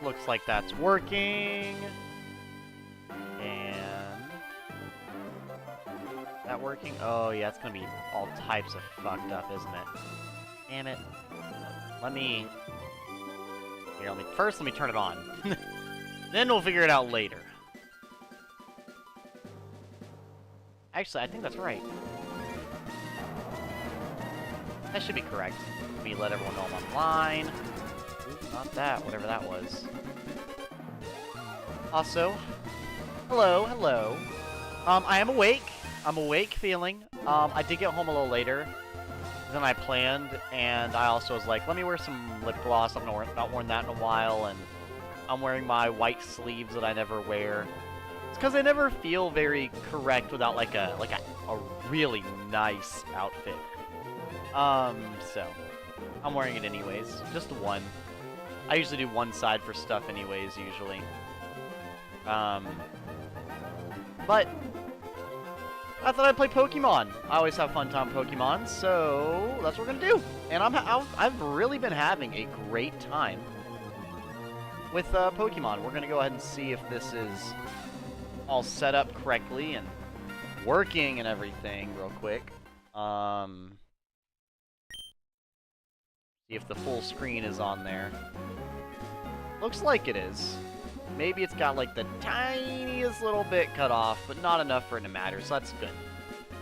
Looks like that's working. And... that working? Oh, yeah, it's gonna be all types of fucked up, isn't it? Damn it. Let me... here, first let me turn it on. Then we'll figure it out later. Actually, I think that's right. That should be correct. Let me let everyone know I'm online. Ooh, not that, whatever that was. Also, hello, hello. I am awake. I'm awake feeling. I did get home a little later than I planned, and I also was like, let me wear some lip gloss. I've not worn that in a while, and I'm wearing my white sleeves that I never wear. It's because I never feel very correct without like a really nice outfit. So I'm wearing it anyways, just one. I usually do one side for stuff anyways, usually. But I thought I'd play Pokemon. I always have fun time Pokemon, so that's what we're gonna do. And I've really been having a great time with Pokemon. We're gonna go ahead and see if this is all set up correctly and working and everything real quick. See if the full screen is on there. Looks like it is. Maybe it's got like the tiniest little bit cut off, but not enough for it to matter, so that's good.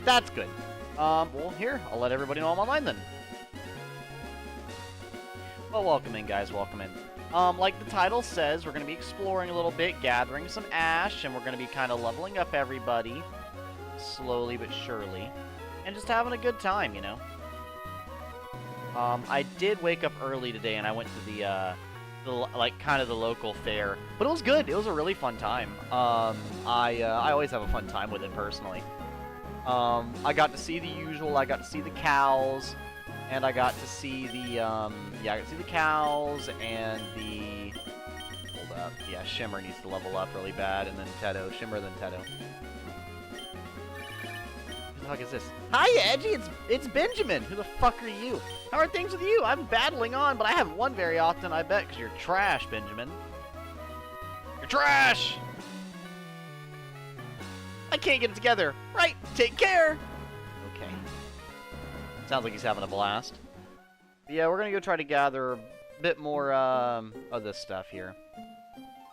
That's good. Well, here, I'll let everybody know I'm online then. Well, welcome in, guys, welcome in. Like the title says, we're going to be exploring a little bit, gathering some ash, and we're going to be kind of leveling up everybody, slowly but surely, and just having a good time, you know? I did wake up early today, and I went to the kind of the local fair, but it was good. It was a really fun time. I always have a fun time with it, personally. I got to see the usual. I got to see the cows, and I got to see the, yeah, I got to see the cows, and the, hold up, yeah, Shimmer needs to level up really bad, and then Tedo, Shimmer, then Tedo. Who the fuck is this? Hi, Edgy, it's Benjamin! Who the fuck are you? How are things with you? I'm battling on, but I haven't won very often, I bet, because you're trash, Benjamin. You're trash! I can't get it together. Right, take care! Okay. Sounds like he's having a blast. But yeah, we're gonna go try to gather a bit more, of this stuff here.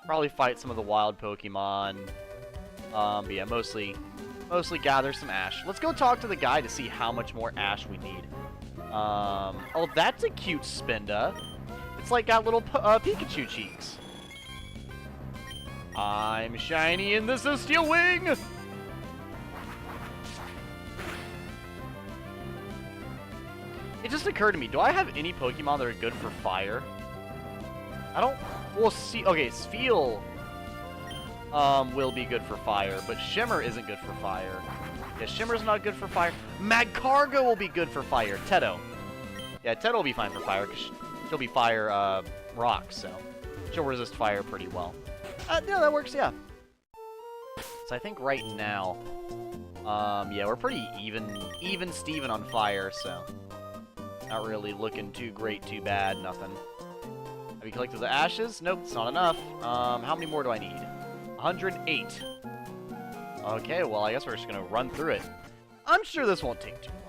Probably fight some of the wild Pokemon. But yeah, mostly gather some ash. Let's go talk to the guy to see how much more ash we need. Oh, that's a cute Spinda. It's like got little Pikachu cheeks. I'm shiny and this is Steel Wing! It just occurred to me, do I have any Pokemon that are good for fire? I don't... Well, see... Okay, Spheal will be good for fire, but Shimmer isn't good for fire. Yeah, Shimmer's not good for fire. Magcargo will be good for fire. Tedo. Yeah, Tedo will be fine for fire, because she'll be fire, rock, so she'll resist fire pretty well. Yeah, that works, yeah. So I think right now, yeah, we're pretty even Steven on fire, so not really looking too great, too bad, nothing. Have you collected the ashes? Nope, it's not enough. How many more do I need? 108. Okay, well, I guess we're just gonna run through it. I'm sure this won't take too long.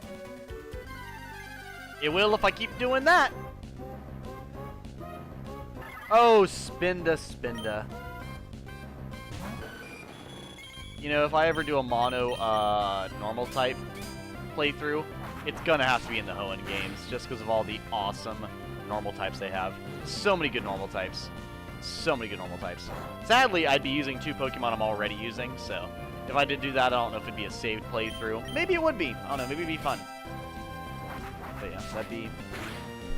It will if I keep doing that. Oh, Spinda. You know, if I ever do a mono, normal type playthrough, it's gonna have to be in the Hoenn games, just because of all the awesome normal types they have. So many good normal types. So many good normal types. Sadly, I'd be using 2 Pokemon I'm already using, so if I did do that, I don't know if it'd be a saved playthrough. Maybe it would be. I don't know, maybe it'd be fun. But yeah, that'd be...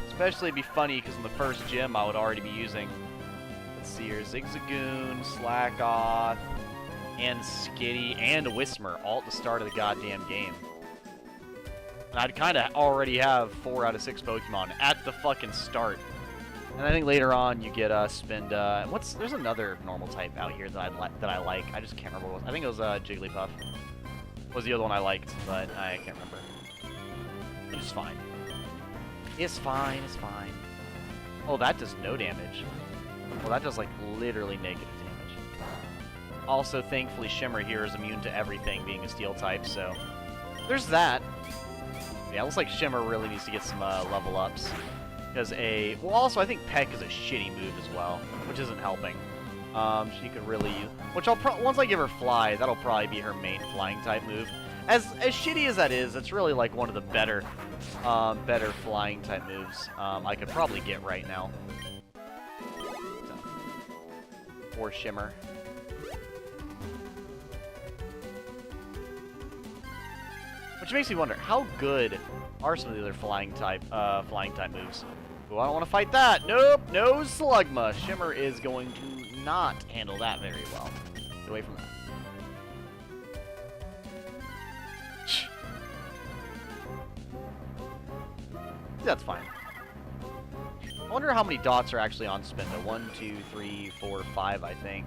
Especially it'd be funny, because in the first gym, I would already be using... Let's see here, Zigzagoon, Slackoth, and Skitty, and Whismur, all at the start of the goddamn game. And I'd kind of already have 4 out of 6 Pokemon at the fucking start. And I think later on you get Spinda. And there's another normal type out here that I like. I just can't remember what it was. I think it was Jigglypuff. Was the other one I liked, but I can't remember. It's fine. It's fine. It's fine. Oh, that does no damage. Well, that does, like, literally negative damage. Also, thankfully, Shimmer here is immune to everything being a steel type, so there's that. Yeah, it looks like Shimmer really needs to get some level ups. Because well, also, I think Peck is a shitty move as well, which isn't helping. She could really use... Which once I give her Fly, that'll probably be her main flying type move. As shitty as that is, it's really, like, one of the better flying type moves I could probably get right now. Or Shimmer. Which makes me wonder, how good are some of the other flying type moves? Oh, I don't want to fight that. Nope, no Slugma. Shimmer is going to not handle that very well. Get away from that. That's fine. I wonder how many dots are actually on Spinda. 1, 2, 3, 4, 5, I think,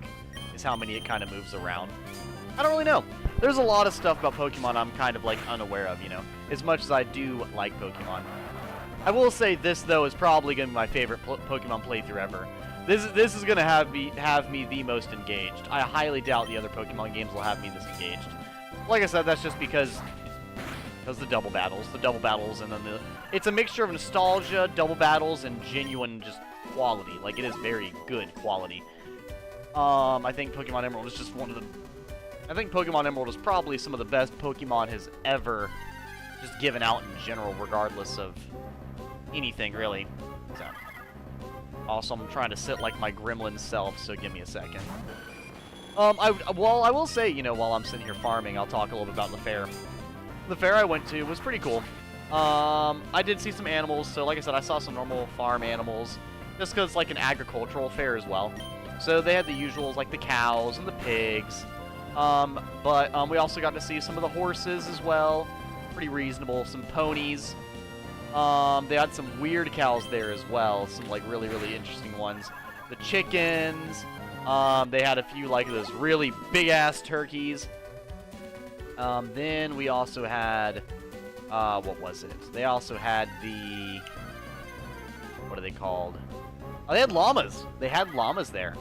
is how many it kind of moves around. I don't really know. There's a lot of stuff about Pokemon I'm kind of, like, unaware of, you know, as much as I do like Pokemon. I will say this, though, is probably going to be my favorite Pokemon playthrough ever. This is going to have me the most engaged. I highly doubt the other Pokemon games will have me this engaged. Like I said, that's just because the double battles, and then it's a mixture of nostalgia, double battles, and genuine just quality. Like, it is very good quality. I think Pokemon Emerald is just I think Pokemon Emerald is probably some of the best Pokemon has ever just given out in general, regardless of anything, really. So, also, I'm trying to sit like my gremlin self, so give me a second. I will say, you know, while I'm sitting here farming, I'll talk a little bit about the fair. The fair I went to was pretty cool. I did see some animals, so like I said, I saw some normal farm animals, just because it's like an agricultural fair as well. So they had the usuals, like the cows and the pigs. But we also got to see some of the horses as well. Pretty reasonable. Some ponies. They had some weird cows there as well. Some, like, really, really interesting ones. The chickens. They had a few, like, those really big-ass turkeys. Then we also had... what was it? They also had the... What are they called? Oh, they had llamas. They had llamas there.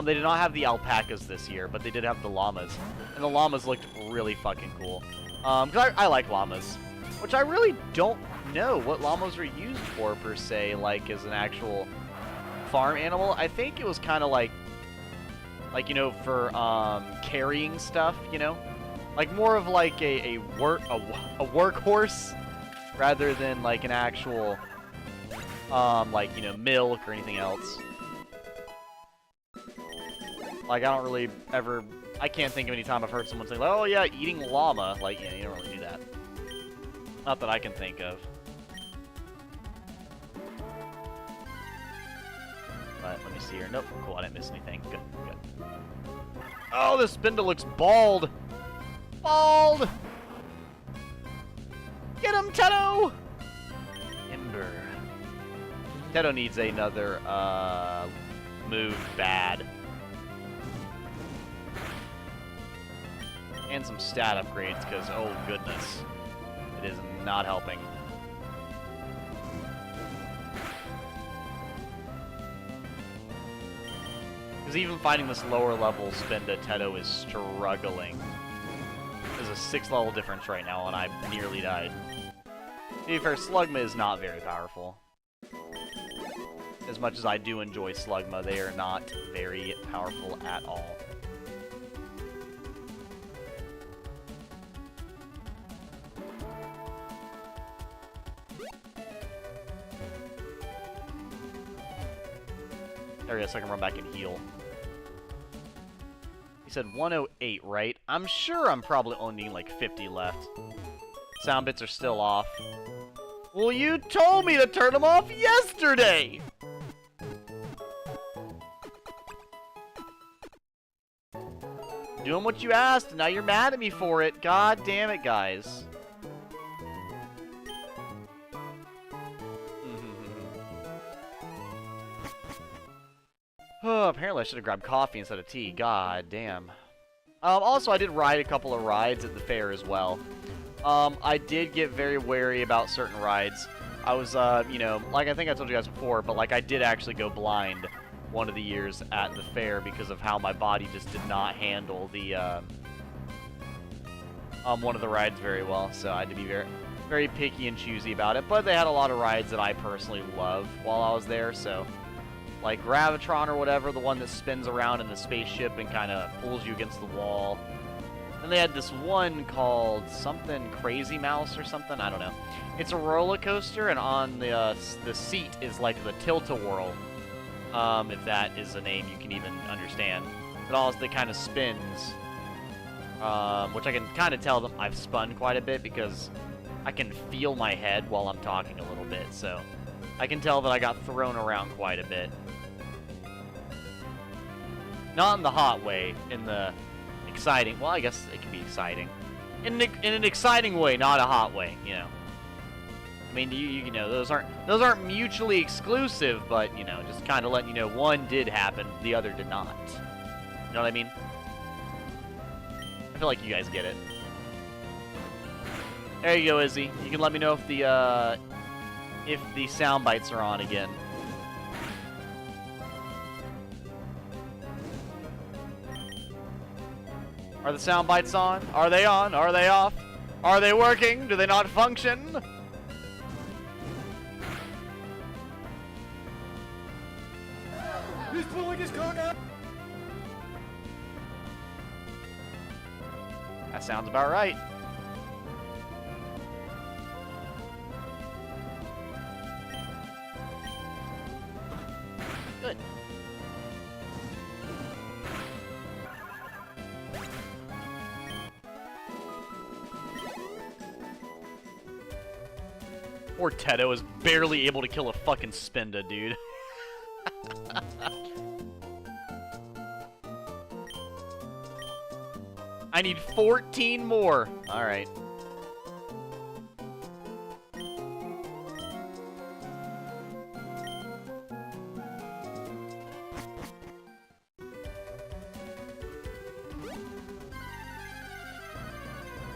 They did not have the alpacas this year, but they did have the llamas. And the llamas looked really fucking cool. Because I like llamas. Which I really don't know what llamas are used for, per se, like, as an actual farm animal. I think it was kind of like, you know, for, carrying stuff, you know? Like, more of, like, a workhorse, rather than, like, an actual, like, you know, milk or anything else. Like, I don't really ever... I can't think of any time I've heard someone say, like, oh, yeah, eating llama. Like, yeah, you don't really do that. Not that I can think of. But, let me see here. Nope, cool, I didn't miss anything. Good, good. Oh, this Spindle looks bald! Bald! Get him, Teto! Ember. Teto needs another, move bad. And some stat upgrades, because, oh goodness, it is not helping. Because even fighting this lower level Spinda, Teto is struggling. There's a 6 level difference right now, and I nearly died. To be fair, Slugma is not very powerful. As much as I do enjoy Slugma, they are not very powerful at all. There we go, so I can run back and heal. He said 108, right? I'm sure I'm probably only needing like 50 left. Sound bits are still off. Well, you told me to turn them off yesterday! Doing what you asked, and now you're mad at me for it. God damn it, guys. Oh, apparently I should have grabbed coffee instead of tea. God damn. Also, I did ride a couple of rides at the fair as well. I did get very wary about certain rides. I was, you know, like I think I told you guys before, but like I did actually go blind one of the years at the fair because of how my body just did not handle the one of the rides very well. So I had to be very picky and choosy about it. But they had a lot of rides that I personally love while I was there. So like Gravitron or whatever, the one that spins around in the spaceship and kind of pulls you against the wall. And they had this one called something Crazy Mouse or something. I don't know. It's a roller coaster, and on the seat is like the tilt-a-whirl. If that is a name you can even understand. It also kind of spins, which I can kind of tell them I've spun quite a bit because I can feel my head while I'm talking a little bit. So I can tell that I got thrown around quite a bit. Not in the hot way, in the exciting. Well, I guess it can be exciting. In an exciting way, not a hot way, you know. I mean, you know, those aren't mutually exclusive, but, you know, just kind of letting you know one did happen, the other did not. You know what I mean? I feel like you guys get it. There you go, Izzy. You can let me know if the sound bites are on again. Are the sound bites on? Are they on? Are they off? Are they working? Do they not function? He's pulling his cock out! That sounds about right. Good. Poor Teto is barely able to kill a fucking Spinda, dude. I need 14 more. All right.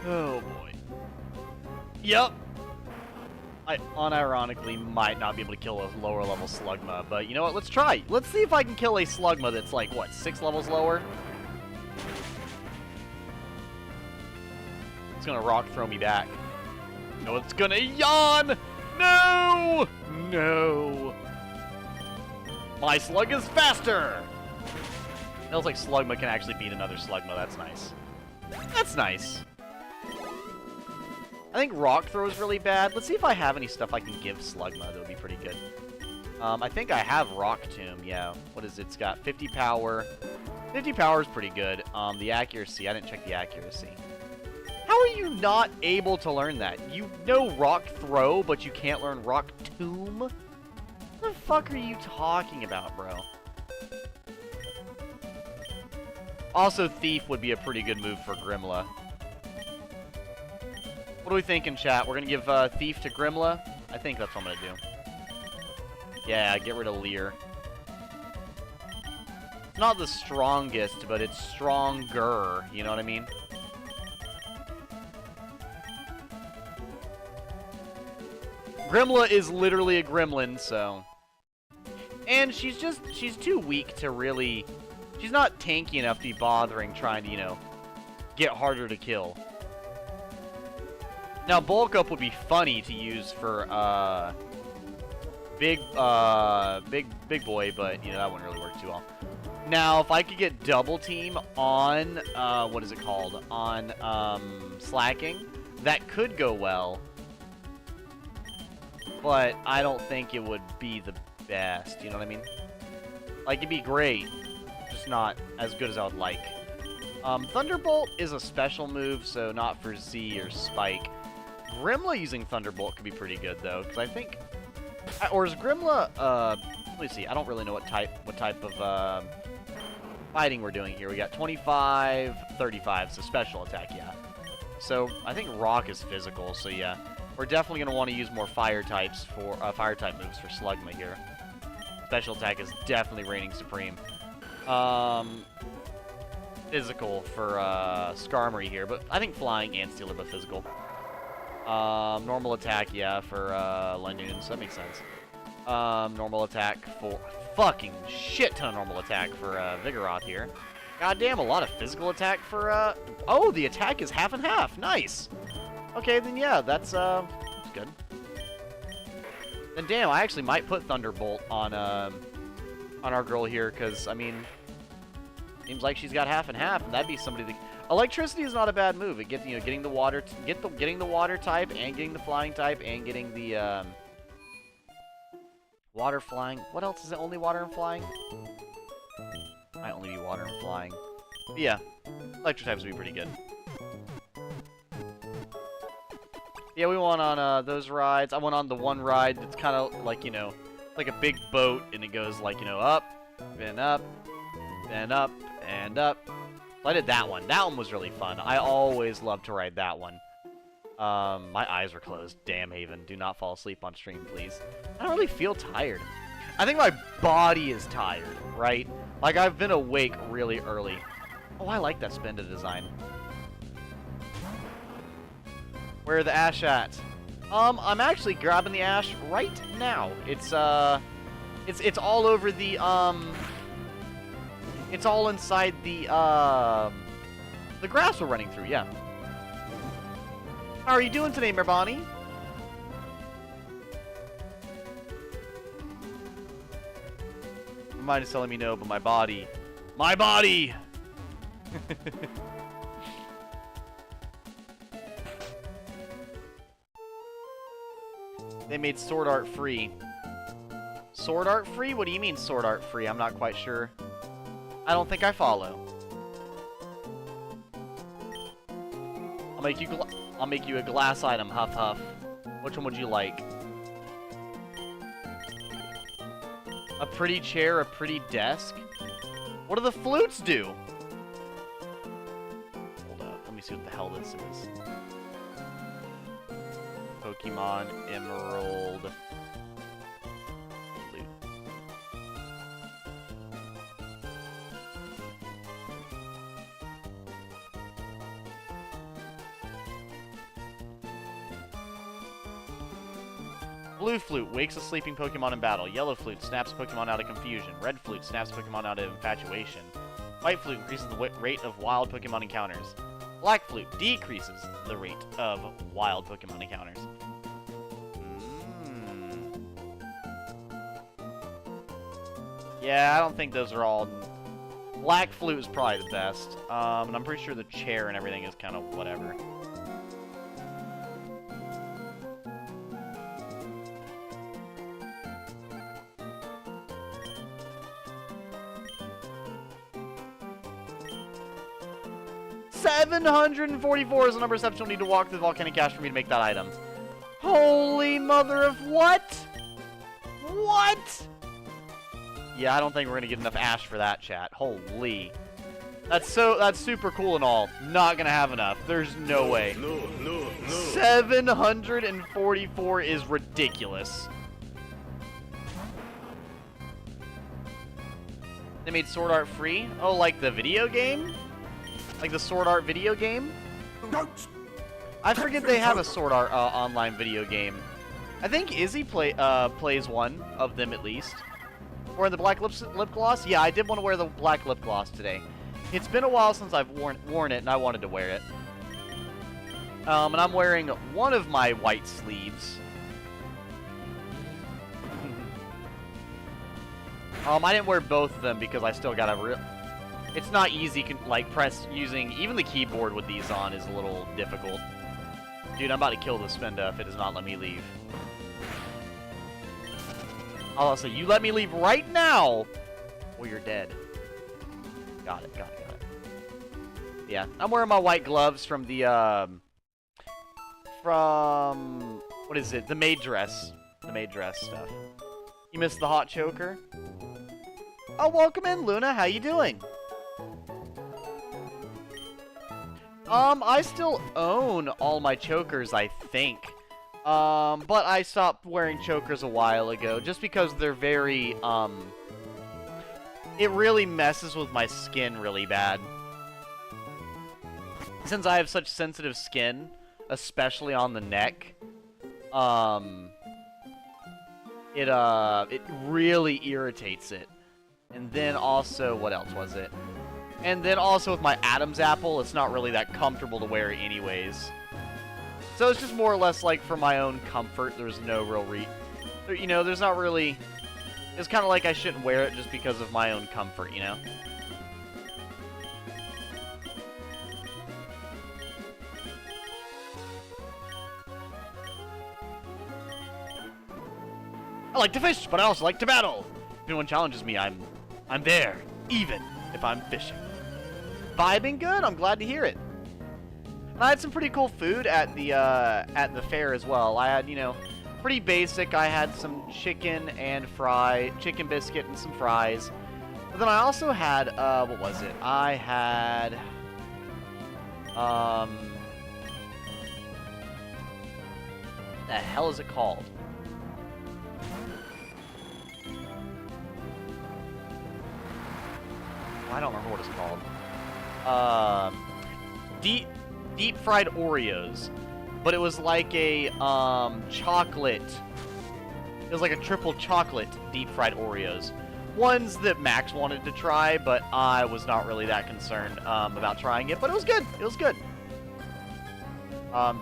Oh boy. Yep. I unironically might not be able to kill a lower level Slugma, but you know what? Let's try. Let's see if I can kill a Slugma that's like, what, 6 levels lower? It's gonna rock throw me back. No, it's gonna yawn! No! No! My Slug is faster! Feels like Slugma can actually beat another Slugma. That's nice. That's nice. I think Rock Throw is really bad. Let's see if I have any stuff I can give Slugma that would be pretty good. I think I have Rock Tomb, yeah. What is it? It's got 50 power. 50 power is pretty good. The accuracy, I didn't check the accuracy. How are you not able to learn that? You know Rock Throw, but you can't learn Rock Tomb? What the fuck are you talking about, bro? Also, Thief would be a pretty good move for Grimla. What do we think in chat? We're going to give Thief to Grimla? I think that's what I'm going to do. Yeah, get rid of Leer. It's not the strongest, but it's stronger. You know what I mean? Grimla is literally a gremlin, so... And she's too weak to really... She's not tanky enough to be bothering trying to, you know, get harder to kill. Now, Bulk Up would be funny to use for, big boy, but, you know, that wouldn't really work too well. Now, if I could get Double Team on, what is it called? On, Slacking, that could go well. But I don't think it would be the best, you know what I mean? Like, it'd be great, just not as good as I would like. Thunderbolt is a special move, so not for Z or Spike. Grimla using Thunderbolt could be pretty good, though, because I think... Or is Grimla, let me see, I don't really know what type of, fighting we're doing here. We got 25, 35, so special attack, yeah. So, I think Rock is physical, so yeah. We're definitely going to want to use more fire types for, fire-type moves for Slugma here. Special attack is definitely reigning supreme. Physical for, Skarmory here, but I think flying and steel are both physical. Normal attack, yeah, for Lanoon, so that makes sense. Normal attack for fucking shit ton of normal attack for Vigoroth here. Goddamn, a lot of physical attack for oh, the attack is half and half. Nice. Okay, then yeah, that's good. Then damn, I actually might put Thunderbolt on our girl here, because I mean, seems like she's got half and half, and that'd be somebody that electricity is not a bad move. It gets, you know, getting the water, getting the water type, and getting the flying type, and getting the water flying. What else is it? Only water and flying? Might only be water and flying. But yeah, electric types would be pretty good. Yeah, we went on those rides. I went on the one ride that's kind of like, you know, like a big boat, and it goes like, you know, up, and up, and up, and up. So I did that one. That one was really fun. I always love to ride that one. My eyes were closed. Damn, Haven. Do not fall asleep on stream, please. I don't really feel tired. I think my body is tired, right? Like, I've been awake really early. Oh, I like that Spinda design. Where are the ash at? I'm actually grabbing the ash right now. It's all over the, it's all inside the grass we're running through, yeah. How are you doing today, Merbani? My mind is telling me no, but my body. My body! They made Sword Art free. Sword Art free? What do you mean Sword Art free? I'm not quite sure. I don't think I follow. I'll make you a glass item, Huff Huff. Which one would you like? A pretty chair, a pretty desk? What do the flutes do? Hold up, let me see what the hell this is. Pokemon Emerald flute. Blue flute wakes a sleeping Pokemon in battle. Yellow flute snaps Pokemon out of confusion. Red flute snaps Pokemon out of infatuation. White flute increases the rate of wild Pokemon encounters. Black flute decreases the rate of wild Pokemon encounters. Yeah, I don't think those are all... Black flute is probably the best. And I'm pretty sure the chair and everything is kind of whatever. $744 is the number of steps you'll need to walk through the volcanic ash for me to make that item. Holy mother of what? What? Yeah, I don't think we're gonna get enough ash for that, chat. Holy. That's super cool and all. Not gonna have enough. There's no way. No. 744 is ridiculous. They made Sword Art free? Oh, like the video game? Like the Sword Art video game? I forget they have a Sword Art online video game. I think Izzy plays one of them at least. Wearing the black lip gloss? Yeah, I did want to wear the black lip gloss today. It's been a while since I've worn it, and I wanted to wear it. And I'm wearing one of my white sleeves. I didn't wear both of them because I still got a It's not easy, like, using... Even the keyboard with these on is a little difficult. Dude, I'm about to kill this Spinda if it does not let me leave. I'll say, you let me leave right now, or you're dead. Got it. Yeah, I'm wearing my white gloves from the, what is it? The maid dress. The maid dress stuff. You missed the hot choker? Oh, welcome in, Luna. How you doing? I still own all my chokers, I think. But I stopped wearing chokers a while ago, just because they're very, it really messes with my skin really bad. Since I have such sensitive it it really irritates it. And then also, what else was it? And then also with my Adam's apple, it's not really that comfortable to wear anyways. So it's just more or less like for my own comfort. There's no real you know, there's not really... It's kind of like I shouldn't wear it just because of my own comfort, you know? I like to fish, but I also like to battle. If anyone challenges me, I'm there, even if I'm fishing. Vibing good? I'm glad to hear it. And I had some pretty cool food at the fair as well. I had, you know, pretty basic. I had some chicken biscuit and some fries. But then I also had, what was it? I had, the hell is it called? I don't remember what it's called. Deep fried Oreos, but it was like a chocolate. It was like a triple chocolate deep fried Oreos. Ones that Max wanted to try, but I was not really that concerned about trying it. But it was good. It was good.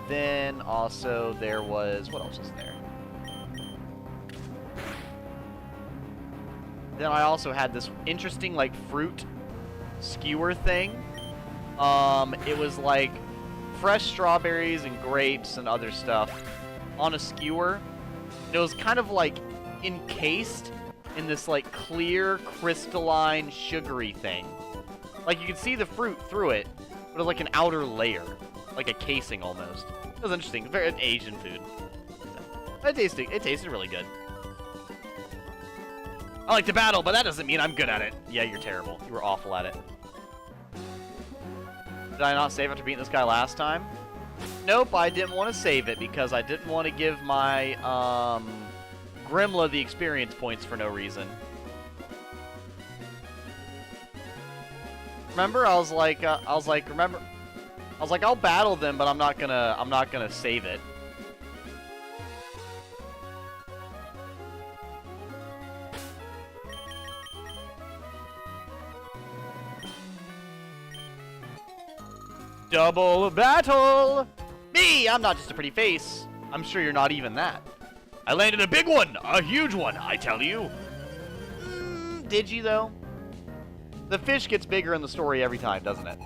Then also there was, what else was there? Then I also had this interesting like fruit skewer thing. It was like fresh strawberries and grapes and other stuff on a skewer. It was kind of like encased in this like clear, crystalline, sugary thing. Like you could see the fruit through it, but it was like an outer layer, like a casing almost. It was interesting. Very Asian food. It tasted really good. I like to battle, but that doesn't mean I'm good at it. Yeah, you're terrible. You were awful at it. Did I not save after beating this guy last time? Nope, I didn't want to save it because I didn't want to give my Grimla the experience points for no reason. Remember, I was like, I'll battle them, but I'm not gonna save it. Double battle! Me! I'm not just a pretty face. I'm sure you're not even that. I landed a big one! A huge one, I tell you! Did you, though? The fish gets bigger in the story every time, doesn't it?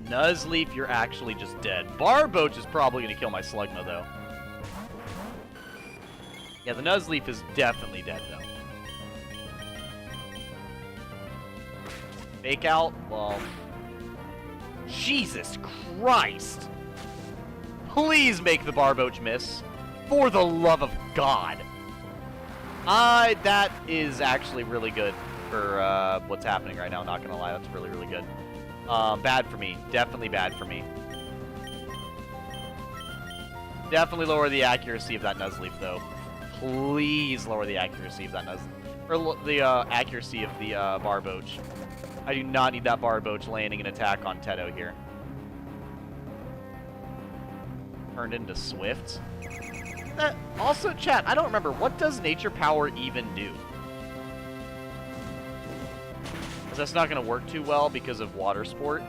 Nuzleaf, you're actually just dead. Barboach is probably going to kill my Slugma, though. Yeah, the Nuzleaf is definitely dead, though. Fake out? Well... Jesus Christ! Please make the Barboach miss. For the love of God. That is actually really good for what's happening right now. Not gonna lie, that's really, really good. Bad for me. Definitely bad for me. Definitely lower the accuracy of that Nuzleaf, though. Please lower the accuracy of that Nuzleaf. Or the accuracy of the Barboach. I do not need that Barboach landing an attack on Teto here. Turned into Swift. Also, chat, I don't remember. What does Nature Power even do? Because that's not going to work too well because of Water Sport.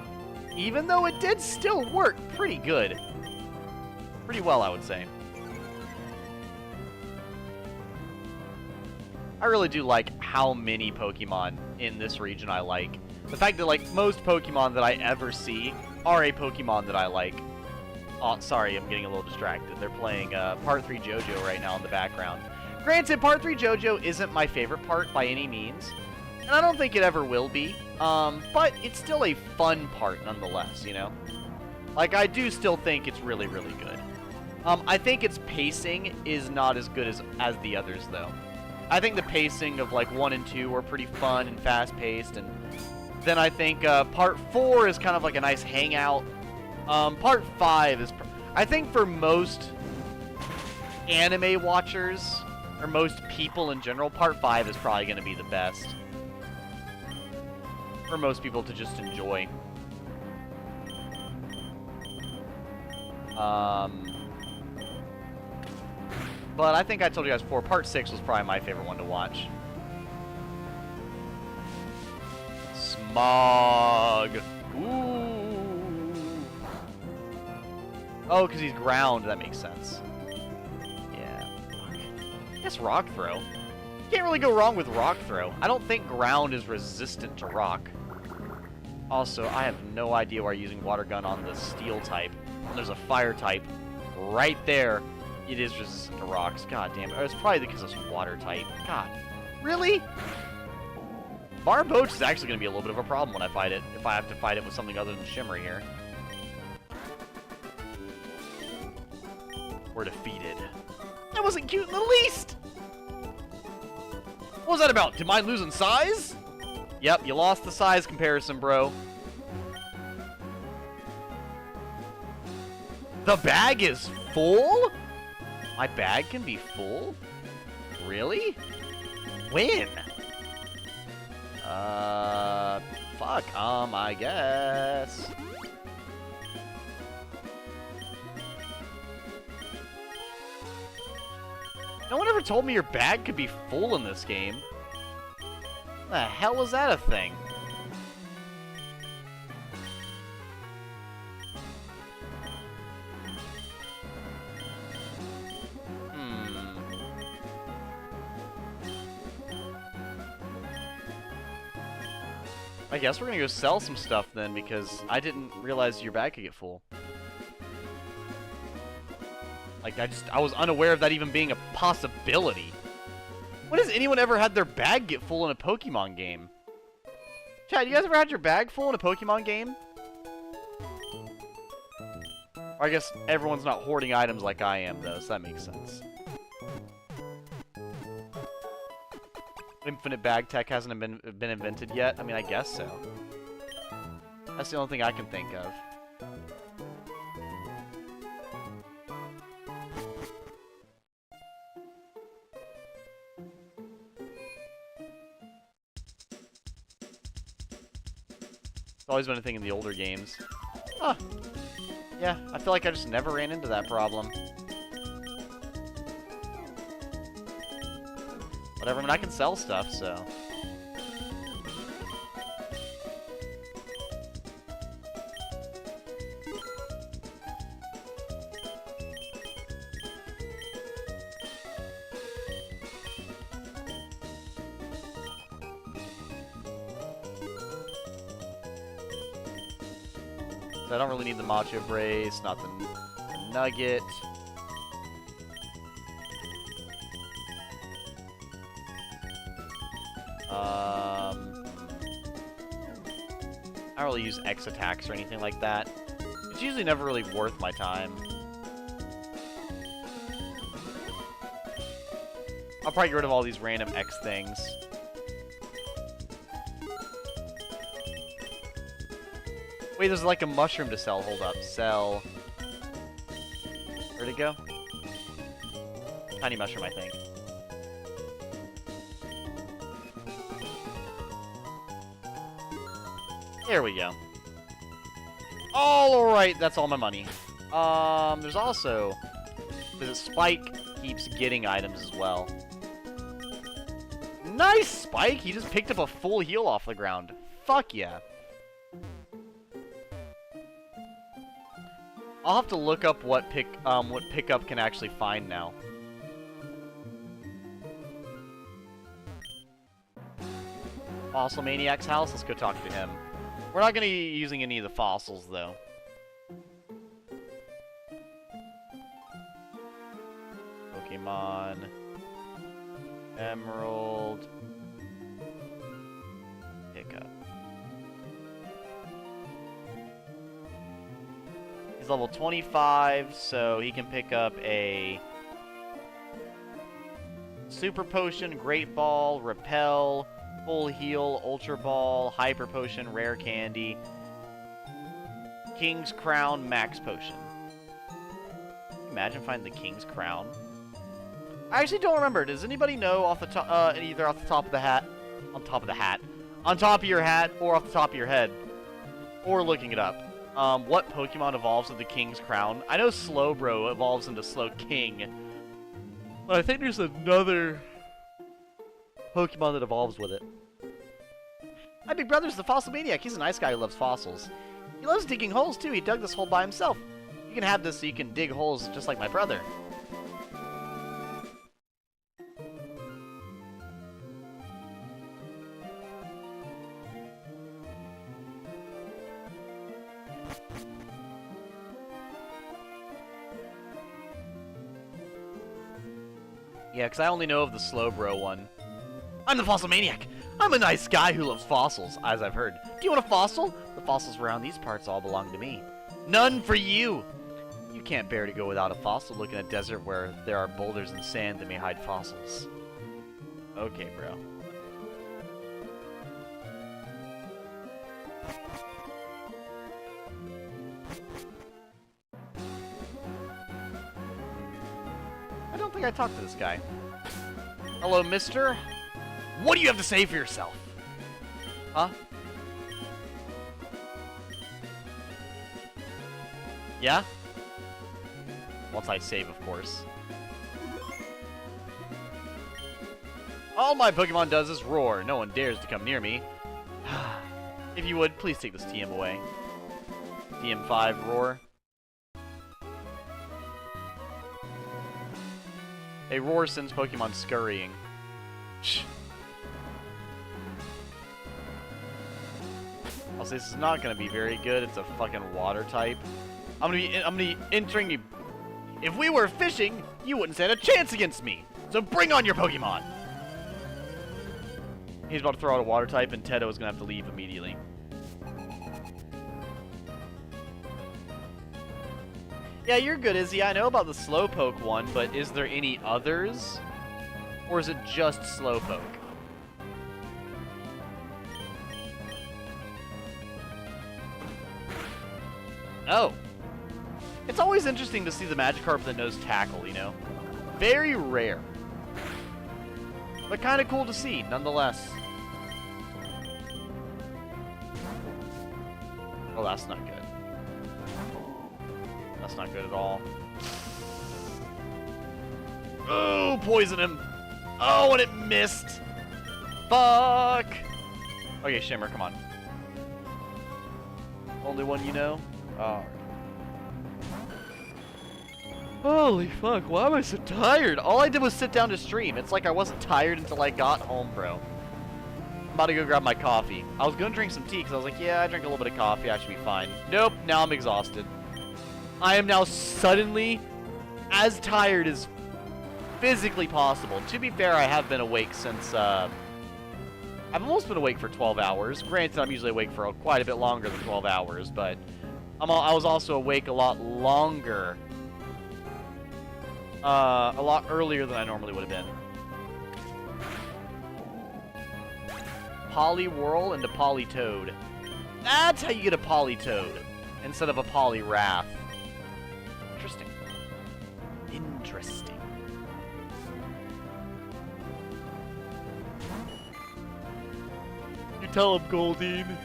Even though it did still work pretty good. Pretty well, I would say. I really do like how many Pokemon in this region I like. The fact that, like, most Pokemon that I ever see are a Pokemon that I like. Oh, sorry, I'm getting a little distracted. They're playing Part 3 JoJo right now in the background. Granted, Part 3 JoJo isn't my favorite part by any means, and I don't think it ever will be, but it's still a fun part nonetheless, you know? Like, I do still think it's really, really good. I think its pacing is not as good as the others, though. I think the pacing of, like, 1 and 2 are pretty fun and fast-paced, and then I think Part 4 is kind of like a nice hangout. Part 5 is... I think for most anime watchers, or most people in general, Part 5 is probably going to be the best. For most people to just enjoy. But I think I told you guys before, Part 6 was probably my favorite one to watch. Smog! Ooh! Oh, because he's ground. That makes sense. Yeah. Fuck. I guess Rock Throw. Can't really go wrong with Rock Throw. I don't think ground is resistant to rock. Also, I have no idea why I'm using Water Gun on the Steel type. And there's a Fire type right there. It is resistant to rocks. God damn it. It's probably because it's Water type. God. Really? Barboach is actually going to be a little bit of a problem when I fight it. If I have to fight it with something other than Shimmery here. We're defeated. That wasn't cute in the least! What was that about? Did mine lose in size? Yep, you lost the size comparison, bro. The bag is full? My bag can be full? Really? When? Fuck, I guess. No one ever told me your bag could be full in this game. The hell is that a thing? I guess we're gonna go sell some stuff then, because I didn't realize your bag could get full. Like, I was unaware of that even being a possibility. When has anyone ever had their bag get full in a Pokemon game? Chad, you guys ever had your bag full in a Pokemon game? Or I guess everyone's not hoarding items like I am, though, so that makes sense. Infinite bag tech hasn't been invented yet? I mean, I guess so. That's the only thing I can think of. It's always been a thing in the older games. Huh. Yeah, I feel like I just never ran into that problem. Whatever, I mean, I can sell stuff, so... I don't really need the Macho Brace, not the Nugget. I don't really use X attacks or anything like that. It's usually never really worth my time. I'll probably get rid of all these random X things. Wait, there's like a mushroom to sell. Hold up. Sell. Where'd it go? Tiny mushroom, I think. There we go. Alright, that's all my money. There's also... Because Spike keeps getting items as well. Nice, Spike! He just picked up a full heal off the ground. Fuck yeah. I'll have to look up what pickup can actually find now. Fossil Maniac's house? Let's go talk to him. We're not going to be using any of the fossils, though. Pokemon. Emerald. Pickup. He's level 25, so he can pick up a Super Potion, Great Ball, Repel, Full Heal, Ultra Ball, Hyper Potion, Rare Candy, King's Crown, Max Potion. Imagine finding the King's Crown. I actually don't remember. Does anybody know off the top, either off the top of the hat, on top of your hat, or off the top of your head, or looking it up? What Pokemon evolves with the King's Crown? I know Slowbro evolves into Slowking. But I think there's another Pokemon that evolves with it. My big brother's the fossil maniac. He's a nice guy who loves fossils. He loves digging holes, too. He dug this hole by himself. You can have this so you can dig holes just like my brother. Yeah, because I only know of the Slowbro one. I'm the Fossil Maniac! I'm a nice guy who loves fossils, as I've heard. Do you want a fossil? The fossils around these parts all belong to me. None for you! You can't bear to go without a fossil. Look in a desert where there are boulders and sand that may hide fossils. Okay, bro. I don't think I talked to this guy. Hello, mister. What do you have to say for yourself? Huh? Yeah? Once I save, of course. All my Pokemon does is roar. No one dares to come near me. If you would, please take this TM away. TM5 roar. A roar sends Pokemon scurrying. Shh. I'll say this is not gonna be very good. It's a fucking water type. I'm gonna be entering. If we were fishing, you wouldn't stand a chance against me. So bring on your Pokemon. He's about to throw out a water type, and Tedo is gonna have to leave immediately. Yeah, you're good, Izzy. I know about the Slowpoke one, but is there any others? Or is it just Slowpoke? Oh. It's always interesting to see the Magikarp that knows Tackle, you know? Very rare. But kind of cool to see, nonetheless. Oh, that's not good. That's not good at all. Oh, poison him. Oh, and it missed. Fuck. Okay, Shimmer, come on. Only one you know? Oh. Holy fuck, why am I so tired? All I did was sit down to stream. It's like I wasn't tired until I got home, bro. I'm about to go grab my coffee. I was gonna drink some tea because I was like, yeah, I drank a little bit of coffee, I should be fine. Nope, now I'm exhausted. I am now suddenly as tired as physically possible. To be fair, I have been awake since, I've almost been awake for 12 hours. Granted, I'm usually awake for quite a bit longer than 12 hours, but I was also awake a lot longer. A lot earlier than I normally would have been. Poliwhirl into Politoad. That's how you get a Politoad instead of a Poliwrath. Interesting. Interesting. You tell him, Goldeen.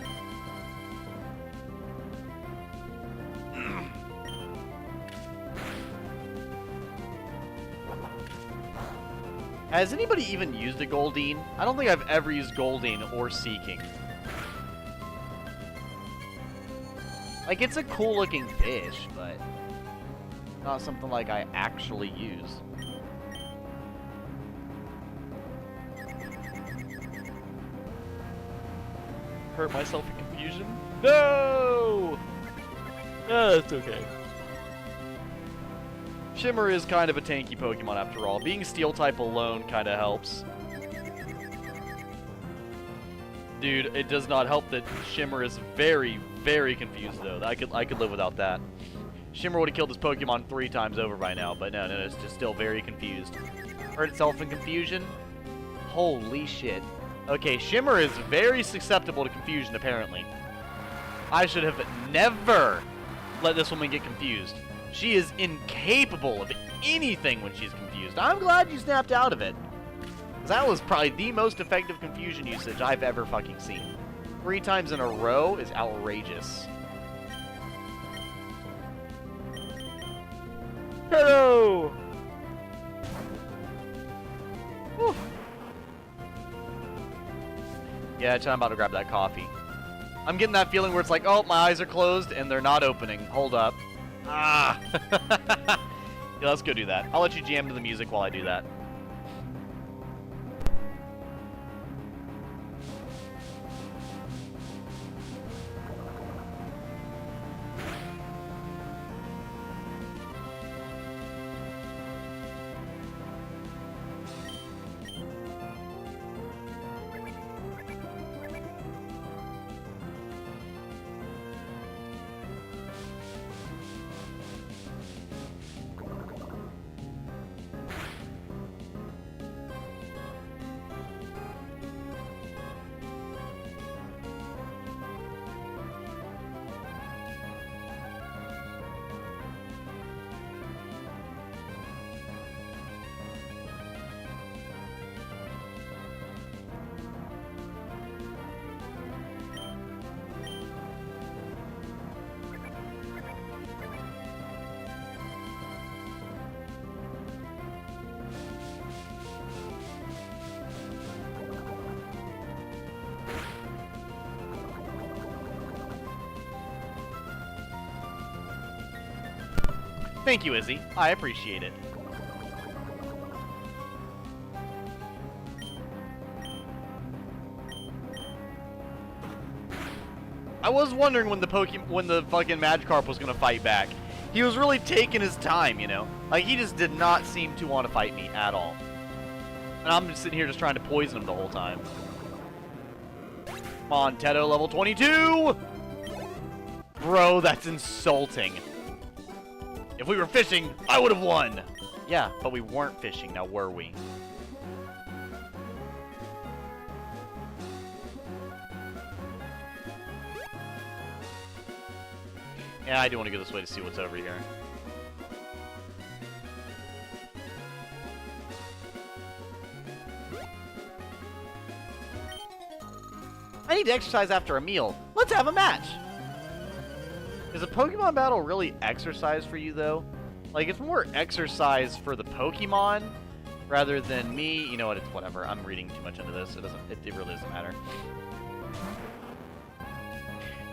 Has anybody even used a Goldeen? I don't think I've ever used Goldeen or Seeking. Like, it's a cool-looking fish, but not something like I actually use. Hurt myself in confusion? No! That's okay. Shimmer is kind of a tanky Pokemon after all. Being Steel-type alone kind of helps. Dude, it does not help that Shimmer is very, very confused, though. I could live without that. Shimmer would have killed this Pokemon 3 times over by now, but no, it's just still very confused. Hurt itself in confusion? Holy shit. Okay, Shimmer is very susceptible to confusion, apparently. I should have never let this woman get confused. She is incapable of anything when she's confused. I'm glad you snapped out of it. Because that was probably the most effective confusion usage I've ever fucking seen. 3 times in a row is outrageous. Hello! Yeah, I'm about to grab that coffee. I'm getting that feeling where it's like, oh, my eyes are closed and they're not opening. Hold up. Ah! Yeah, let's go do that. I'll let you jam to the music while I do that. Thank you, Izzy. I appreciate it. I was wondering when the fucking Magikarp was gonna fight back. He was really taking his time, you know? Like, he just did not seem to want to fight me at all. And I'm just sitting here just trying to poison him the whole time. Come on, Teto, level 22! Bro, that's insulting. If we were fishing, I would have won! Yeah, but we weren't fishing, now were we? Yeah, I do want to go this way to see what's over here. I need to exercise after a meal. Let's have a match! Is a Pokemon battle really exercise for you, though? Like, it's more exercise for the Pokemon rather than me. You know what? It's whatever. I'm reading too much into this. It really doesn't matter.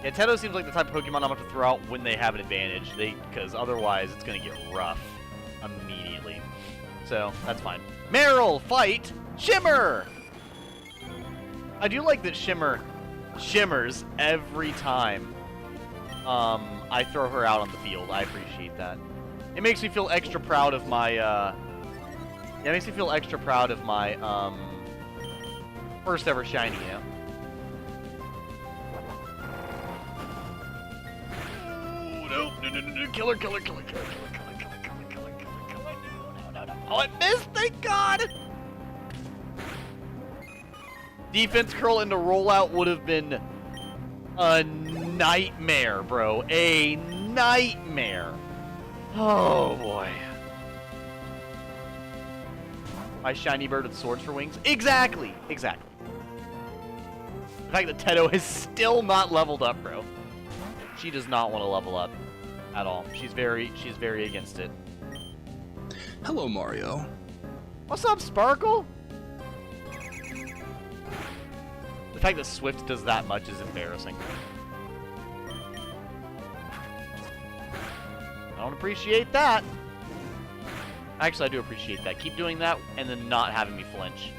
Yeah, Teto seems like the type of Pokemon I'm going to throw out when they have an advantage. Because otherwise, it's going to get rough immediately. So, that's fine. Meryl, fight Shimmer! I do like that Shimmer shimmers every time I throw her out on the field. I appreciate that. It makes me feel extra proud of my, yeah, it makes me feel extra proud of my, first ever shiny, you know? Ooh, no, killer, no. Oh, it missed, thank God! Defense curl into rollout would have been a nightmare, bro. A nightmare. Oh, boy. My shiny bird with swords for wings? Exactly. The fact that Teto is still not leveled up, bro. She does not want to level up at all. She's very against it. Hello, Mario. What's up, Sparkle? The fact that Swift does that much is embarrassing. I don't appreciate that. Actually, I do appreciate that. Keep doing that and then not having me flinch.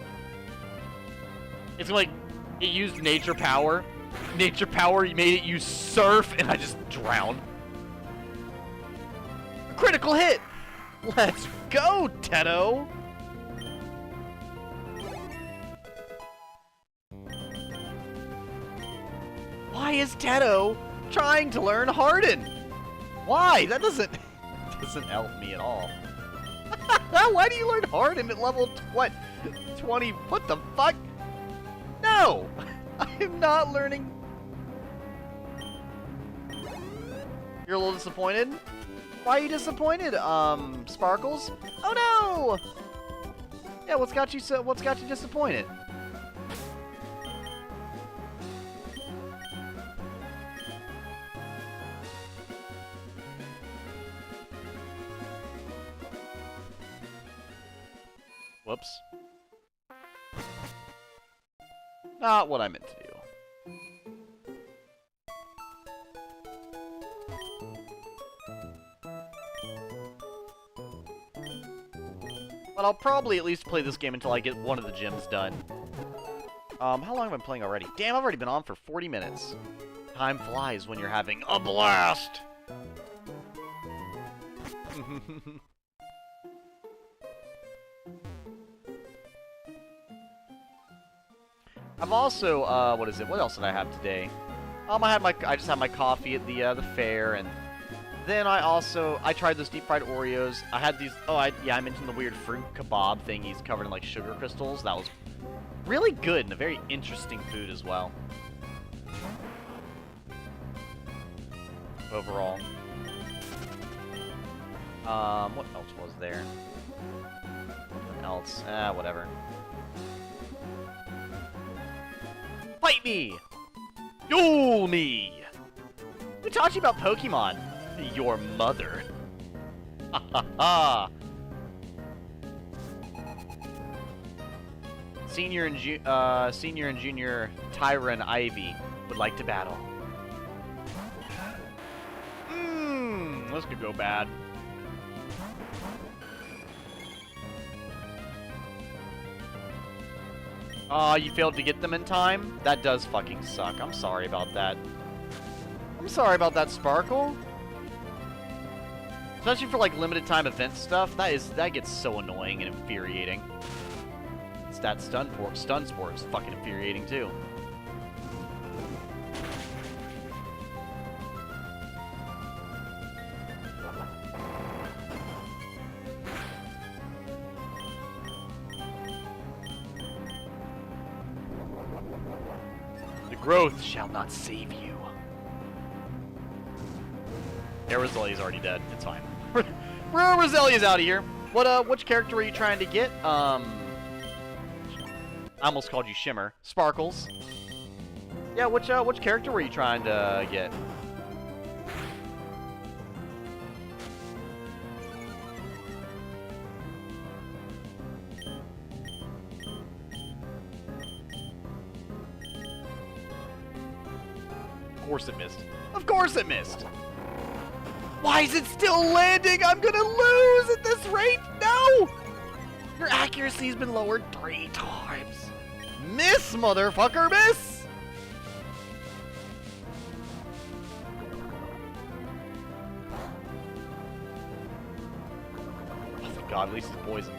It's like it used nature power. Nature power made it use surf and I just drown. A critical hit! Let's go, Teto! Why is Teto trying to learn Harden? Why? That doesn't help me at all. Why do you learn Harden at level, what, 20? What the fuck? No! I am not learning. You're a little disappointed? Why are you disappointed, Sparkles? Oh no! Yeah, what's got you disappointed? Whoops. Not what I meant to do. But I'll probably at least play this game until I get one of the gyms done. How long have I been playing already? Damn, I've already been on for 40 minutes. Time flies when you're having a blast! I've also, what is it? What else did I have today? I just had my coffee at the fair, and then I tried those deep fried Oreos. I had these, I mentioned the weird fruit kebab thing. He's covered in like sugar crystals. That was really good and a very interesting food as well. Overall. What else was there? What else? Whatever. Fight me! Duel me! Who taught you about Pokemon? Your mother. Ha ha ha! Senior and Junior Tyra and Ivy would like to battle. This could go bad. You failed to get them in time? That does fucking suck. I'm sorry about that. I'm sorry about that, Sparkle. Especially for like limited time event stuff, that gets so annoying and infuriating. That stun sport is fucking infuriating too. The growth shall not save you. Yeah, Roselia's already dead. It's fine. Roselia's out of here. Which character are you trying to get? I almost called you Shimmer. Sparkles. Yeah, which character were you trying to get? Of course it missed. Of course it missed! Why is it still landing? I'm gonna lose at this rate! No! Your accuracy's been lowered 3 times. Miss, motherfucker, miss! Oh, thank God, at least it's poisoned.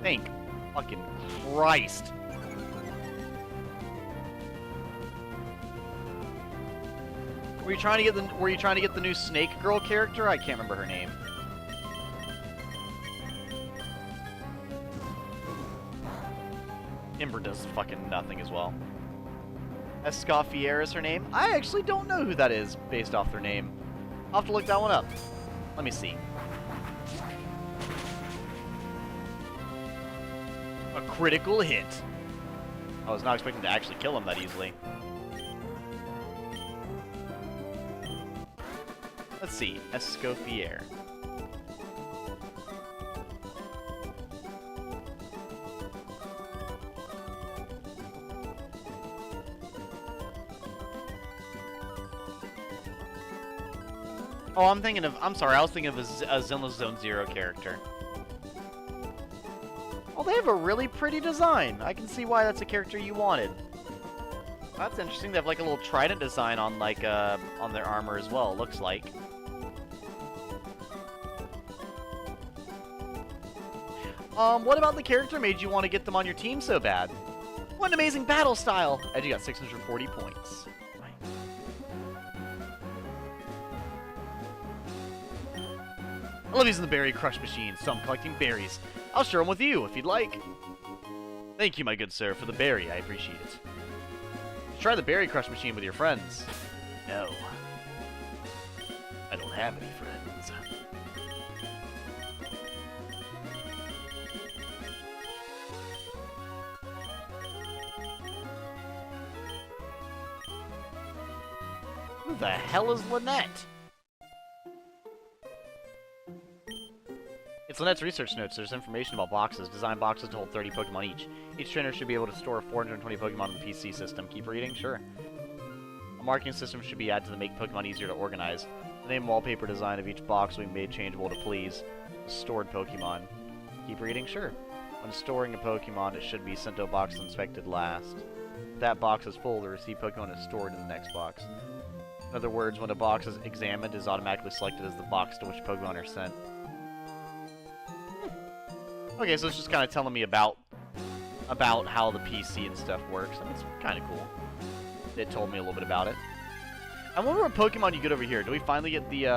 Thank fucking Christ. Were you trying to get the new Snake Girl character? I can't remember her name. Ember does fucking nothing as well. Escoffier is her name? I actually don't know who that is based off their name. I'll have to look that one up. Let me see. A critical hit. I was not expecting to actually kill him that easily. Let's see. Escoffier. Oh, I'm sorry, I was thinking of a Zenless Zone Zero character. Oh, they have a really pretty design. I can see why that's a character you wanted. That's interesting. They have like a little trident design on like on their armor as well, it looks like. What about the character made you want to get them on your team so bad? What an amazing battle style! Edgy got 640 points. I love using the berry crush machine, so I'm collecting berries. I'll share them with you, if you'd like. Thank you, my good sir, for the berry. I appreciate it. Try the berry crush machine with your friends. No. I don't have any friends. Who the hell is Lynette? So Net's research notes, there's information about boxes. Design boxes to hold 30 Pokemon each. Each trainer should be able to store 420 Pokemon on the PC system. Keep reading? Sure. A marking system should be added to make Pokemon easier to organize. The name wallpaper design of each box will be made changeable to please stored Pokemon. Keep reading? Sure. When storing a Pokemon, it should be sent to a box inspected last. If that box is full, the received Pokemon is stored in the next box. In other words, when a box is examined, it is automatically selected as the box to which Pokemon are sent. Okay, so it's just kind of telling me about how the PC and stuff works. I mean, it's kind of cool. It told me a little bit about it. I wonder what Pokemon you get over here. Do we finally get the,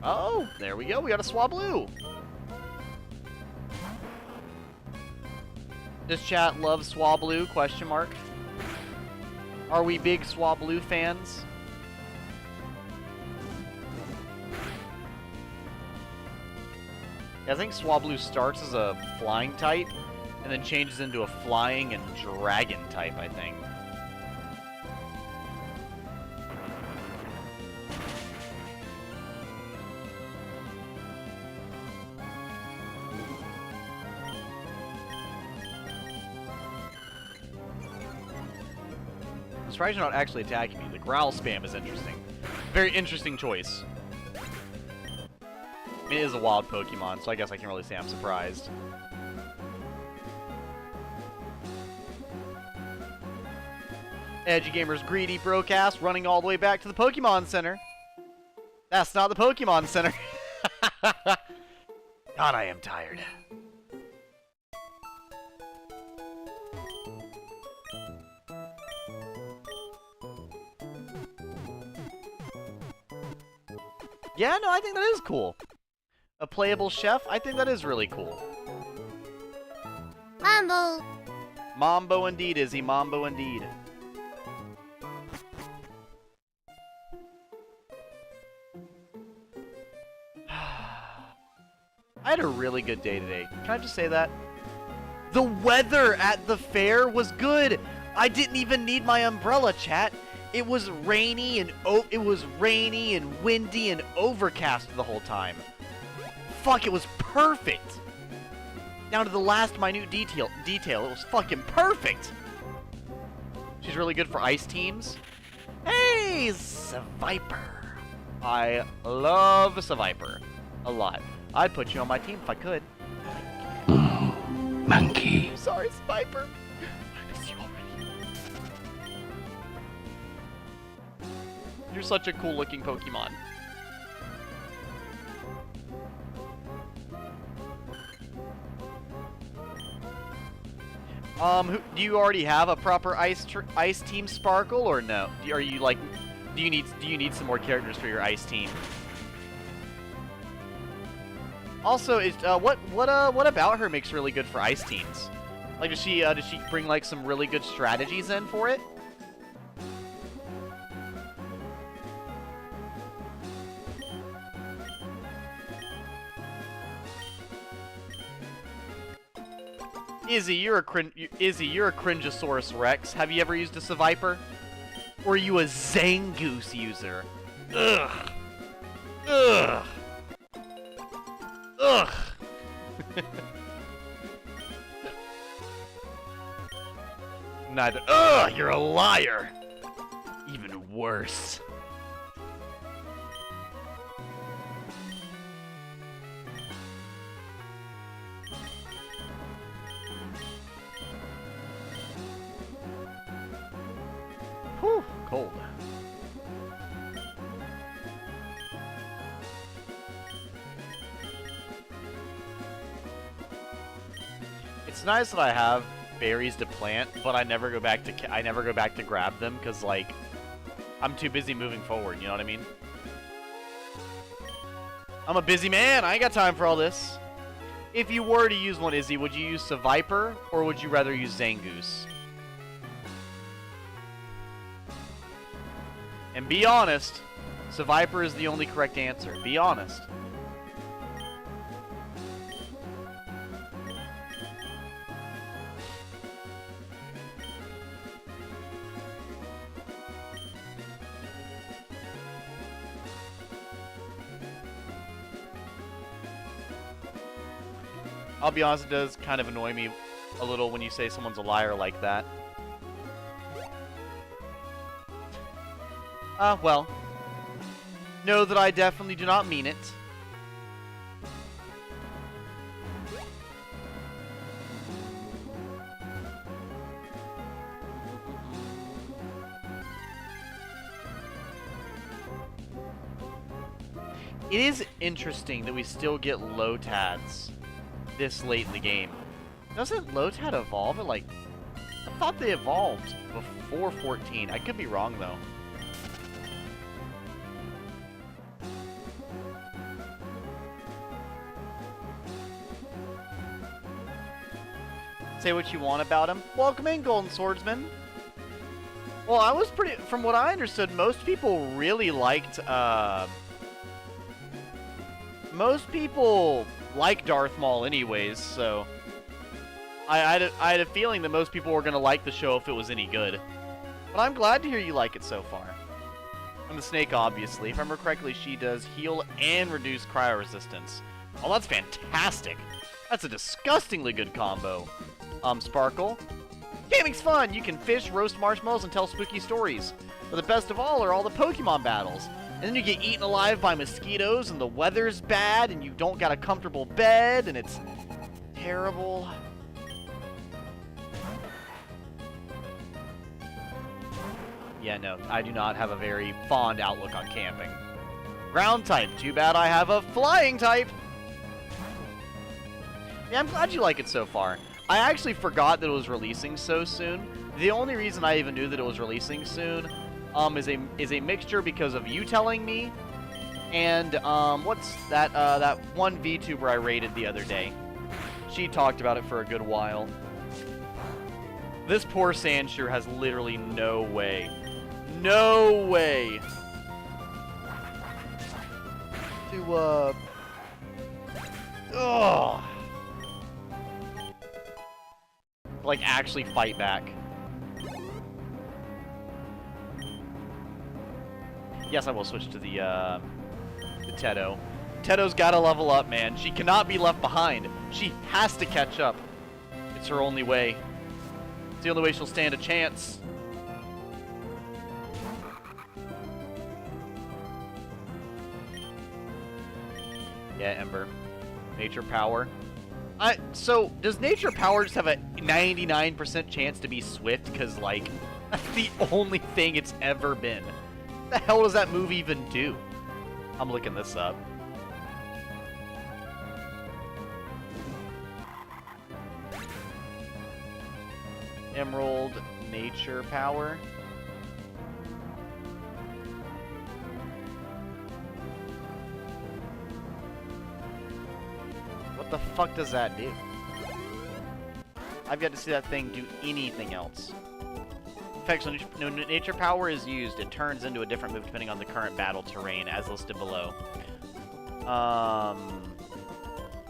Oh, there we go. We got a Swablu. Does chat love Swablu? Question mark. Are we big Swablu fans? I think Swablu starts as a flying type, and then changes into a flying and dragon type, I think. I'm surprised you're not actually attacking me. The growl spam is interesting. Very interesting choice. It is a wild Pokemon, so I guess I can't really say I'm surprised. Edgy Gamer's Greedy Broadcast running all the way back to the Pokemon Center. That's not the Pokemon Center. God, I am tired. Yeah, no, I think that is cool. A playable chef? I think that is really cool. Mambo! Mambo indeed, Izzy. Mambo indeed. I had a really good day today. Can I just say that? The weather at the fair was good! I didn't even need my umbrella, chat. It was rainy and windy and overcast the whole time. Fuck, it was perfect. Down to the last minute detail, it was fucking perfect. She's really good for ice teams. Hey, Seviper. I love Seviper a lot. I'd put you on my team if I could. Monkey. I'm sorry, Seviper. I miss you already. You're such a cool looking Pokemon. Do you already have a proper ice team Sparkle, or no? Are you like, do you need some more characters for your ice team? Also, is what about her makes really good for ice teams? Like, does she bring like some really good strategies in for it? Izzy, you're a Cringosaurus Rex. Have you ever used a Seviper? Or are you a Zangoose user? Ugh. Ugh. Ugh. Neither. Ugh, you're a liar. Even worse. Whew, cold. It's nice that I have berries to plant, but I never go back to grab them because, like, I'm too busy moving forward. You know what I mean? I'm a busy man. I ain't got time for all this. If you were to use one, Izzy, would you use Seviper or would you rather use Zangoose? And be honest, Seviper is the only correct answer. Be honest. I'll be honest, it does kind of annoy me a little when you say someone's a liar like that. Well. Know that I definitely do not mean it. It is interesting that we still get Lotads this late in the game. Doesn't Lotad evolve at, like... I thought they evolved before 14. I could be wrong, though. Say what you want about him. Welcome in, Golden Swordsman. Well, I was pretty... From what I understood, most people really liked, most people like Darth Maul anyways, so... I had a feeling that most people were going to like the show if it was any good. But I'm glad to hear you like it so far. And the snake, obviously. If I remember correctly, she does heal and reduce cryo resistance. Oh, that's fantastic. That's a disgustingly good combo. Sparkle. Gaming's fun! You can fish, roast marshmallows, and tell spooky stories. But the best of all are all the Pokemon battles. And then you get eaten alive by mosquitoes, and the weather's bad, and you don't got a comfortable bed, and it's terrible. Yeah, no, I do not have a very fond outlook on camping. Ground type. Too bad I have a flying type. Yeah, I'm glad you like it so far. I actually forgot that it was releasing so soon. The only reason I even knew that it was releasing soon is a mixture because of you telling me, and what's that that one VTuber I rated the other day. She talked about it for a good while. This poor Sandshrew has literally no way to like actually fight back. Yes, I will switch to the Teto. Teto's gotta level up, man. She cannot be left behind. She has to catch up. It's her only way. It's the only way she'll stand a chance. Yeah, Ember. Nature Power. So, does Nature Power just have a 99% chance to be swift? Because, like, that's the only thing it's ever been. What the hell does that move even do? I'm looking this up. Emerald Nature Power. What the fuck does that do? I've yet to see that thing do anything else. In fact, when Nature Power is used, it turns into a different move depending on the current battle terrain, as listed below.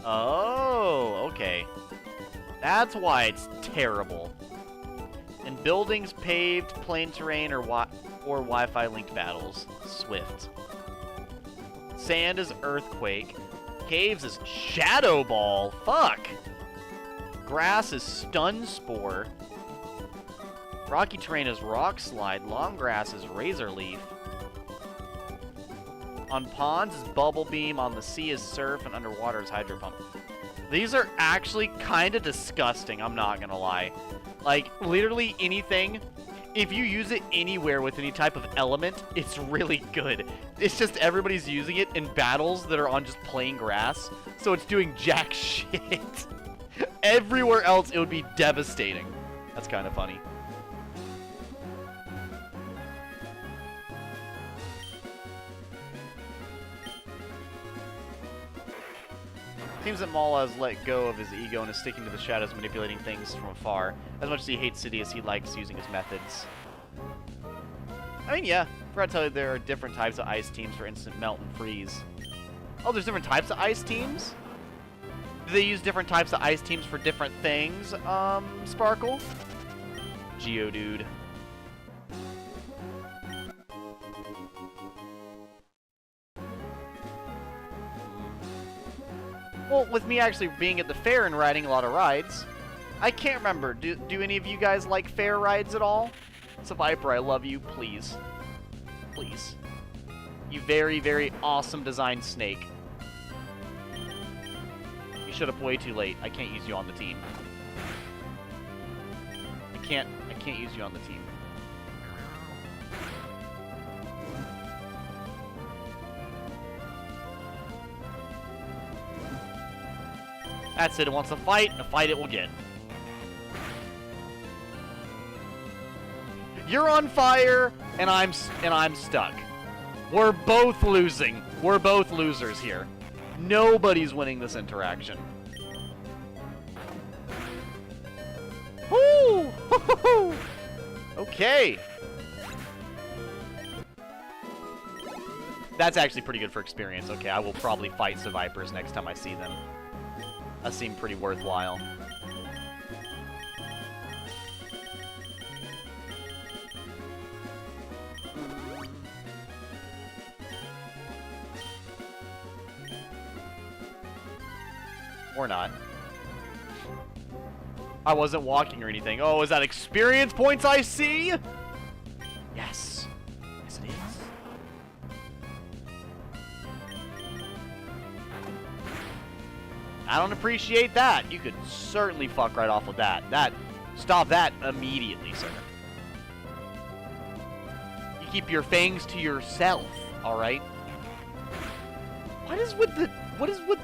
Oh, okay. That's why it's terrible. In buildings, paved, plain terrain, or Wi-Fi linked battles, Swift. Sand is Earthquake. Caves is Shadow Ball. Fuck. Grass is Stun Spore. Rocky terrain is Rock Slide. Long grass is Razor Leaf. On ponds is Bubble Beam. On the sea is Surf. And underwater is Hydro Pump. These are actually kind of disgusting, I'm not gonna lie. Like, literally anything, if you use it anywhere with any type of element, it's really good. It's just everybody's using it in battles that are on just plain grass, so it's doing jack shit. Everywhere else, it would be devastating. That's kind of funny. Seems that Maul has let go of his ego and is sticking to the shadows, manipulating things from afar. As much as he hates Sidious, he likes using his methods. I mean, yeah. Forgot to tell you there are different types of ice teams for instant melt and freeze. Oh, there's different types of ice teams? Do they use different types of ice teams for different things, Sparkle? Geodude. Well, with me actually being at the fair and riding a lot of rides, I can't remember. Do any of you guys like fair rides at all? It's a Viper, I love you. Please. Please. You very, very awesome designed snake. You showed up way too late. I can't use you on the team. I can't use you on the team. That's it. It wants to fight. A fight it will get. You're on fire, and I'm stuck. We're both losing. We're both losers here. Nobody's winning this interaction. Woo! Okay. That's actually pretty good for experience. Okay, I will probably fight some Vipers next time I see them. That seemed pretty worthwhile. Or not. I wasn't walking or anything. Oh, is that experience points I see? Yes. Yes, it is. I don't appreciate that. You could certainly fuck right off with that. Stop that immediately, sir. You keep your fangs to yourself, all right? What is with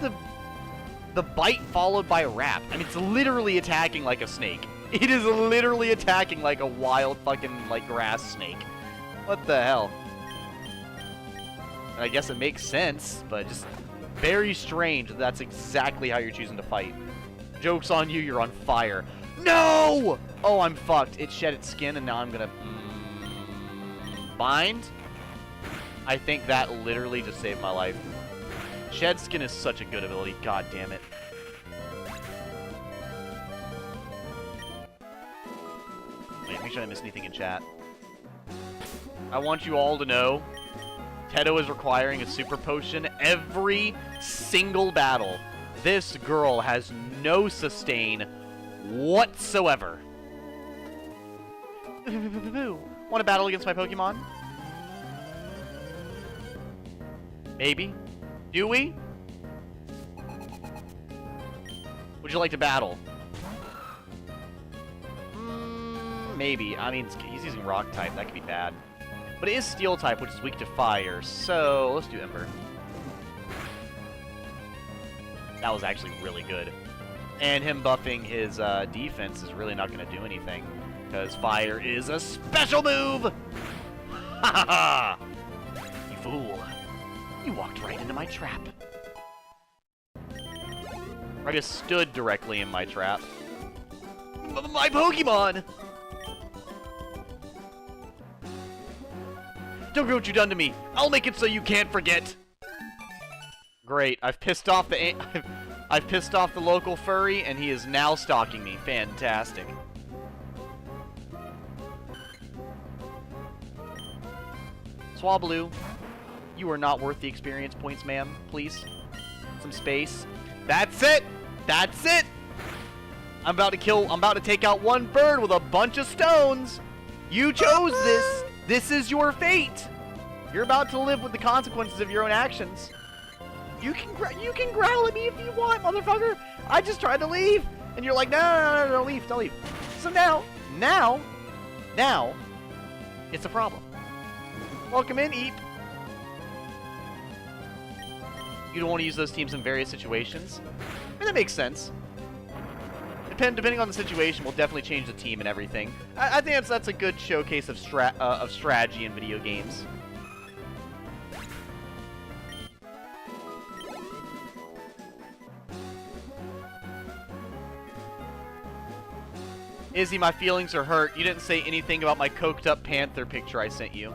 the bite followed by a wrap? I mean, it's literally attacking like a snake. It is literally attacking like a wild fucking, like, grass snake. What the hell? And I guess it makes sense, but just very strange that that's exactly how you're choosing to fight. Joke's on you, you're on fire. No! Oh, I'm fucked. It shed its skin, and now I'm gonna... bind? I think that literally just saved my life. Shed skin is such a good ability. God damn it. Wait, make sure I didn't miss anything in chat. I want you all to know, Tedo is requiring a super potion every single battle. This girl has no sustain whatsoever. Want to battle against my Pokemon? Maybe. Do we? Would you like to battle? Maybe. I mean, he's using rock type. That could be bad. But it is steel type, which is weak to fire. So, let's do Ember. That was actually really good. And him buffing his defense is really not going to do anything. Because fire is a special move! Ha ha ha! You fool. You walked right into my trap. I just stood directly in my trap. My Pokemon! Don't do what you done to me. I'll make it so you can't forget. Great. I've pissed off the I've pissed off the local furry, and he is now stalking me. Fantastic. Swablu. You are not worth the experience points, ma'am. Please. Some space. That's it! That's it! I'm about to take out one bird with a bunch of stones! You chose this! This is your fate! You're about to live with the consequences of your own actions. You can growl at me if you want, motherfucker! I just tried to leave! And you're like, no, don't leave, don't leave. So now, it's a problem. Welcome in, Eep. You don't want to use those teams in various situations. And that makes sense. Depending on the situation, we'll definitely change the team and everything. I think that's a good showcase of strategy in video games. Izzy, my feelings are hurt. You didn't say anything about my coked up panther picture I sent you.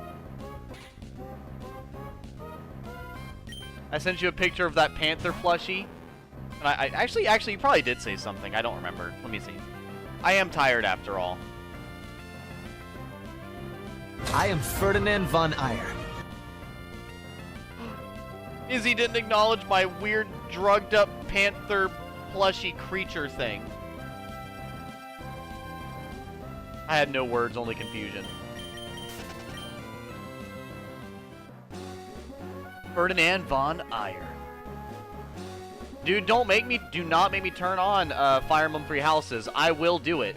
I sent you a picture of that panther plushie. And I actually, you probably did say something. I don't remember. Let me see. I am tired after all. I am Ferdinand von Ayer. Izzy didn't acknowledge my weird, drugged-up panther plushy creature thing. I had no words, only confusion. Ferdinand von Ayer. Dude, do not make me turn on Fire Emblem Three Houses. I will do it.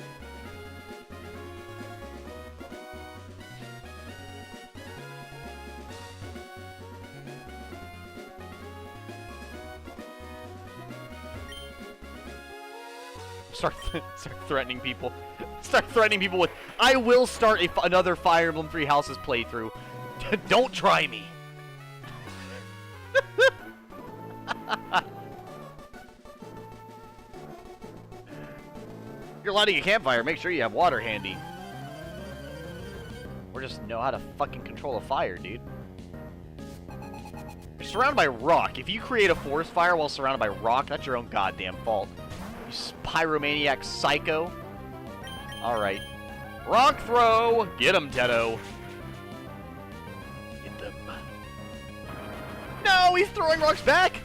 Start threatening people. Start threatening people with, I will start another Fire Emblem Three Houses playthrough. Don't try me. If you're lighting a campfire, make sure you have water handy. Or just know how to fucking control a fire, dude. You're surrounded by rock. If you create a forest fire while surrounded by rock, that's your own goddamn fault. You pyromaniac psycho. Alright. Rock throw! Get him, Teto. Get them. No, he's throwing rocks back!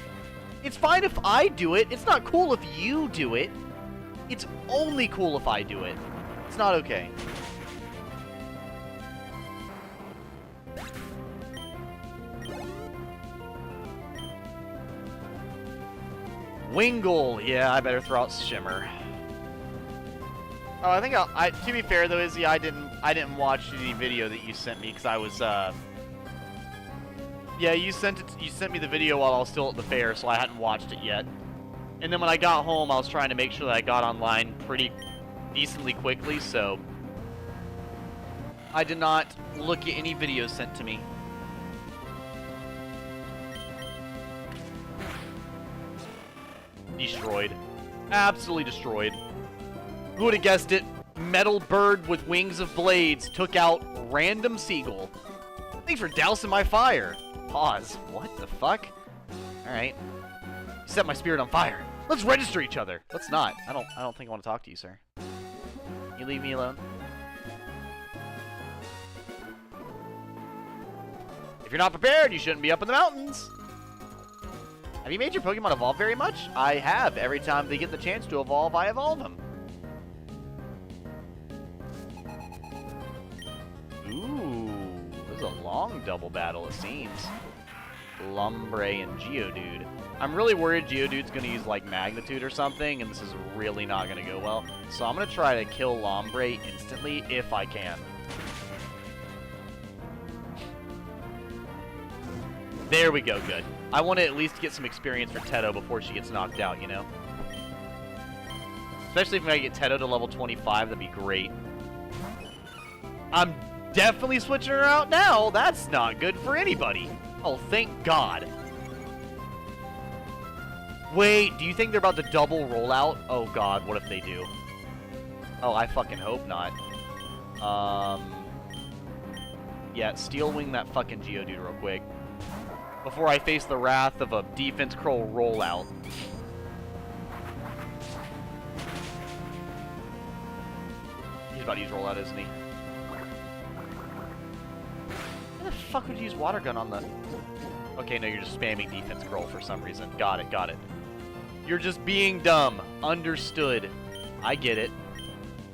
It's fine if I do it. It's not cool if you do it. It's only cool if I do it. It's not okay. Wingle! Yeah, I better throw out Shimmer. Oh, I think to be fair though, Izzy, I didn't watch any video that you sent me because I was yeah, you sent me the video while I was still at the fair, so I hadn't watched it yet. And then when I got home, I was trying to make sure that I got online pretty decently quickly, so I did not look at any videos sent to me. Destroyed. Absolutely destroyed. Who would have guessed it? Metal bird with wings of blades took out random seagull. Thanks for dousing my fire. Pause. What the fuck? Alright. You set my spirit on fire. Let's register each other. Let's not. I don't think I want to talk to you, sir. You leave me alone. If you're not prepared, you shouldn't be up in the mountains. Have you made your Pokemon evolve very much? I have. Every time they get the chance to evolve, I evolve them. Ooh, this is a long double battle, it seems. Lombre and Geodude. I'm really worried Geodude's going to use, like, Magnitude or something, and this is really not going to go well. So I'm going to try to kill Lombre instantly if I can. There we go, good. I want to at least get some experience for Teto before she gets knocked out, you know? Especially if I get Teto to level 25, that'd be great. I'm definitely switching her out now. That's not good for anybody. Oh, thank God. Wait, do you think they're about to double rollout? Oh God, what if they do? Oh, I fucking hope not. Yeah, Steel Wing that fucking Geodude real quick. Before I face the wrath of a defense curl rollout. He's about to use rollout, isn't he? Why the fuck would you use water gun on the... Okay, no, you're just spamming defense curl for some reason. Got it, got it. You're just being dumb. Understood. I get it.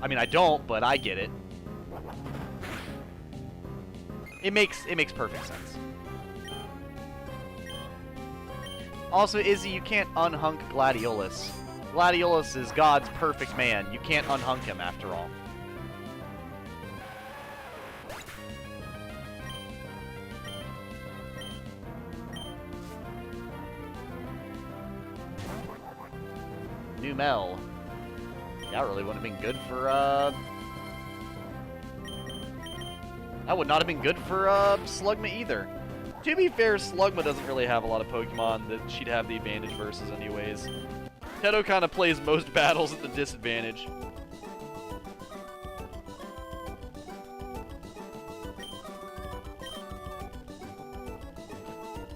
I mean, I don't, but I get it. It makes perfect sense. Also, Izzy, you can't unhunk Gladiolus. Gladiolus is God's perfect man. You can't unhunk him after all. Numel. That really wouldn't have been good for, That would not have been good for, Slugma either. To be fair, Slugma doesn't really have a lot of Pokemon that she'd have the advantage versus anyways. Teto kind of plays most battles at the disadvantage.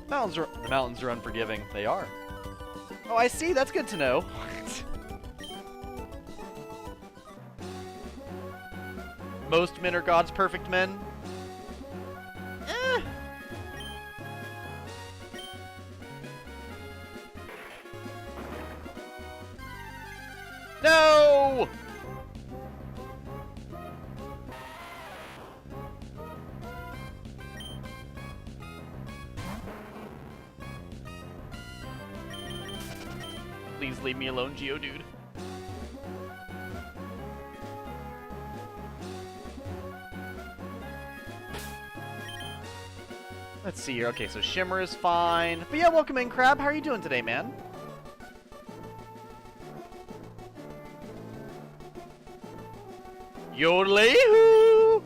The mountains are unforgiving. They are. Oh, I see. That's good to know. Most men are God's perfect men. No! Please leave me alone, Geodude. Let's see here. Okay, so Shimmer is fine. But yeah, welcome in, Crab. How are you doing today, man? Yodelay-hoo!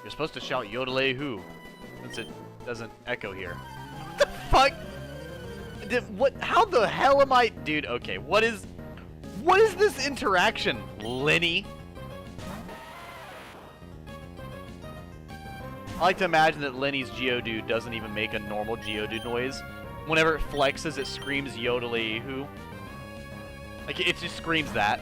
You're supposed to shout Yodelay-hoo, since it doesn't echo here. What the fuck? What? How the hell am I? Dude, okay, what is this interaction, Lenny? I like to imagine that Lenny's Geodude doesn't even make a normal Geodude noise. Whenever it flexes, it screams Yodelay-hoo. Like, it just screams that.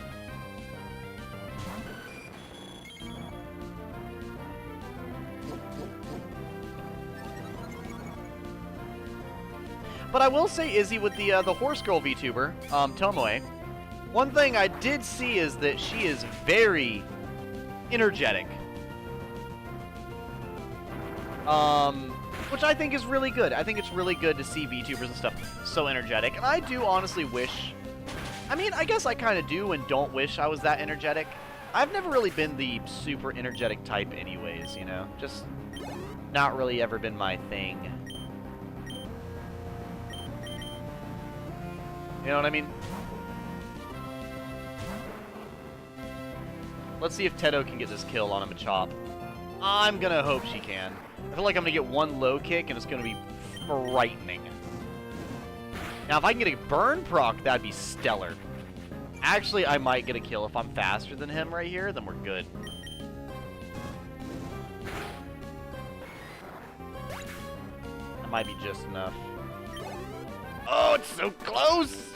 But I will say, Izzy, with the Horse Girl VTuber, Tomoe, one thing I did see is that she is very energetic. Which I think is really good. I think it's really good to see VTubers and stuff so energetic. And I do honestly wish... I mean, I guess I kind of do and don't wish I was that energetic. I've never really been the super energetic type anyways, you know? Just not really ever been my thing. You know what I mean? Let's see if Tedo can get this kill on a Machop. I'm gonna hope she can. I feel like I'm gonna get one low kick and it's gonna be frightening. Now, if I can get a burn proc, that'd be stellar. Actually, I might get a kill. If I'm faster than him right here, then we're good. That might be just enough. Oh, it's so close!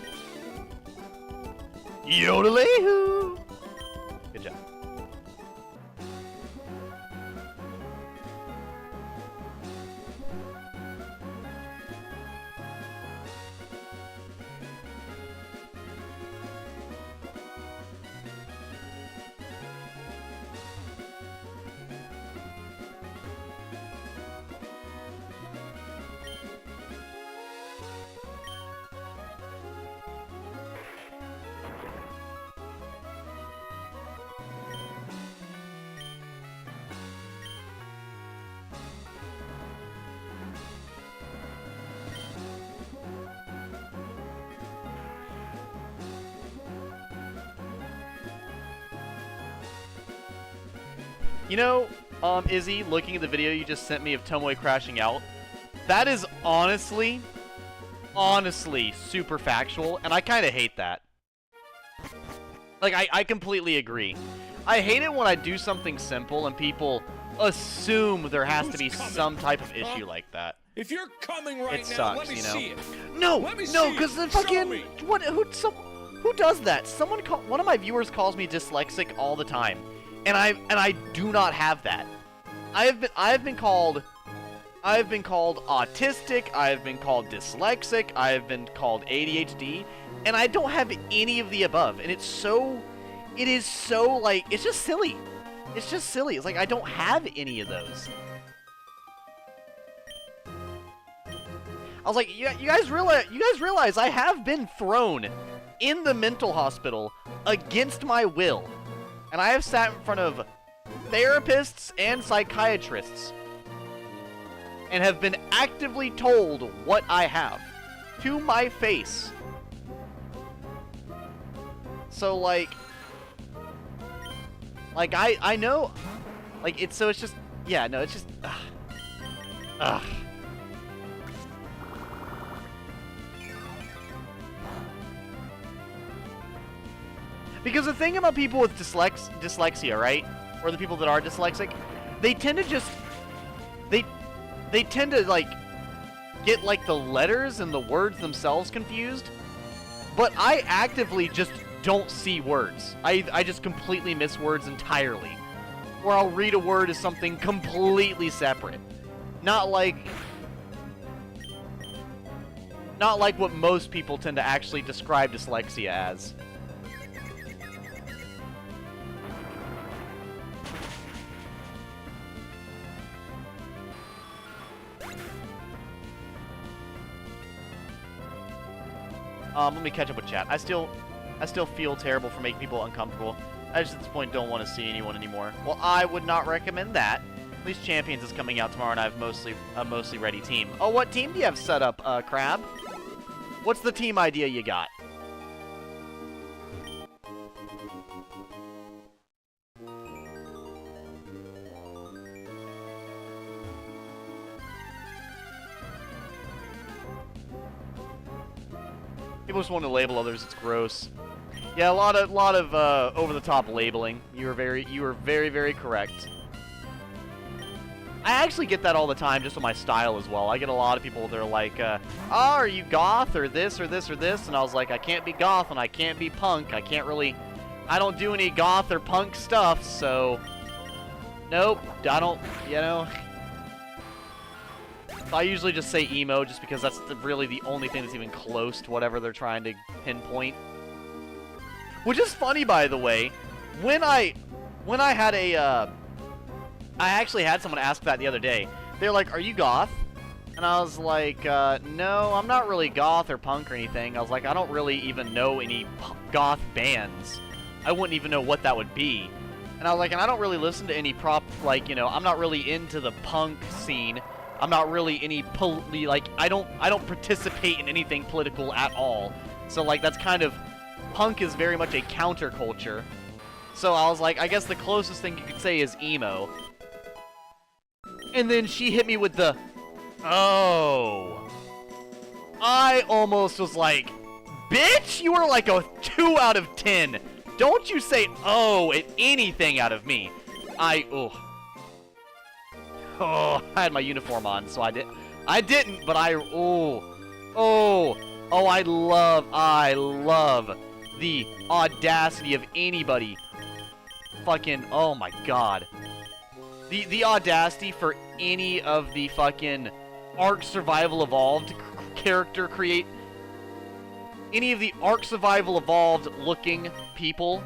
Yodelay-hoo! Good job. You know, Izzy, looking at the video you just sent me of Tomoe crashing out, that is honestly super factual, and I kind of hate that. Like, I completely agree. I hate it when I do something simple and people assume there has to be some type of issue like that. If you're coming right It now, sucks, let me you know? see it. No, Let me no, see because it. the Show fucking me. who does that? One of my viewers calls me dyslexic all the time, and I do not have that. I have been called autistic. I have been called dyslexic. I have been called ADHD, and I don't have any of the above. And it is so like it's just silly. It's just silly. It's like I don't have any of those. I was like, you guys realize I have been thrown in the mental hospital against my will, and I have sat in front of therapists and psychiatrists and have been actively told what I have to my face. So like I know, like it's just yeah, no, it's just ugh. Because the thing about people with dyslexia, right? Or the people that are dyslexic, they tend to just they tend to like get like the letters and the words themselves confused. But I actively just don't see words. I just completely miss words entirely. Or I'll read a word as something completely separate. Not like what most people tend to actually describe dyslexia as. Let me catch up with chat. I still feel terrible for making people uncomfortable. I just at this point don't want to see anyone anymore. Well, I would not recommend that. At least Champions is coming out tomorrow, and I have a mostly ready team. Oh, what team do you have set up, Crab? What's the team idea you got? People just want to label others. It's gross. Yeah, a lot of over-the-top labeling. You were very correct. I actually get that all the time, just with my style as well. I get a lot of people. They're like, "Oh, are you goth or this or this or this?" And I was like, "I can't be goth and I can't be punk. I don't do any goth or punk stuff. So, nope, I don't. You know." I usually just say emo, just because that's really the only thing that's even close to whatever they're trying to pinpoint. Which is funny, by the way. When I had a, I actually had someone ask that the other day. They're like, "Are you goth?" And I was like, "No, I'm not really goth or punk or anything." I was like, "I don't really even know any goth bands. I wouldn't even know what that would be." And I was like, "And I don't really listen to any like, you know, I'm not really into the punk scene. I'm not really like, I don't participate in anything political at all. So, like, that's kind of, punk is very much a counterculture." So I was like, I guess the closest thing you could say is emo. And then she hit me with the, "Oh." I almost was like, "Bitch, you were like a 2 out of 10. Don't you say "oh" at anything out of me." Oh, I had my uniform on, so I didn't, but I love the audacity of anybody. Fucking, oh my god. The audacity for any of the fucking Ark Survival Evolved character create. Any of the Ark Survival Evolved looking people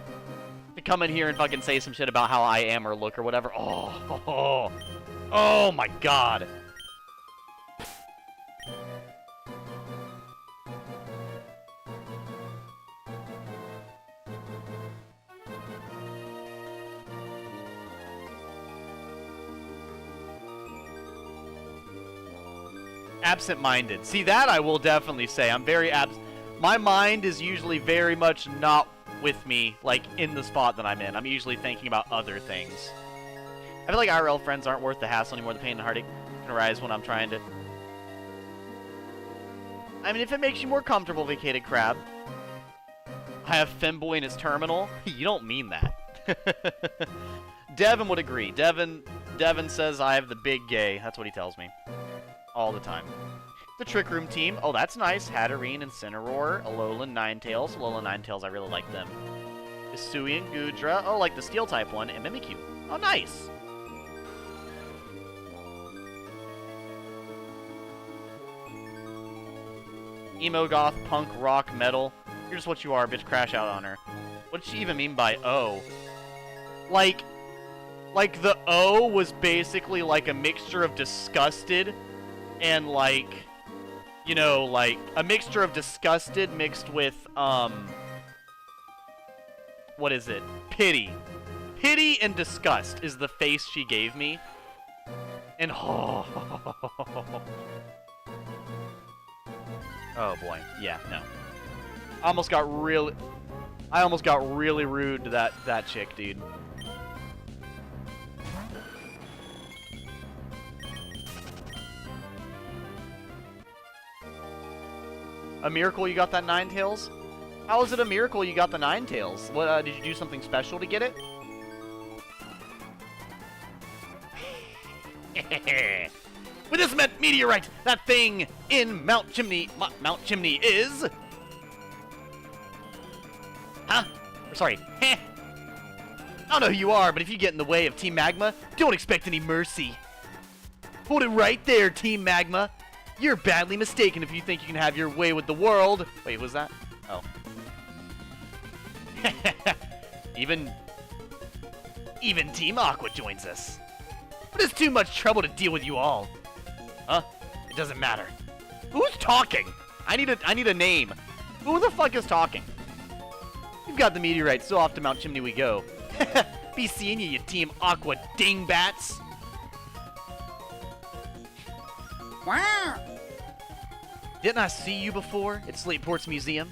to come in here and fucking say some shit about how I am or look or whatever. Oh my god. Absent-minded. See, that I will definitely say. I'm very my mind is usually very much not with me, like, in the spot that I'm in. I'm usually thinking about other things. I feel like IRL friends aren't worth the hassle anymore. The pain and heartache can arise when I'm trying to... I mean, if it makes you more comfortable, Vacated Crab. I have Femboy in his terminal? You don't mean that. Devin would agree. Devin says I have the big gay. That's what he tells me. All the time. The Trick Room team. Oh, that's nice. Hatterene, Incineroar, Alolan, Ninetales. Alolan, Ninetales, I really like them. Hisuian, Gudra. Oh, like the Steel-type one. And Mimikyu. Oh, nice. Emo, goth, punk, rock, metal. You're just what you are, bitch. Crash out on her. What did she even mean by O? Like the O was basically like a mixture of disgusted and like, you know, like a mixture of disgusted mixed with, what is it? Pity. Pity and disgust is the face she gave me. And oh boy, yeah, no. I almost got really rude to that chick, dude. A miracle you got that Ninetales? How is it a miracle you got the Ninetales? What, did you do something special to get it? With this meteorite, that thing in Mount Chimney is... Huh? Sorry. I don't know who you are, but if you get in the way of Team Magma, don't expect any mercy. Hold it right there, Team Magma. You're badly mistaken if you think you can have your way with the world. Wait, was that? Oh. Even Team Aqua joins us. But it's too much trouble to deal with you all. Huh? It doesn't matter. Who's talking? I need a name. Who the fuck is talking? We've got the meteorite, so off to Mount Chimney we go. Be seeing you, you Team Aqua dingbats. Wow. Didn't I see you before at Slateport's museum?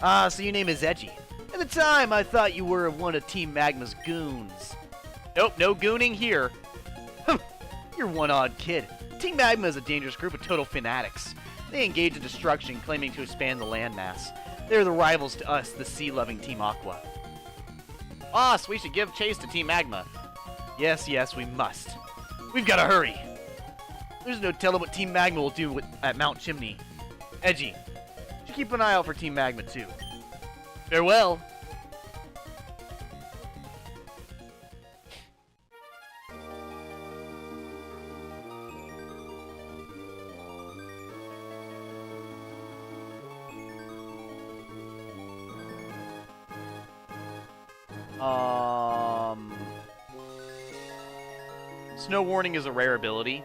Ah, so your name is Edgy. At the time, I thought you were one of Team Magma's goons. Nope, no gooning here. You're one odd kid. Team Magma is a dangerous group of total fanatics. They engage in destruction, claiming to expand the landmass. They're the rivals to us, the sea-loving Team Aqua. Boss, we should give chase to Team Magma. Yes, yes, we must. We've got to hurry. There's no telling what Team Magma will do at Mount Chimney. Edgy, should keep an eye out for Team Magma, too. Farewell. Snow warning is a rare ability.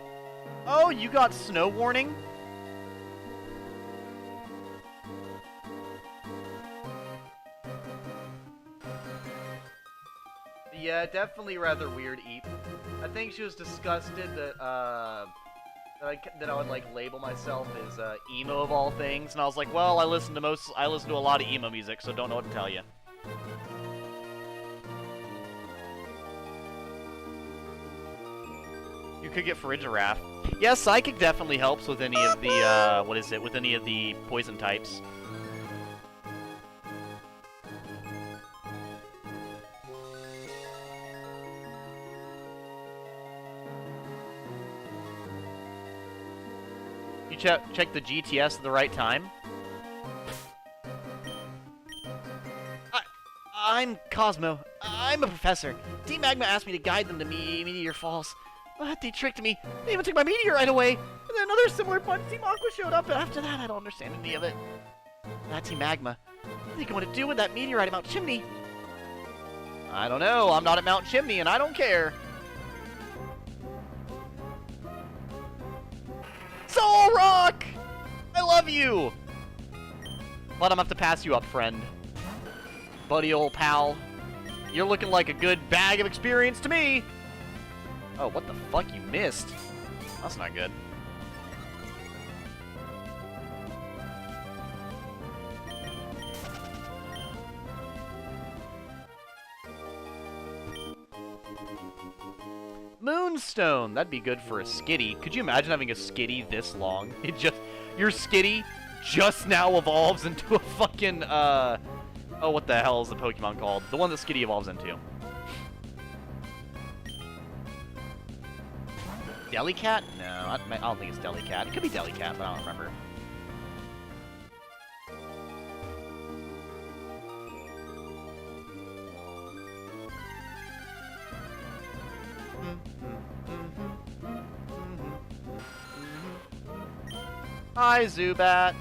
Oh, you got snow warning? Yeah, definitely rather weird, Eep. I think she was disgusted that I would like label myself as emo of all things, and I was like, well, I listen to a lot of emo music, so don't know what to tell you. You could get Farigiraf. Yeah, Psychic definitely helps with any of the, with any of the poison types. You check the GTS at the right time? I'm Cosmo. I'm a professor. Team Magma asked me to guide them to Meteor Falls. But they tricked me. They even took my meteorite away. And then another similar bunch, Team Aqua, showed up. And after that, I don't understand any of it. That Team Magma. What are they going to do with that meteorite at Mount Chimney? I don't know. I'm not at Mount Chimney, and I don't care. Soul Rock! I love you! But I'm gonna have to pass you up, friend. Buddy, old pal. You're looking like a good bag of experience to me! Oh, what the fuck? You missed. That's not good. Moonstone! That'd be good for a Skitty. Could you imagine having a Skitty this long? Your Skitty just now evolves into a fucking, oh, what the hell is the Pokemon called? The one that Skitty evolves into. Delicat? No, I don't think it's Delicat. It could be Delicat, but I don't remember. Hi, Zubat.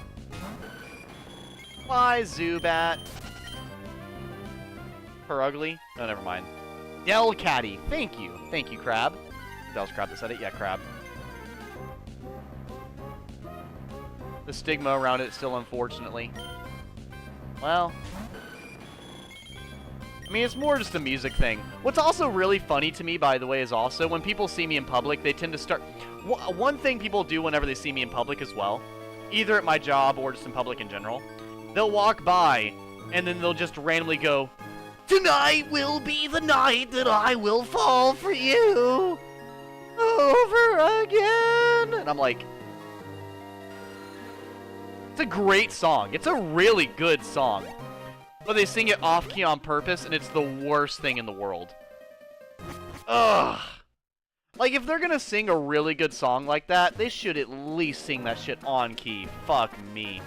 Hi, Zubat. Her ugly? No, never mind. Delcatty. Thank you. Thank you, Crab. That was Crab that said it? Yeah, Crab. The stigma around it still, unfortunately. Well, I mean, it's more just a music thing. What's also really funny to me, by the way, is also when people see me in public, they tend to start... One thing people do whenever they see me in public as well, either at my job or just in public in general, they'll walk by, and then they'll just randomly go, "Tonight will be the night that I will fall for you over again." And I'm like, it's a great song. It's a really good song. But they sing it off-key on purpose, and it's the worst thing in the world. Ugh. Like, if they're gonna sing a really good song like that, they should at least sing that shit on-key. Fuck me.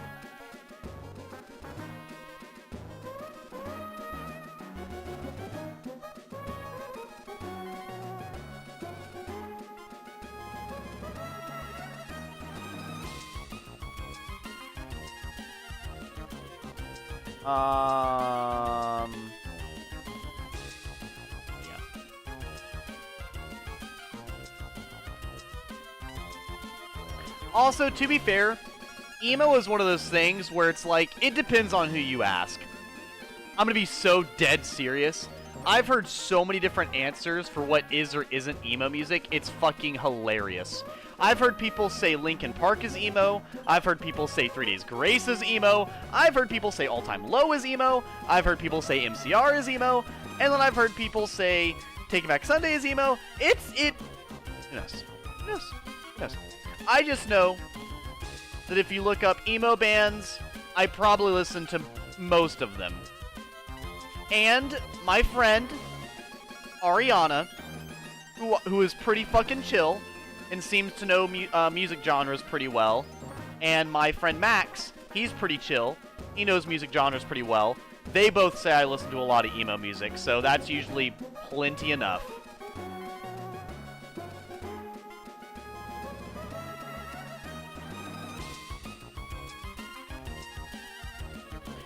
Yeah. Also, to be fair, emo is one of those things where it's like, it depends on who you ask. I'm gonna be so dead serious. I've heard so many different answers for what is or isn't emo music. It's fucking hilarious. I've heard people say Linkin Park is emo. I've heard people say 3 Days Grace is emo. I've heard people say All Time Low is emo. I've heard people say MCR is emo. And then I've heard people say Taking Back Sunday is emo. Who knows? Who knows? Who knows? I just know that if you look up emo bands, I probably listen to most of them. And my friend, Ariana, who is pretty fucking chill and seems to know music genres pretty well, and my friend Max, he's pretty chill. He knows music genres pretty well. They both say I listen to a lot of emo music, so that's usually plenty enough.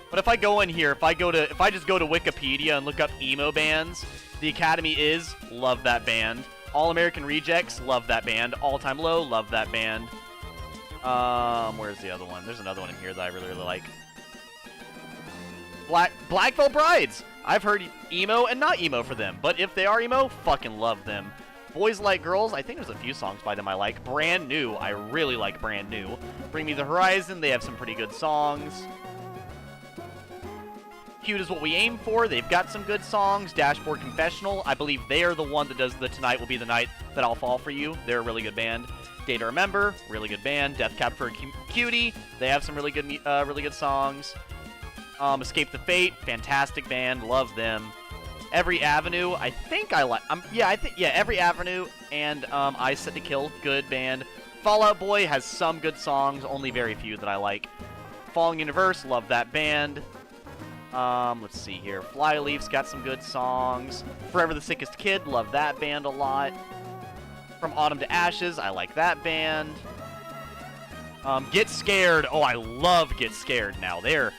But if I go in here, if I just go to Wikipedia and look up emo bands, The Academy is, love that band. All American Rejects, love that band. All Time Low, love that band. Where's the other one? There's another one in here that I really, really like. Black Veil Brides! I've heard emo and not emo for them, but if they are emo, fucking love them. Boys Like Girls, I think there's a few songs by them I like. Brand New, I really like Brand New. Bring Me the Horizon, they have some pretty good songs. Cute Is What We Aim For, they've got some good songs. Dashboard Confessional, I believe they are the one that does the Tonight Will Be the Night That I'll Fall For You. They're a really good band. Day to Remember, really good band. Death Cab for a Cutie, they have some really good songs. Escape the Fate, fantastic band, love them. Every Avenue, I think I like. Every Avenue and Eyes Set to Kill, good band. Fall Out Boy has some good songs, only very few that I like. Falling Universe, love that band. Let's see here. Flyleaf's got some good songs. Forever the Sickest Kid, love that band a lot. From Autumn to Ashes, I like that band. Get Scared, oh, I love Get Scared now. They're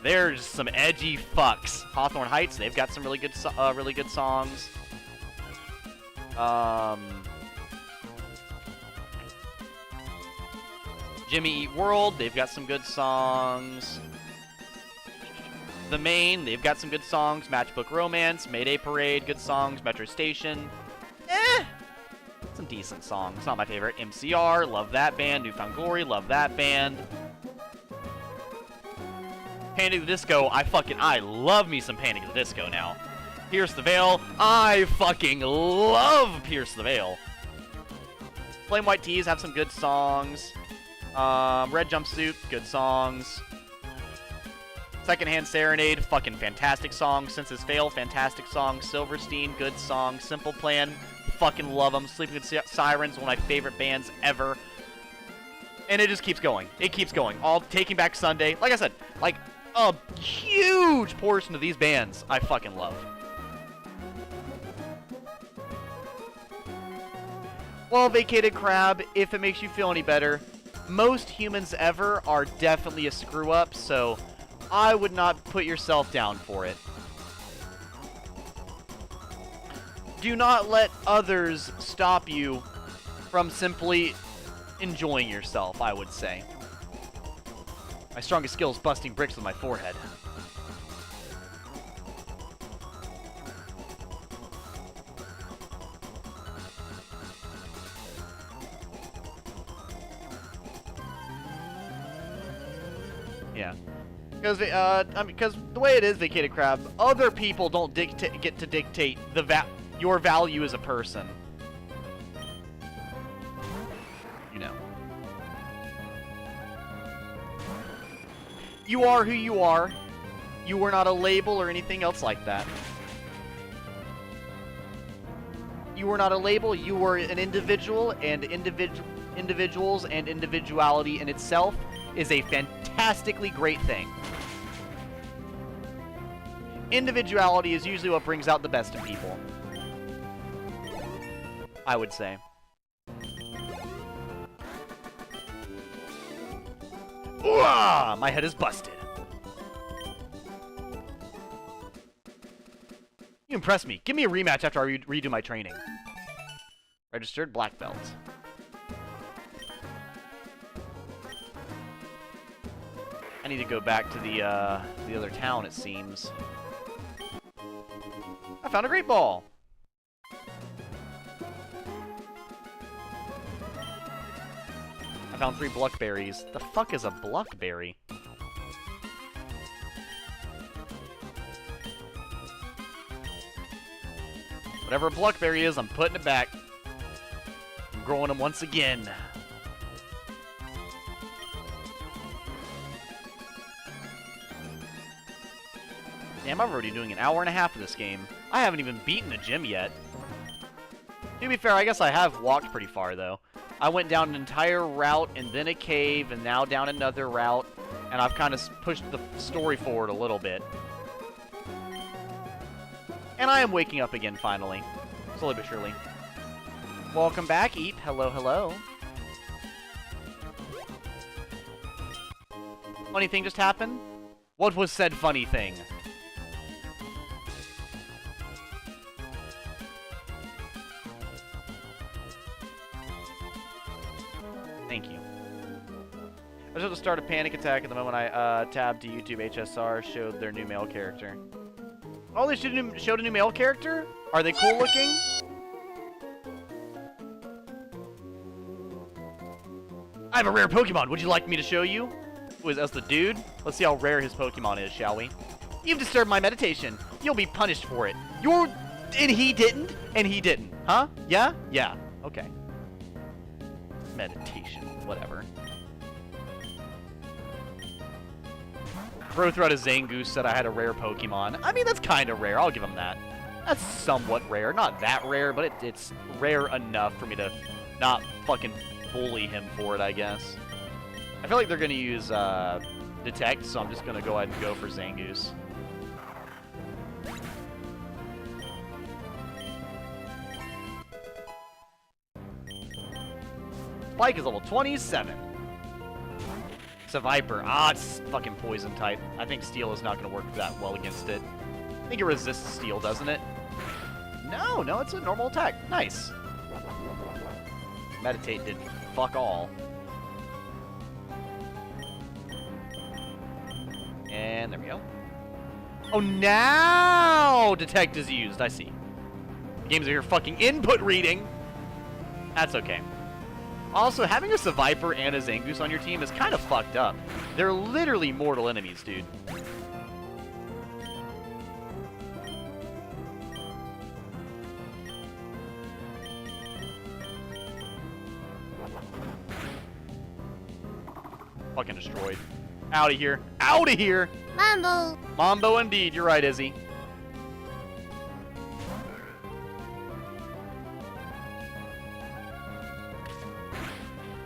just some edgy fucks. Hawthorne Heights, they've got some really good songs. Jimmy Eat World, they've got some good songs. The Main, they've got some good songs. Matchbook Romance, Mayday Parade, good songs. Metro Station, some decent songs. Not my favorite. MCR, love that band. Newfound Glory, love that band. Panic! At the Disco, I love me some Panic! At the Disco now. Pierce the Veil, I fucking love Pierce the Veil. Flame White Tees have some good songs. Red Jumpsuit, good songs. Secondhand Serenade, fucking fantastic song. Senses Fail, fantastic song. Silverstein, good song. Simple Plan, fucking love them. Sleeping with Sirens, one of my favorite bands ever. And it just keeps going. It keeps going. All Taking Back Sunday. Like I said, like a huge portion of these bands I fucking love. Well, Vacated Crab, if it makes you feel any better, most humans ever are definitely a screw-up, so I would not put yourself down for it. Do not let others stop you from simply enjoying yourself, I would say. My strongest skill is busting bricks with my forehead. Yeah. Because the way it is, Vacated Crab, other people don't get to dictate your value as a person. You know. You are who you are. You are not a label or anything else like that. You are not a label. You are an individual, and individuals and individuality in itself is a fantastically great thing. Individuality is usually what brings out the best in people, I would say. Ooh, my head is busted. You impress me. Give me a rematch after I redo my training. Registered black belt. I need to go back to the other town, it seems. I found a great ball! I found 3 Bluckberries. The fuck is a Bluckberry? Whatever a Bluckberry is, I'm putting it back. I'm growing them once again. Damn, I'm already doing an hour and a half of this game. I haven't even beaten the gym yet. To be fair, I guess I have walked pretty far, though. I went down an entire route, and then a cave, and now down another route, and I've kind of pushed the story forward a little bit. And I am waking up again, finally. Slowly but surely. Welcome back, Eep. Hello, hello. Funny thing just happened? What was said funny thing? Thank you. I was about to start a panic attack at the moment I tabbed to YouTube HSR, showed their new male character. Oh, they showed a new male character? Are they cool looking? I have a rare Pokemon. Would you like me to show you? Who is us, the dude? Let's see how rare his Pokemon is, shall we? You've disturbed my meditation. You'll be punished for it. And he didn't? And he didn't. Huh? Yeah? Yeah. Okay. Meditation. Whatever. Bro threw out a Zangoose, said I had a rare Pokemon. I mean, that's kind of rare. I'll give him that. That's somewhat rare. Not that rare, but it's rare enough for me to not fucking bully him for it, I guess. I feel like they're going to use Detect, so I'm just going to go ahead and go for Zangoose. Spike is level 27. It's a Viper. Ah, it's fucking poison type. I think Steel is not going to work that well against it. I think it resists Steel, doesn't it? No, it's a normal attack. Nice. Meditate did fuck all. And there we go. Oh, now Detect is used. I see. The games are here fucking input reading. That's okay. Also, having a Viper and a Zangoose on your team is kind of fucked up. They're literally mortal enemies, dude. Fucking destroyed. Out of here. Out of here! Mambo! Mambo indeed. You're right, Izzy.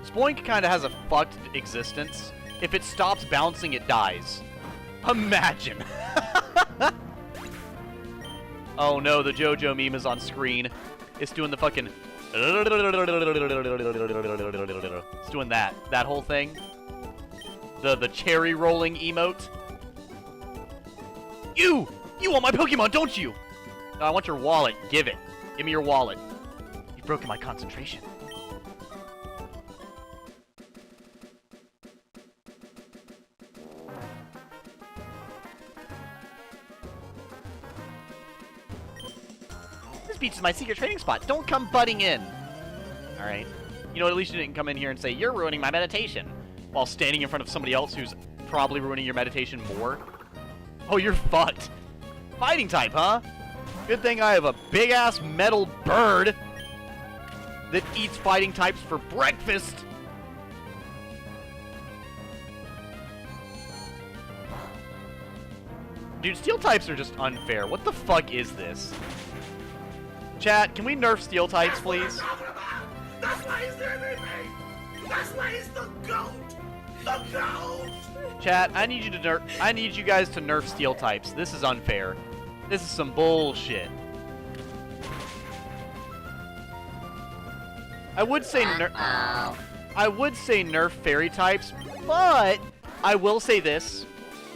Spoink kind of has a fucked existence. If it stops bouncing, it dies. Imagine. Oh no, the JoJo meme is on screen. It's doing the fucking... It's doing that. That whole thing. The cherry rolling emote. You want my Pokemon, don't you? No, I want your wallet. Give it. Give me your wallet. You've broken my concentration. This beach is my secret training spot. Don't come butting in. Alright. You know, at least you didn't come in here and say, you're ruining my meditation, while standing in front of somebody else who's probably ruining your meditation more. Oh, you're fucked. Fighting type, huh? Good thing I have a big-ass metal bird that eats fighting types for breakfast. Dude, steel types are just unfair. What the fuck is this? Chat, can we nerf steel types, please? That's why he's the MVP! That's why he's the GOAT! The GOAT! Chat, I need you guys to nerf steel types. This is unfair. This is some bullshit. I would say nerf fairy types, but I will say this.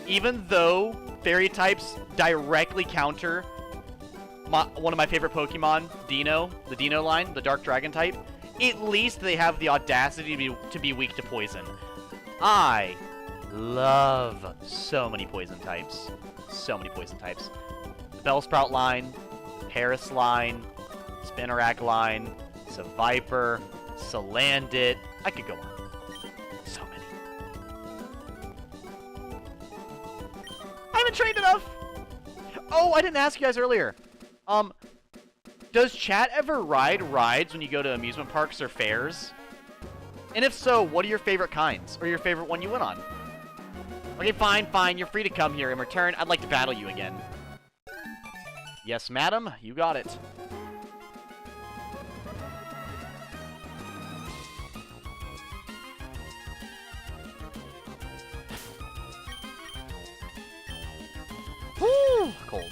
Even though fairy types directly counter one of my favorite Pokemon, Dino, the Dino line, the Dark Dragon type, at least they have the audacity to be weak to poison. I love so many poison types. So many poison types. The Bellsprout line, Paris line, Spinarak line, Seviper, Salandit. I could go on. So many. I haven't trained enough! Oh, I didn't ask you guys earlier. Does chat ever ride rides when you go to amusement parks or fairs? And if so, what are your favorite kinds? Or your favorite one you went on? Okay, fine. You're free to come here. In return, I'd like to battle you again. Yes, madam. You got it. Woo! Cold.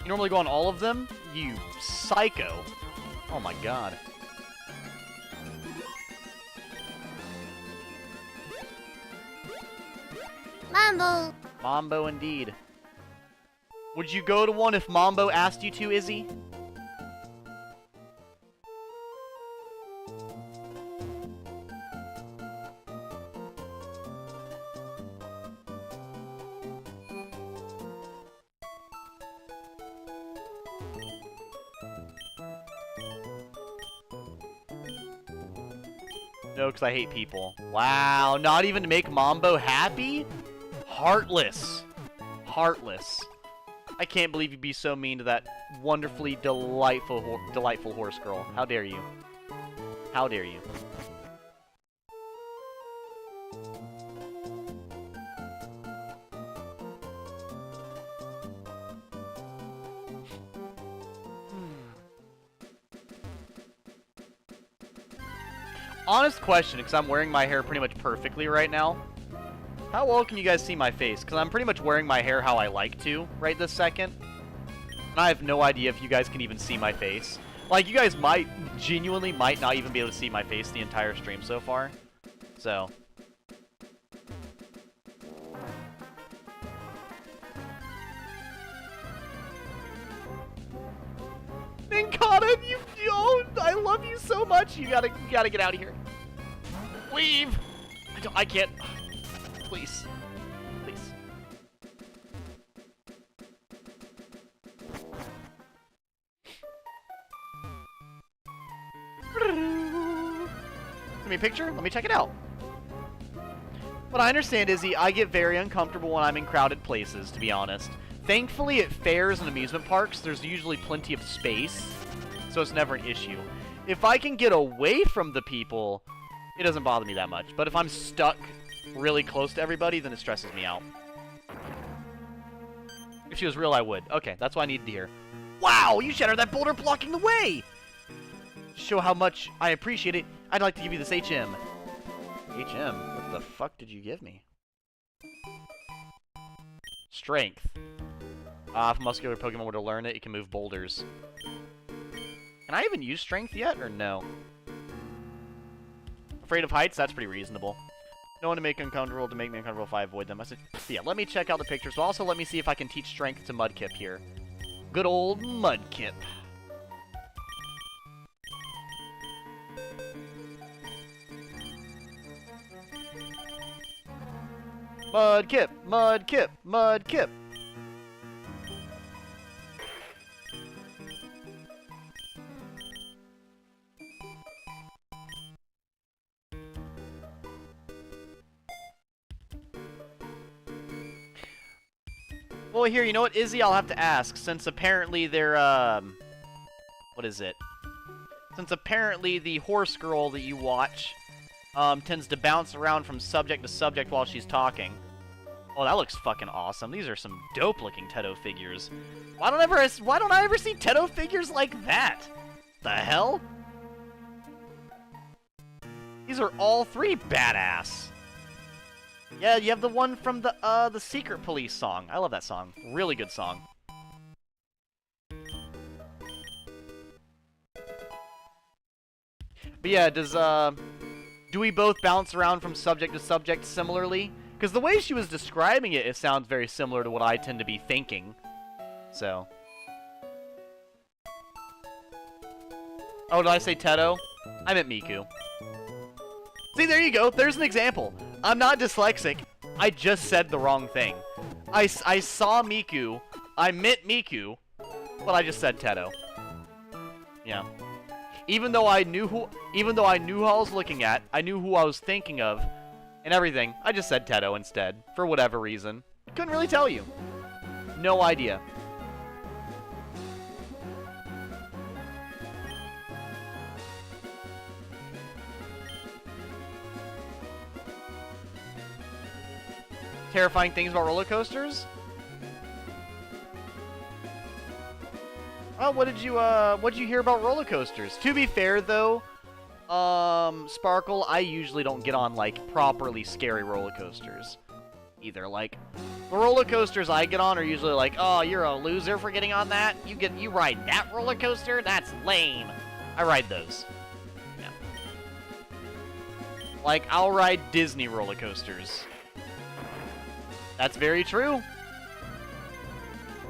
You normally go on all of them? You psycho. Oh my god. Mambo. Mambo indeed. Would you go to one if Mambo asked you to, Izzy? No, because I hate people. Wow, not even to make Mambo happy? Heartless. Heartless. I can't believe you'd be so mean to that wonderfully delightful horse girl. How dare you? How dare you? Honest question, because I'm wearing my hair pretty much perfectly right now. How well can you guys see my face? Because I'm pretty much wearing my hair how I like to right this second. And I have no idea if you guys can even see my face. Like, you guys genuinely might not even be able to see my face the entire stream so far. So. Ninkata, oh, I love you so much. You gotta get out of here. Leave. I can't. Please. Please. Give me a picture. Let me check it out. But I understand, Izzy, I get very uncomfortable when I'm in crowded places, to be honest. Thankfully, at fairs and amusement parks, there's usually plenty of space, so it's never an issue. If I can get away from the people, it doesn't bother me that much. But if I'm stuck really close to everybody, then it stresses me out. If she was real, I would. Okay, that's what I needed to hear. Wow, you shattered that boulder blocking the way! To show how much I appreciate it, I'd like to give you this HM. HM? What the fuck did you give me? Strength. If a muscular Pokemon were to learn it, it can move boulders. Can I even use strength yet, or no? Afraid of heights? That's pretty reasonable. No one to make uncomfortable, to make me uncomfortable if I avoid them. I said, yeah, let me check out the pictures. So also let me see if I can teach strength to Mudkip here. Good old Mudkip. Mudkip, Mudkip, Mudkip. Well, here, you know what, Izzy? I'll have to ask, since apparently they're, what is it? Since apparently the horse girl that you watch, tends to bounce around from subject to subject while she's talking. Oh, that looks fucking awesome. These are some dope-looking Teto figures. Why don't I ever see Teto figures like that? The hell? These are all three badass. Yeah, you have the one from the Secret Police song. I love that song. Really good song. But yeah, do we both bounce around from subject to subject similarly? Because the way she was describing it, it sounds very similar to what I tend to be thinking. So. Oh, did I say Teto? I meant Miku. See, there you go. There's an example. I'm not dyslexic. I just said the wrong thing. I saw Miku. I meant Miku, but I just said Teto. Yeah. Even though I knew who I was looking at, I knew who I was thinking of, and everything, I just said Teto instead, for whatever reason. Couldn't really tell you. No idea. Terrifying things about roller coasters? Oh, what did you hear about roller coasters? To be fair, though, Sparkle, I usually don't get on, like, properly scary roller coasters. Either. Like, the roller coasters I get on are usually like, oh, you're a loser for getting on that? You ride that roller coaster? That's lame. I ride those. Yeah. Like, I'll ride Disney roller coasters. That's very true.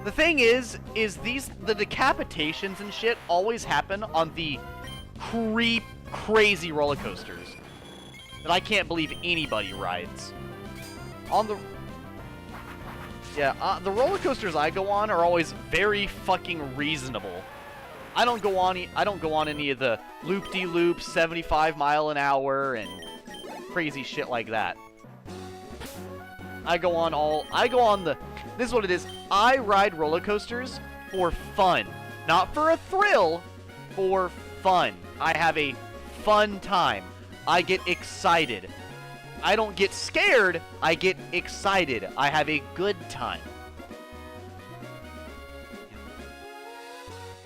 The thing is the decapitations and shit always happen on the crazy roller coasters that I can't believe anybody rides. The roller coasters I go on are always very fucking reasonable. I don't go on any of the loop-de-loop 75 mile an hour and crazy shit like that. This is what it is. I ride roller coasters for fun. Not for a thrill, for fun. I have a fun time. I get excited. I don't get scared, I get excited. I have a good time.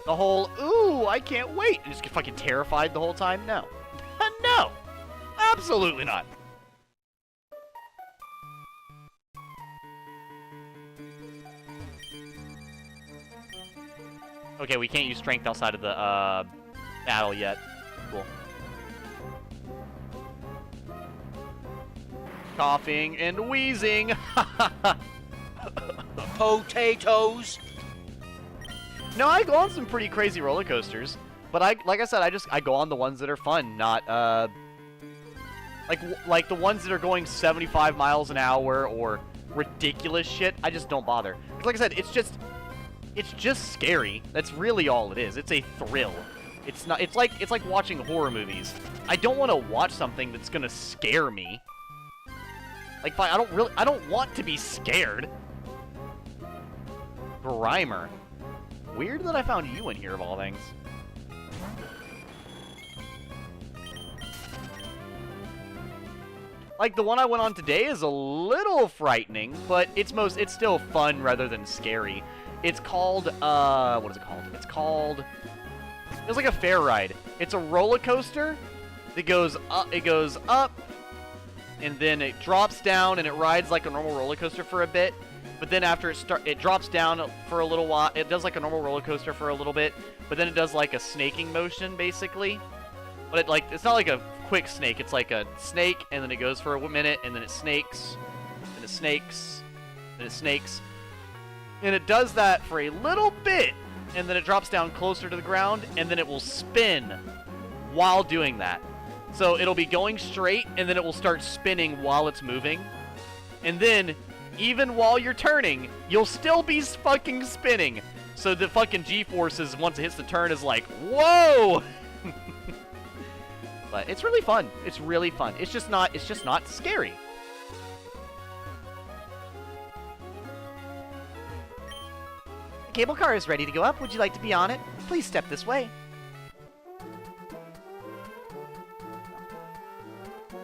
The whole, ooh, I can't wait. And just get fucking terrified the whole time? No. No. Absolutely not. Okay, we can't use strength outside of the, battle yet. Cool. Coughing and wheezing. Potatoes. No, I go on some pretty crazy roller coasters, but like I said, I go on the ones that are fun, not like the ones that are going 75 miles an hour or ridiculous shit. I just don't bother. 'Cause like I said, it's just scary. That's really all it is. It's a thrill. It's not. It's like watching horror movies. I don't want to watch something that's gonna scare me. Like, fine, I don't want to be scared. Grimer. Weird that I found you in here, of all things. Like, the one I went on today is a little frightening, but it's still fun rather than scary. It's called, what is it called? It's like a fair ride. It's a roller coaster that goes up, and then it drops down, and it rides like a normal roller coaster for a bit. But then after it drops down for a little while. It does like a normal roller coaster for a little bit, but then it does like a snaking motion, basically. But it's not like a quick snake. It's like a snake, and then it goes for a minute, and then it snakes, and it snakes, and it snakes. And it does that for a little bit, and then it drops down closer to the ground, and then it will spin while doing that. So it'll be going straight, and then it will start spinning while it's moving. And then, even while you're turning, you'll still be fucking spinning. So the fucking G-forces, once it hits the turn, is like, whoa! But it's really fun. It's really fun. It's just not scary. The cable car is ready to go up. Would you like to be on it? Please step this way.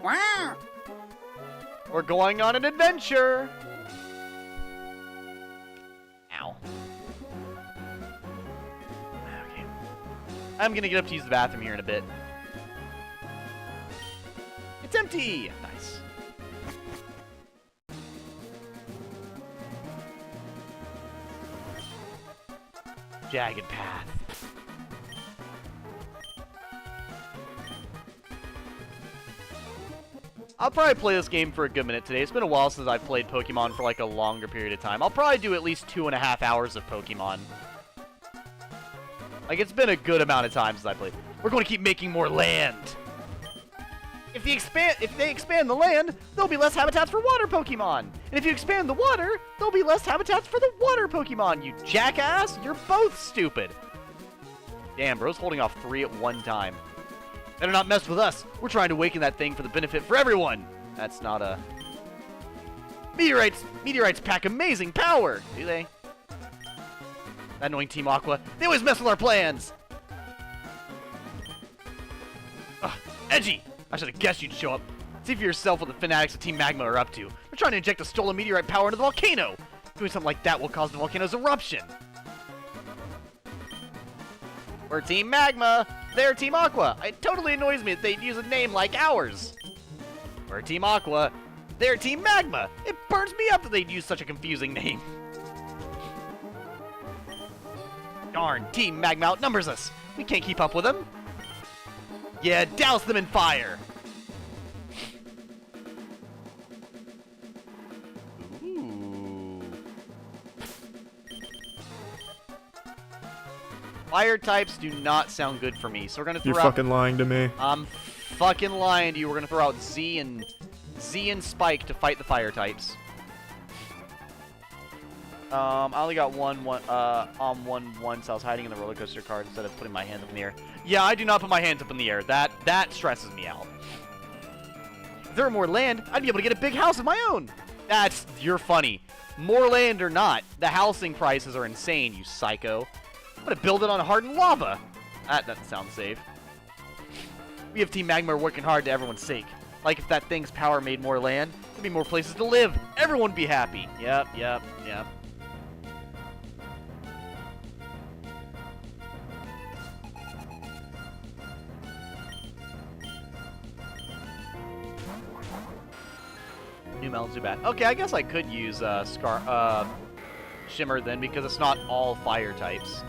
Wow. We're going on an adventure. Ow. Okay. I'm gonna get up to use the bathroom here in a bit. It's empty! Nice. Jagged path. I'll probably play this game for a good minute today. It's been a while since I've played Pokemon for like a longer period of time. I'll probably do at least 2.5 hours of Pokemon. Like, it's been a good amount of time since I played. We're going to keep making more land. If they expand the land, there'll be less habitats for water Pokemon. And if you expand the water, there'll be less habitats for the water Pokemon. You jackass! You're both stupid. Damn, bro's holding off 3 at one time. Better not mess with us. We're trying to awaken that thing for the benefit for everyone. That's not a... Meteorites pack amazing power, do they? That annoying Team Aqua. They always mess with our plans. Ugh, Edgy! I should have guessed you'd show up. See for yourself what the fanatics of Team Magma are up to. They're trying to inject a stolen meteorite power into the volcano. Doing something like that will cause the volcano's eruption. We're Team Magma. They're Team Aqua. It totally annoys me that they'd use a name like ours. We're Team Aqua. They're Team Magma. It burns me up that they'd use such a confusing name. Darn, Team Magma outnumbers us. We can't keep up with them. Yeah, douse them in fire. Ooh. Fire types do not sound good for me, so we're gonna throw You're fucking lying to me. I'm fucking lying to you. We're gonna throw out Z and Spike to fight the fire types. I only got one on one once. I was hiding in the roller coaster cart instead of putting my hands up in the air. Yeah, I do not put my hands up in the air. That stresses me out. If there were more land, I'd be able to get a big house of my own. You're funny. More land or not, the housing prices are insane, you psycho. I'm gonna build it on hardened lava. That doesn't sound safe. We have Team Magma working hard to everyone's sake. Like if that thing's power made more land, there'd be more places to live. Everyone would be happy. Yep. New Melon Zubat. Okay, I guess I could use Shimmer then because it's not all fire types.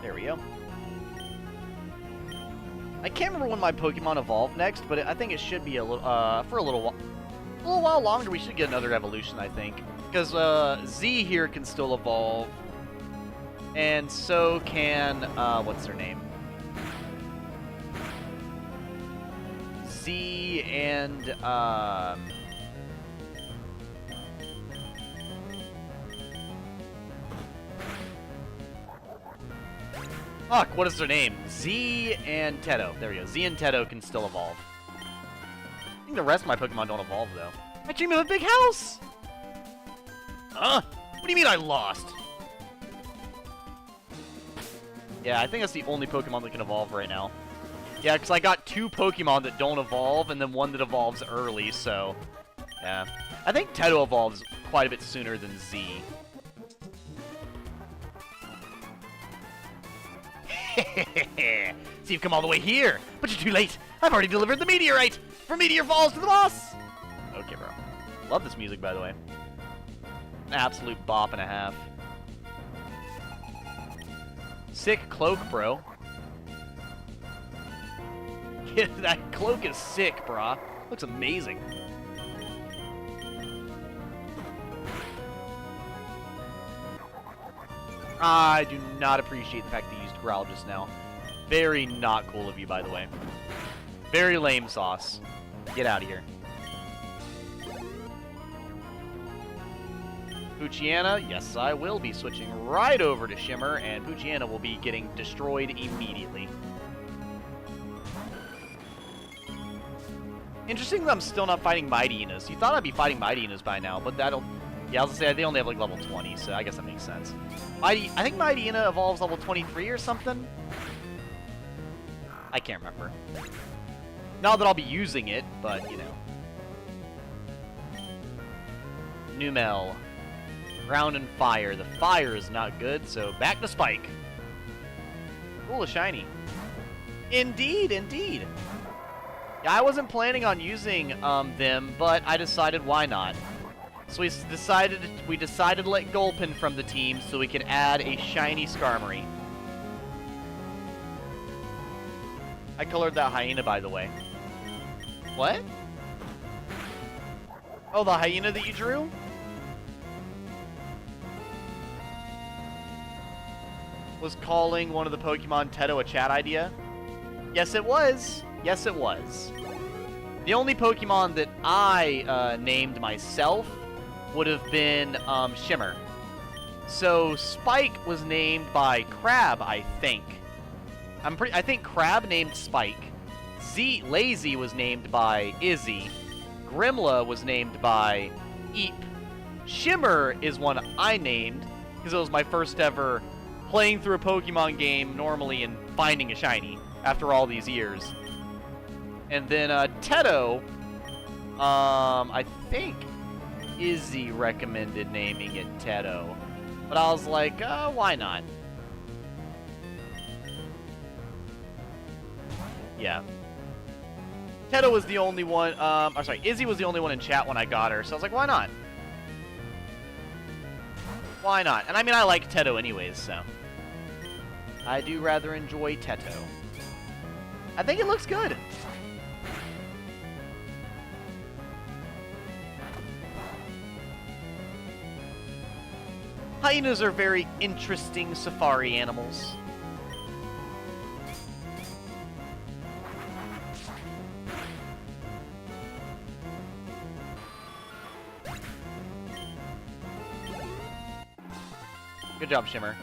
There we go. I can't remember when my Pokemon evolve next, but I think it should be a little for a little while longer. We should get another evolution, I think, because Z here can still evolve, and so can what's her name? Z and fuck, what is their name? Z and Teto. There we go. Z and Teto can still evolve. I think the rest of my Pokemon don't evolve, though. I dream of a big house! Huh? What do you mean I lost? Yeah, I think that's the only Pokemon that can evolve right now. Yeah, because I got 2 Pokemon that don't evolve, and then 1 that evolves early, so... yeah. I think Teto evolves quite a bit sooner than Z. So you've come all the way here, but you're too late. I've already delivered the meteorite from Meteor Falls to the boss. Okay, bro. Love this music, by the way. An absolute bop and a half. Sick cloak, bro. Yeah, that cloak is sick, brah. Looks amazing. I do not appreciate the fact that you used Growl just now. Very not cool of you, by the way. Very lame sauce. Get out of here. Poochyena, yes, I will be switching right over to Shimmer, and Poochyena will be getting destroyed immediately. Interesting that I'm still not fighting Mighty-Enas. You thought I'd be fighting Mighty-Enas by now, but that'll... yeah, I was gonna say, they only have like level 20, so I guess that makes sense. I think Mighty-Ena evolves level 23 or something? I can't remember. Not that I'll be using it, but, you know. Numel. Ground and fire. The fire is not good, so back to Spike. Cool, a shiny. Indeed, indeed. Yeah, I wasn't planning on using them, but I decided why not. So we decided to let Gulpin from the team so we could add a shiny Skarmory. I colored that hyena, by the way. What? Oh, the hyena that you drew? Was calling one of the Pokemon Teto a chat idea? Yes, it was. Yes, it was. The only Pokemon that I named myself would have been Shimmer. So Spike was named by Crab, I think. I think Crab named Spike. Lazy was named by Izzy. Grimla was named by Eep. Shimmer is one I named because it was my first ever playing through a Pokemon game normally and finding a shiny after all these years. And then Teto, I think Izzy recommended naming it Teto. But I was like, why not? Yeah. Teto was the only one, sorry, Izzy was the only one in chat when I got her, so I was like, why not? Why not? And I mean, I like Teto anyways, so. I do rather enjoy Teto. I think it looks good. Hyenas are very interesting safari animals. Good job, Shimmer.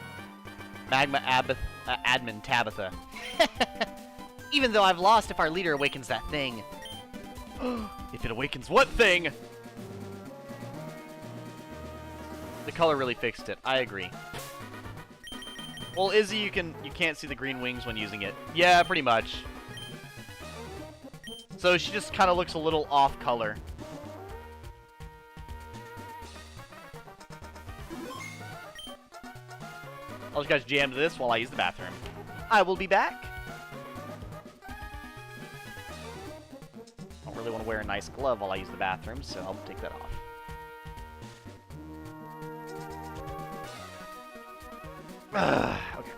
Magma admin Tabitha. Even though I've lost if our leader awakens that thing. If it awakens what thing? The color really fixed it. I agree. Well, Izzy, you can't see the green wings when using it. Yeah, pretty much. So she just kind of looks a little off color. I'll just guys jam to this while I use the bathroom. I will be back. Don't really want to wear a nice glove while I use the bathroom, so I'll take that off. Okay.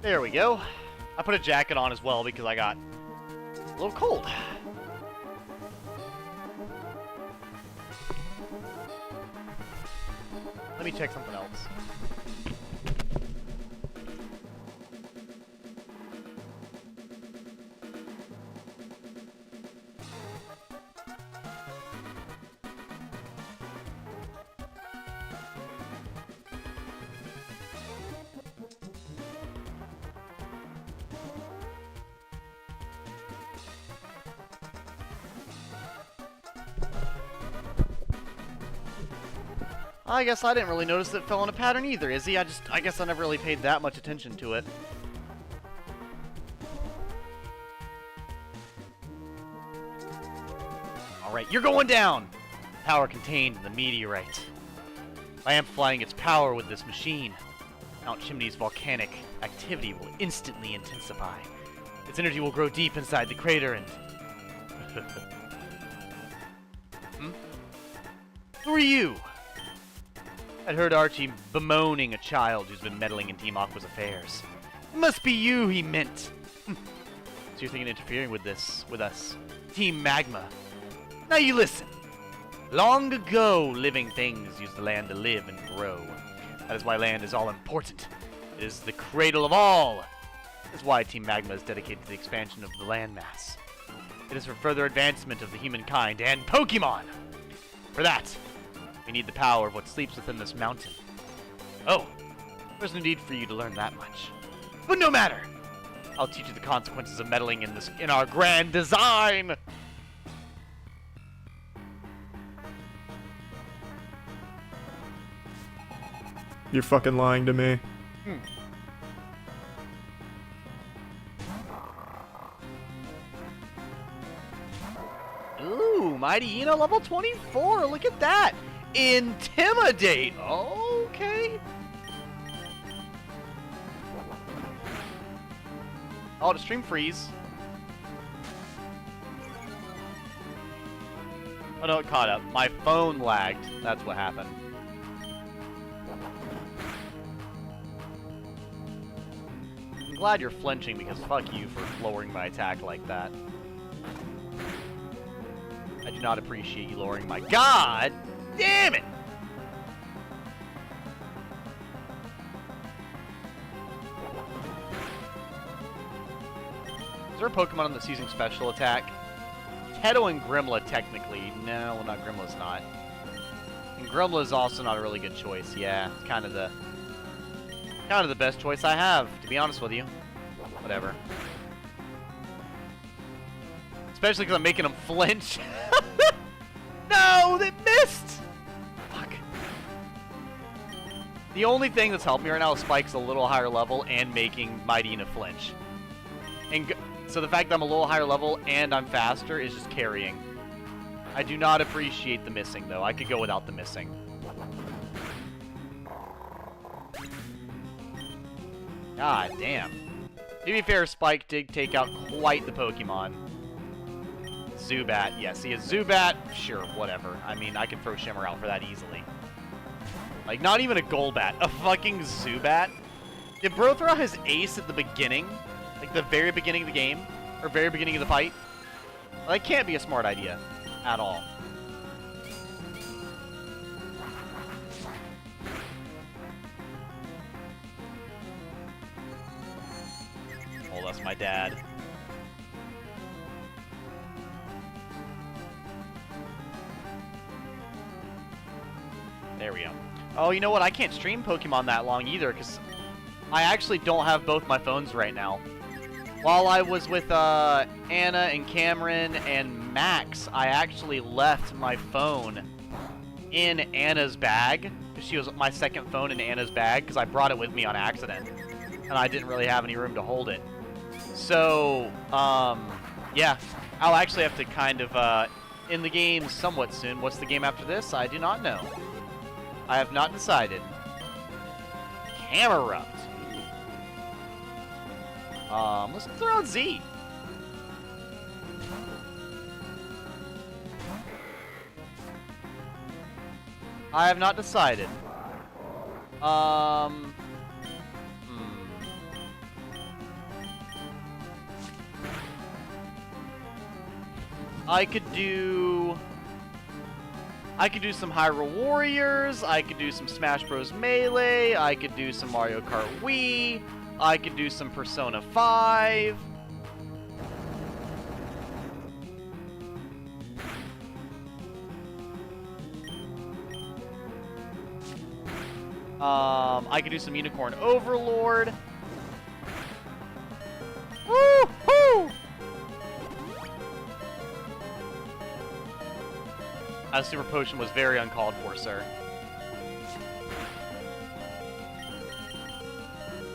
There we go. I put a jacket on as well because I got a little cold. Let me check something else. I guess I didn't really notice it fell in a pattern either, Izzy. I guess I never really paid that much attention to it. Alright, you're going down! Power contained in the meteorite. By amplifying its power with this machine, Mount Chimney's volcanic activity will instantly intensify. Its energy will grow deep inside the crater and... Who are you? I'd heard Archie bemoaning a child who's been meddling in Team Aqua's affairs. It must be you, he meant. So you're thinking of interfering with us. Team Magma. Now you listen. Long ago, living things used the land to live and grow. That is why land is all important. It is the cradle of all. That's why Team Magma is dedicated to the expansion of the landmass. It is for further advancement of the humankind and Pokemon. For that, we need the power of what sleeps within this mountain. Oh, there's no need for you to learn that much. But no matter! I'll teach you the consequences of meddling in our grand design! You're fucking lying to me. Ooh, Mighty Ina level 24, look at that! Intimidate! Okay. Oh, the stream freeze. Oh no, it caught up. My phone lagged. That's what happened. I'm glad you're flinching because fuck you for lowering my attack like that. I do not appreciate you lowering my... God damn it! Is there a Pokemon on the season special attack? Teto and Grimla, technically. No, well, not Grimla's not. And Grimla's also not a really good choice. Yeah, it's kind of the best choice I have, to be honest with you. Whatever. Especially because I'm making them flinch. No, they missed! Fuck. The only thing that's helped me right now is Spike's a little higher level and making Mighty Ina flinch. And so the fact that I'm a little higher level and I'm faster is just carrying. I do not appreciate the missing, though. I could go without the missing. God damn. To be fair, Spike did take out quite the Pokemon. Zubat, yeah, see a Zubat, sure, whatever. I mean, I can throw Shimmer out for that easily. Like, not even a Golbat, a fucking Zubat? Did Bro throw out his ace at the beginning? Like, the very beginning of the game? Or very beginning of the fight? Well, that can't be a smart idea. At all. Oh, that's my dad. There we go. Oh, you know what? I can't stream Pokemon that long either, because I actually don't have both my phones right now. While I was with Anna and Cameron and Max, I actually left my phone in Anna's bag. She was my second phone in Anna's bag, because I brought it with me on accident. And I didn't really have any room to hold it. So, yeah. I'll actually have to kind of, in the game somewhat soon. What's the game after this? I do not know. I have not decided. Camerupt. Let's throw out Z. I have not decided. I could do some Hyrule Warriors, I could do some Smash Bros. Melee, I could do some Mario Kart Wii, I could do some Persona 5. I could do some Unicorn Overlord. Woo-hoo! A super potion was very uncalled for, sir.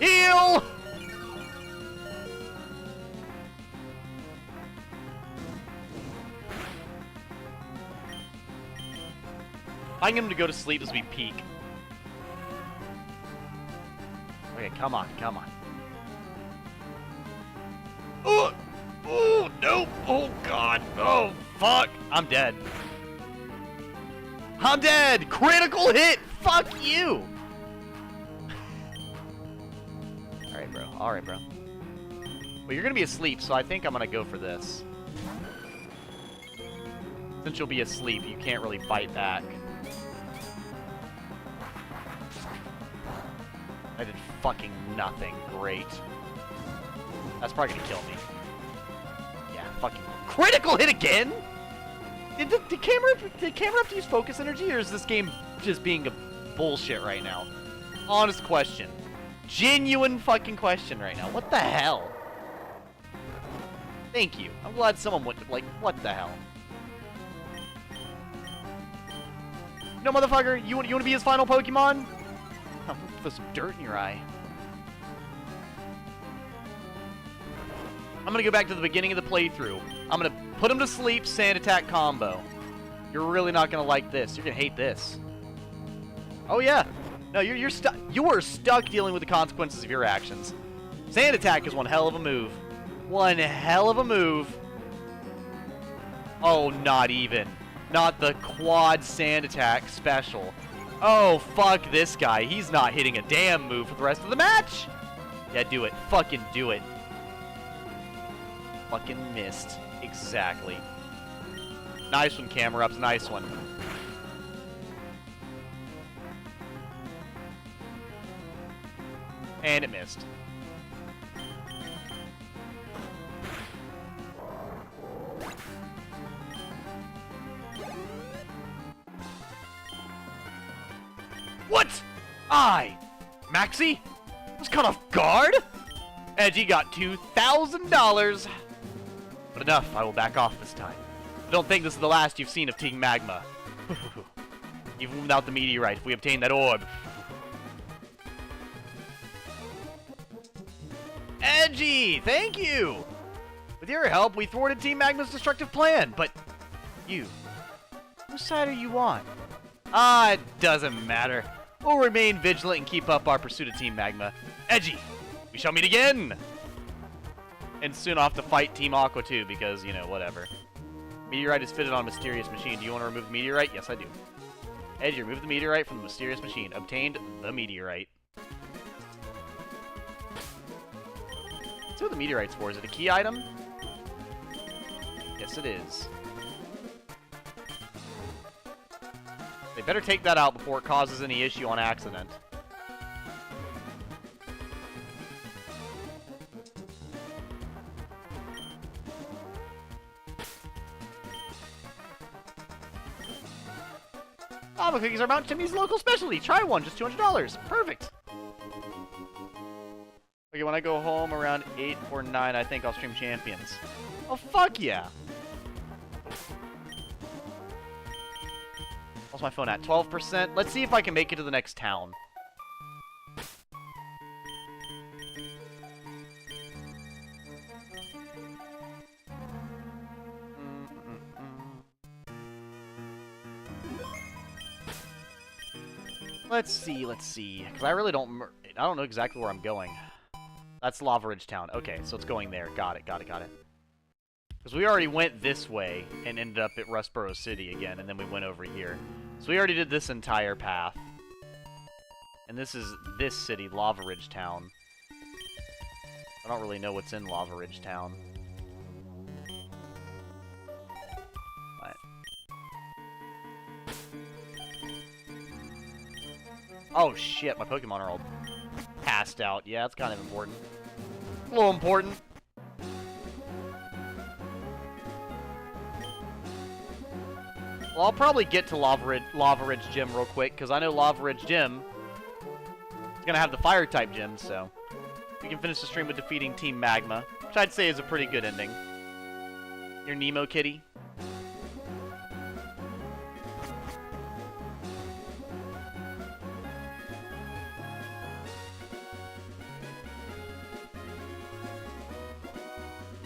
Heal! I get him to go to sleep as we peak. Okay, come on, come on. Oh, oh, no, oh god, oh, fuck. I'm dead. I'm dead! Critical hit! Fuck you! Alright, bro. Alright, bro. Well, you're gonna be asleep, so I think I'm gonna go for this. Since you'll be asleep, you can't really fight back. I did fucking nothing. Great. That's probably gonna kill me. Yeah, fucking critical hit again? Did camera have to use focus energy, or is this game just being a bullshit right now? Honest question. Genuine fucking question right now. What the hell? Thank you. I'm glad someone went, like, what the hell? No, motherfucker, you want to be his final Pokemon? I'm gonna throw some dirt in your eye. I'm gonna go back to the beginning of the playthrough. I'm gonna put him to sleep, sand attack combo. You're really not gonna like this. You're gonna hate this. Oh yeah. No, you're stuck. You are stuck dealing with the consequences of your actions. Sand attack is one hell of a move. One hell of a move. Oh, not even. Not the quad sand attack special. Oh, fuck this guy. He's not hitting a damn move for the rest of the match. Yeah, do it. Fucking do it. Fucking missed. Exactly. Nice one, Camera Ups. Nice one. And it missed. What? Maxie? Was caught off guard? Edgy got $2,000. But enough, I will back off this time. I don't think this is the last you've seen of Team Magma. Even without the meteorite, if we obtain that orb. Edgy, thank you! With your help, we thwarted Team Magma's destructive plan, but you, whose side are you on? It doesn't matter. We'll remain vigilant and keep up our pursuit of Team Magma. Edgy, we shall meet again! And soon off to fight Team Aqua too, because, you know, whatever. Meteorite is fitted on a mysterious machine. Do you want to remove the meteorite? Yes, I do. Edgy, remove the meteorite from the mysterious machine. Obtained the meteorite. Let's see what the meteorite's for. Is it a key item? Yes, it is. They better take that out before it causes any issue on accident. Lava cookies are Mount Chimney's local specialty. Try one, just $200. Perfect. Okay, when I go home around 8 or 9, I think I'll stream Champions. Oh, fuck yeah. What's my phone at? 12%? Let's see if I can make it to the next town. Let's see. Because I really don't know exactly where I'm going. That's Lava Ridge Town. Okay, so it's going there. Got it. Because we already went this way and ended up at Rustboro City again, and then we went over here. So we already did this entire path. And this is this city, Lava Ridge Town. I don't really know what's in Lava Ridge Town. Oh shit, my Pokemon are all passed out. Yeah, that's kind of important. A little important. Well, I'll probably get to Lava Ridge Gym real quick, because I know Lava Ridge Gym is going to have the Fire-type gym, so we can finish the stream with defeating Team Magma, which I'd say is a pretty good ending. Your Nemo kitty.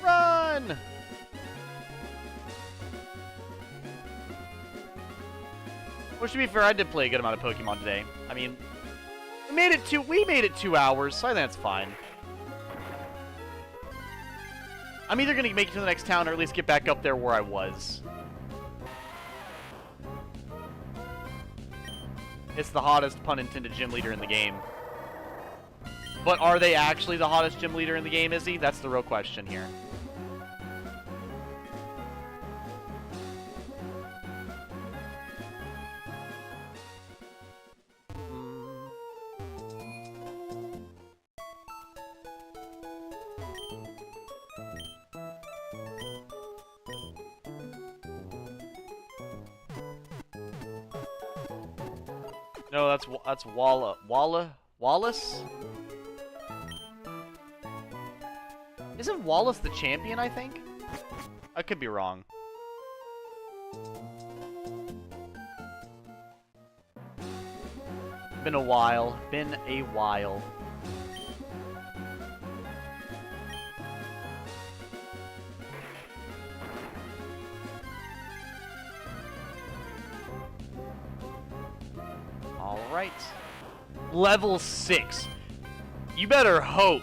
Run! Well, to be fair, I did play a good amount of Pokemon today. I mean, we made it 2 hours, so I think that's fine. I'm either going to make it to the next town or at least get back up there where I was. It's the hottest, pun intended, gym leader in the game. But are they actually the hottest gym leader in the game, Izzy? That's the real question here. No, that's Wallace? Isn't Wallace the champion, I think? I could be wrong. Been a while. Been a while. Alright. Level 6. You better hope.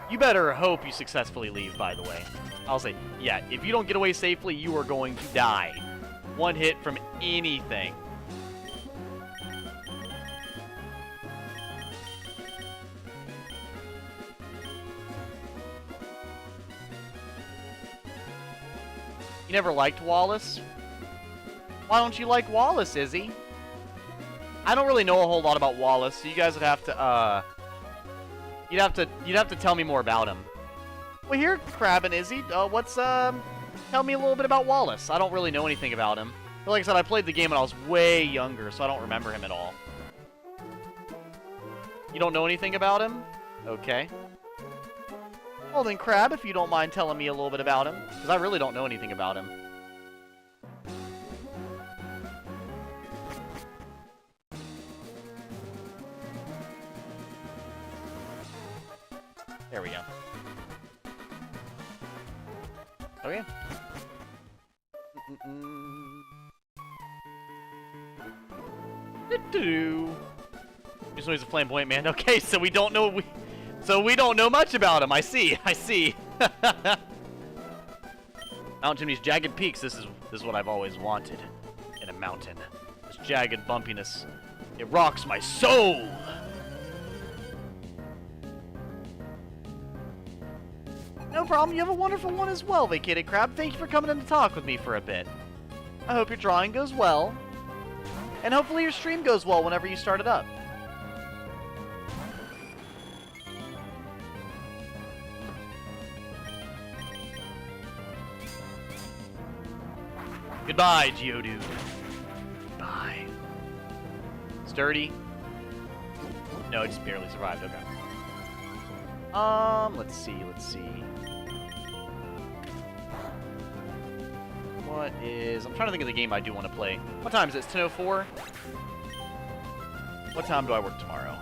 You better hope you successfully leave, by the way. I'll say, yeah, if you don't get away safely, you are going to die. One hit from anything. You never liked Wallace? Why don't you like Wallace, Izzy? I don't really know a whole lot about Wallace, so you guys would have to, you'd have to tell me more about him. Well, here, Crab and Izzy, tell me a little bit about Wallace. I don't really know anything about him. But like I said, I played the game when I was way younger, so I don't remember him at all. You don't know anything about him? Okay. Well then, Crab, if you don't mind telling me a little bit about him, because I really don't know anything about him. There we go. Okay. Just know he's a flamboyant man. Okay, so we don't know we don't know much about him. I see. Mount Chimney's jagged peaks. This is what I've always wanted in a mountain. This jagged bumpiness. It rocks my soul. No problem, you have a wonderful one as well, Vacated Crab. Thank you for coming in to talk with me for a bit. I hope your drawing goes well. And hopefully your stream goes well whenever you start it up. Goodbye, Geodude. Bye. Sturdy? No, it just barely survived, okay. Let's see. What is... I'm trying to think of the game I do want to play. What time is it? It's 10:04? What time do I work tomorrow?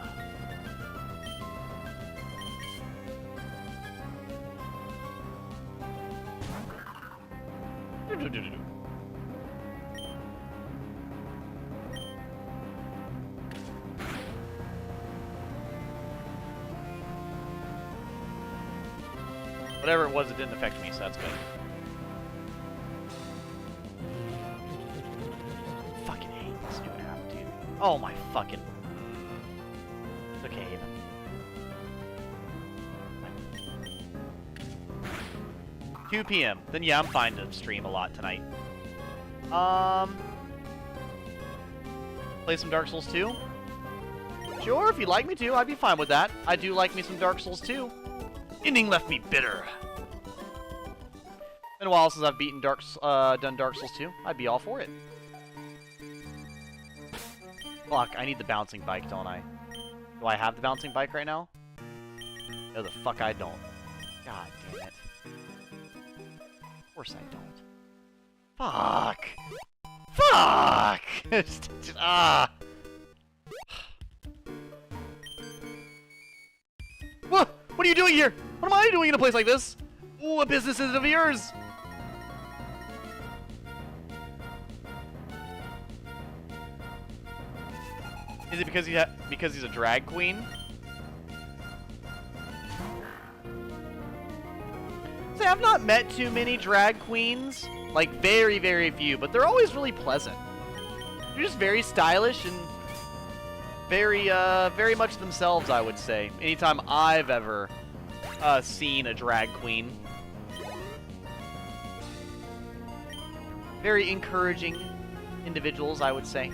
Whatever it was, it didn't affect me, so that's good. Fucking hate this new app, dude. Oh my fucking... It's okay, Haven. 2 p.m. Then yeah, I'm fine to stream a lot tonight. Play some Dark Souls 2? Sure, if you'd like me to, I'd be fine with that. I do like me some Dark Souls 2. Ending left me bitter. Been a while since I've done Dark Souls 2. I'd be all for it. Fuck, I need the bouncing bike, don't I? Do I have the bouncing bike right now? No, the fuck I don't. God damn it. Of course I don't. Fuck! Fuck! Ah! What are you doing here? What am I doing in a place like this? What business is it of yours? Is it because he's a drag queen? See, I've not met too many drag queens. Like, very, very few. But they're always really pleasant. They're just very stylish and very, very much themselves, I would say. Anytime I've ever seen a drag queen. Very encouraging individuals, I would say.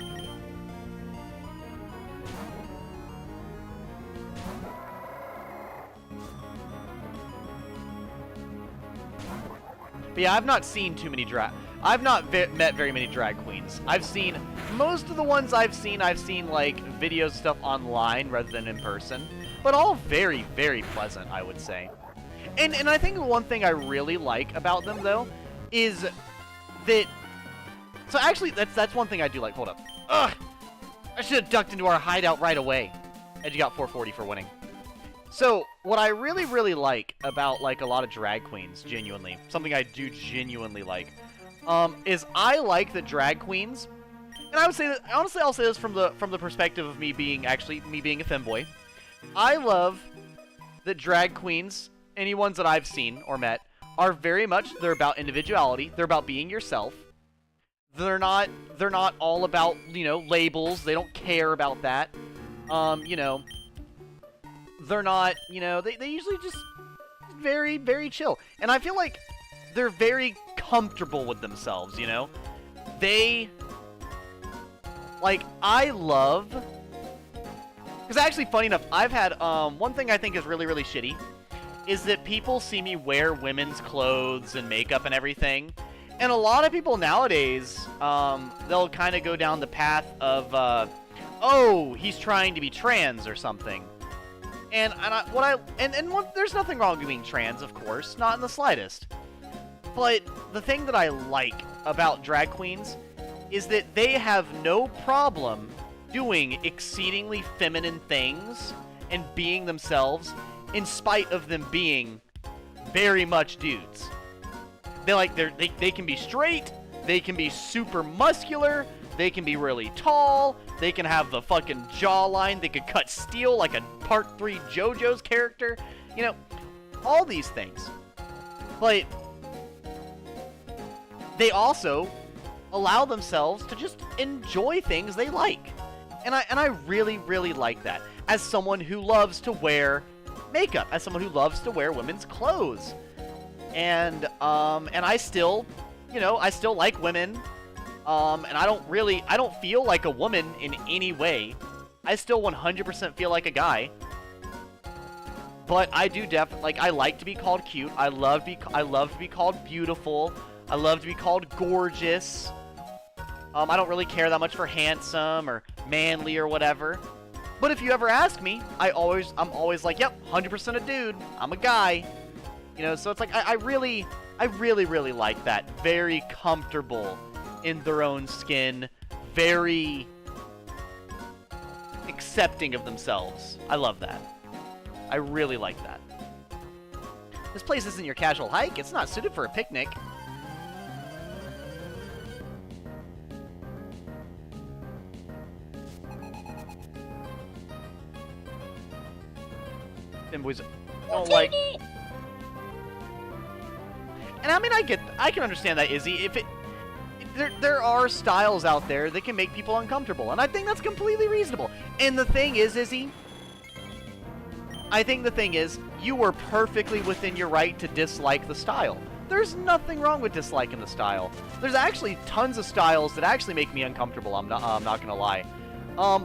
But yeah, I've not seen too many I've not met very many drag queens. I've seen, most of the ones I've seen like videos and stuff online rather than in person. But all very, very pleasant, I would say. And I think the one thing I really like about them, though, is that... So actually, that's one thing I do like. Hold up. Ugh! I should have ducked into our hideout right away. Edgy got 440 for winning. So, what I really, really like about, like, a lot of drag queens, genuinely, something I do genuinely like, is I like the drag queens, and I would say that, honestly, I'll say this from the perspective of me being a femboy. I love that drag queens, any ones that I've seen or met, are very much, they're about individuality, they're about being yourself. They're not all about, you know, labels, they don't care about that. You know, they're not, you know, they usually just very, very chill. And I feel like they're very comfortable with themselves, you know? They, like, I love, because actually, funny enough, I've had, one thing I think is really, really shitty is that people see me wear women's clothes and makeup and everything. And a lot of people nowadays, they'll kind of go down the path of, oh, he's trying to be trans or something. And there's nothing wrong with being trans, of course, not in the slightest. But the thing that I like about drag queens is that they have no problem doing exceedingly feminine things and being themselves in spite of them being very much dudes. They can be straight, they can be super muscular, they can be really tall, they can have the fucking jawline, they could cut steel like a Part 3 JoJo's character, you know, all these things. But they also allow themselves to just enjoy things they like. And I really, really like that. As someone who loves to wear makeup, as someone who loves to wear women's clothes. And I still, you know, I still like women. And I don't feel like a woman in any way. I still 100% feel like a guy. But I do like, I like to be called cute. I love to be called beautiful. I love to be called gorgeous. I don't really care that much for handsome or manly or whatever. But if you ever ask me, I'm always like, yep, 100% a dude. I'm a guy. You know, so it's like, I really, really like that. Very comfortable in their own skin. Very accepting of themselves. I love that. I really like that. This place isn't your casual hike. It's not suited for a picnic. Boys don't like. And I mean, I can understand that, Izzy. There are styles out there that can make people uncomfortable, and I think that's completely reasonable. And the thing is, Izzy, I think the thing is, you were perfectly within your right to dislike the style. There's nothing wrong with disliking the style. There's actually tons of styles that actually make me uncomfortable. I'm not gonna lie.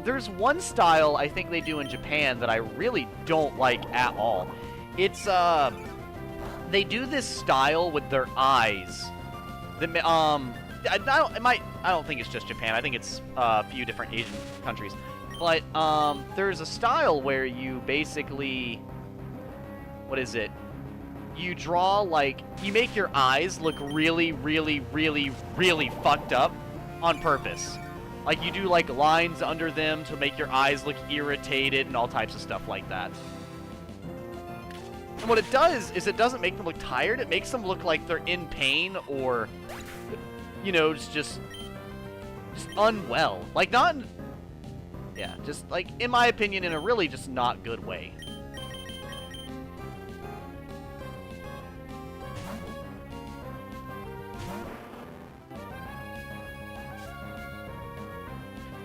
There's one style I think they do in Japan that I really don't like at all. It's, they do this style with their eyes. I don't think it's just Japan. I think it's a few different Asian countries. But, there's a style where you basically, what is it? You draw, like, you make your eyes look really, really, really, really fucked up on purpose. Like, you do, like, lines under them to make your eyes look irritated and all types of stuff like that. And what it does is it doesn't make them look tired. It makes them look like they're in pain or, you know, just unwell. Like, not... Yeah, just, like, in my opinion, in a really just not good way.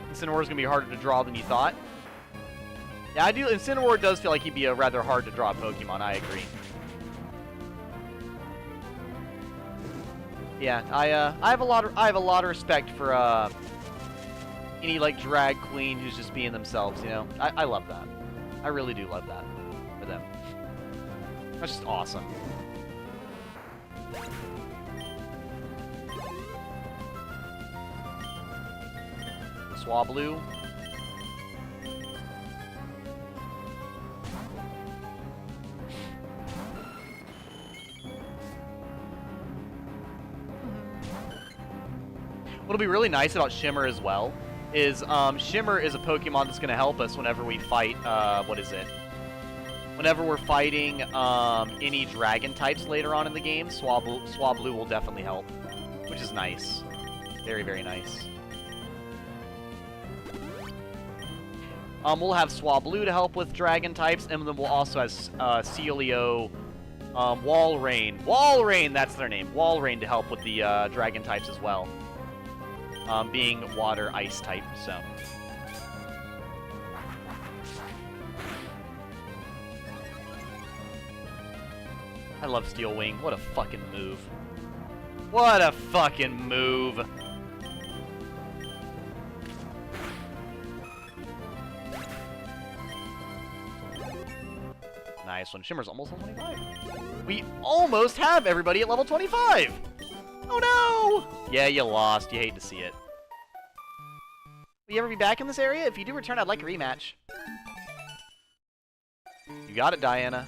Incineroar's gonna be harder to draw than you thought. Yeah, I do. Incineroar does feel like he'd be a rather hard to draw Pokemon. I agree. Yeah, I have a lot of respect for any like drag queen who's just being themselves. You know, I love that. I really do love that for them. That's just awesome. Swablu. What'll be really nice about Shimmer as well is Shimmer is a Pokemon that's going to help us whenever we fight, what is it? Whenever we're fighting any dragon types later on in the game, Swablu will definitely help, which is nice. Very, very nice. We'll have Swablu to help with dragon types, and then we'll also have Celio, Walrein. Walrein, that's their name. Walrein to help with the dragon types as well. Being water ice type, so. I love Steel Wing. What a fucking move. What a fucking move. Nice one. Shimmer's almost level 25. We almost have everybody at level 25! Oh no! Yeah, you lost. You hate to see it. Will you ever be back in this area? If you do return, I'd like a rematch. You got it, Diana.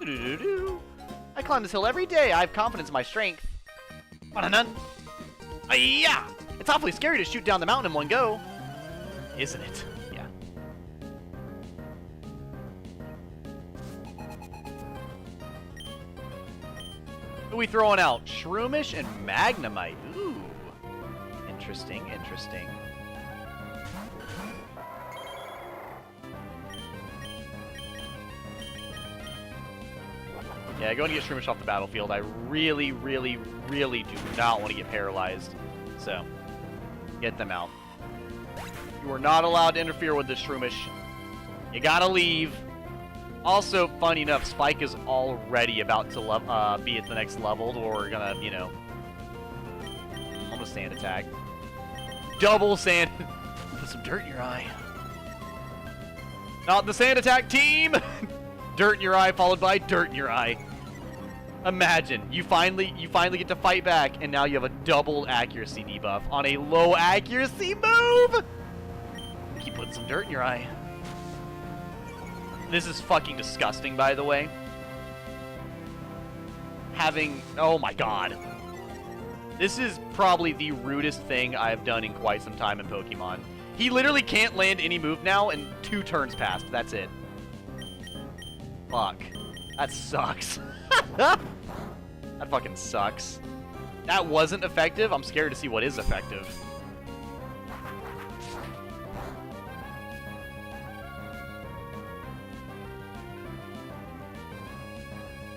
Doo-doo-doo-doo. I climb this hill every day. I have confidence in my strength. Ba-da-nun. Ay-ya! It's awfully scary to shoot down the mountain in one go. Isn't it? Yeah. Who are we throwing out? Shroomish and Magnemite. Ooh. Interesting, interesting. Yeah, go and get Shroomish off the battlefield. I really, really, really do not want to get paralyzed. So, get them out. You are not allowed to interfere with this Shroomish. You gotta leave. Also, funny enough, Spike is already about to be at the next level, or we're gonna, you know... I'm gonna sand attack. Double sand... Put some dirt in your eye. Not the sand attack team! Dirt in your eye, followed by dirt in your eye. Imagine, you finally get to fight back, and now you have a double accuracy debuff on a low accuracy move! Keep putting some dirt in your eye. This is fucking disgusting, by the way. Oh my god. This is probably the rudest thing I've done in quite some time in Pokemon. He literally can't land any move now, and 2 turns passed. That's it. Fuck. That sucks. That fucking sucks. That wasn't effective. I'm scared to see what is effective.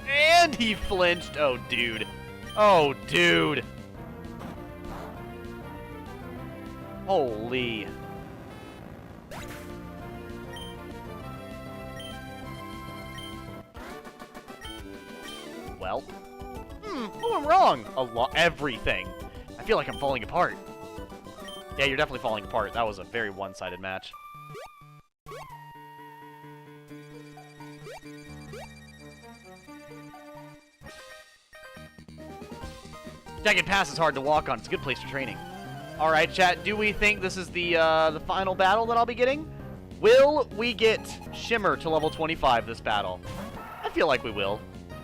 And he flinched. Oh, dude. Oh, dude. Holy. Well, what went wrong? Everything. I feel like I'm falling apart. Yeah, you're definitely falling apart. That was a very one-sided match. Jagged Pass is hard to walk on. It's a good place for training. All right, chat. Do we think this is the final battle that I'll be getting? Will we get Shimmer to level 25 this battle? I feel like we will.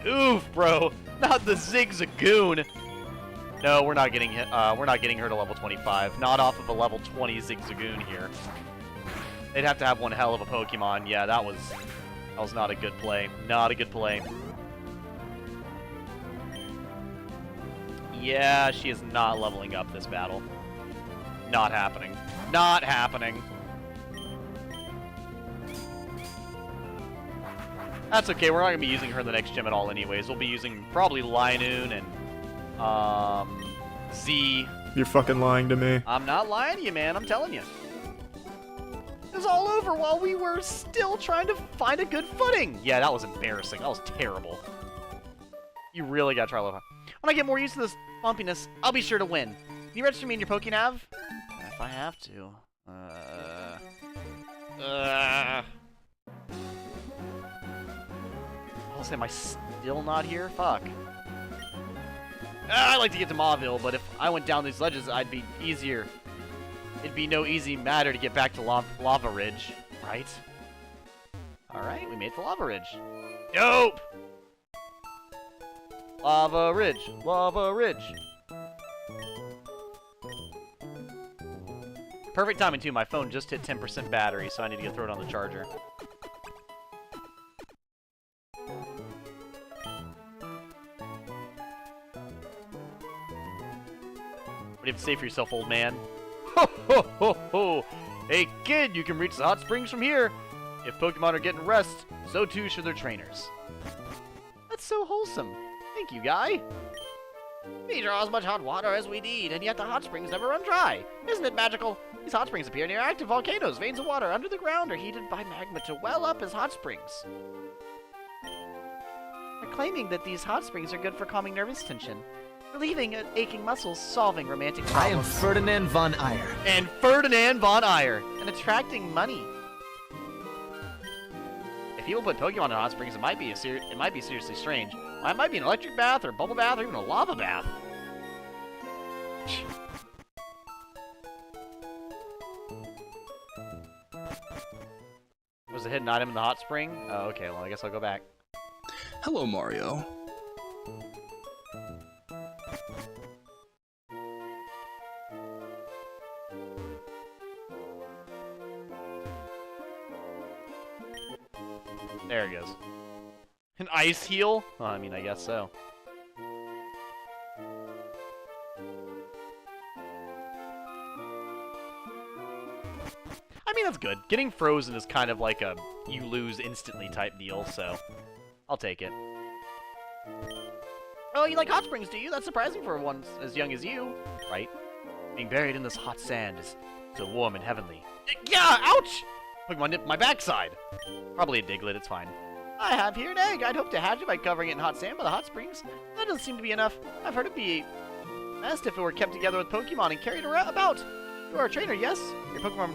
Oof, bro. Not the Zigzagoon. No, we're not getting her to level 25. Not off of a level 20 Zigzagoon here. They'd have to have one hell of a Pokemon. Yeah, that was not a good play. Not a good play. Yeah, she is not leveling up this battle. Not happening. Not happening. That's okay, we're not going to be using her in the next gym at all anyways. We'll be using probably Linoon and Z. You're fucking lying to me. I'm not lying to you, man. I'm telling you. It was all over while we were still trying to find a good footing. Yeah, that was embarrassing. That was terrible. You really got to try a little. When I get more used to this bumpiness, I'll be sure to win. Can you register me in your PokéNav? If I have to. Am I still not here? Fuck. I'd like to get to Mauville, but if I went down these ledges, I'd be easier. It'd be no easy matter to get back to Lava Ridge, right? Alright, we made it to Lava Ridge. Dope! Lava Ridge, Lava Ridge. Perfect timing, too. My phone just hit 10% battery, so I need to throw it on the charger. What do you have to say for yourself, old man? Ho, ho, ho, ho! Hey, kid, you can reach the hot springs from here. If Pokemon are getting rest, so too should their trainers. That's so wholesome. Thank you, guy. We draw as much hot water as we need, and yet the hot springs never run dry. Isn't it magical? These hot springs appear near active volcanoes. Veins of water under the ground are heated by magma to well up as hot springs. They're claiming that these hot springs are good for calming nervous tension, relieving aching muscles, solving romantic problems. I am Ferdinand von Ayer. And Ferdinand von Ayer. And attracting money. If people put Pokemon in hot springs, it might be seriously strange. It might be an electric bath, or a bubble bath, or even a lava bath. Was a hidden item in the hot spring? Oh, okay, well, I guess I'll go back. Hello, Mario. There it goes. An ice heal? Well, I mean, I guess so. I mean, that's good. Getting frozen is kind of like a you lose instantly type deal, so I'll take it. Oh, you like hot springs, do you? That's surprising for one as young as you, right? Being buried in this hot sand is so warm and heavenly. Yeah, ouch! Pokemon nipped my backside. Probably a Diglett, it's fine. I have here an egg. I'd hope to hatch it by covering it in hot sand by the hot springs. That doesn't seem to be enough. I've heard it'd be best if it were kept together with Pokemon and carried around about. You are a trainer, yes? Your Pokemon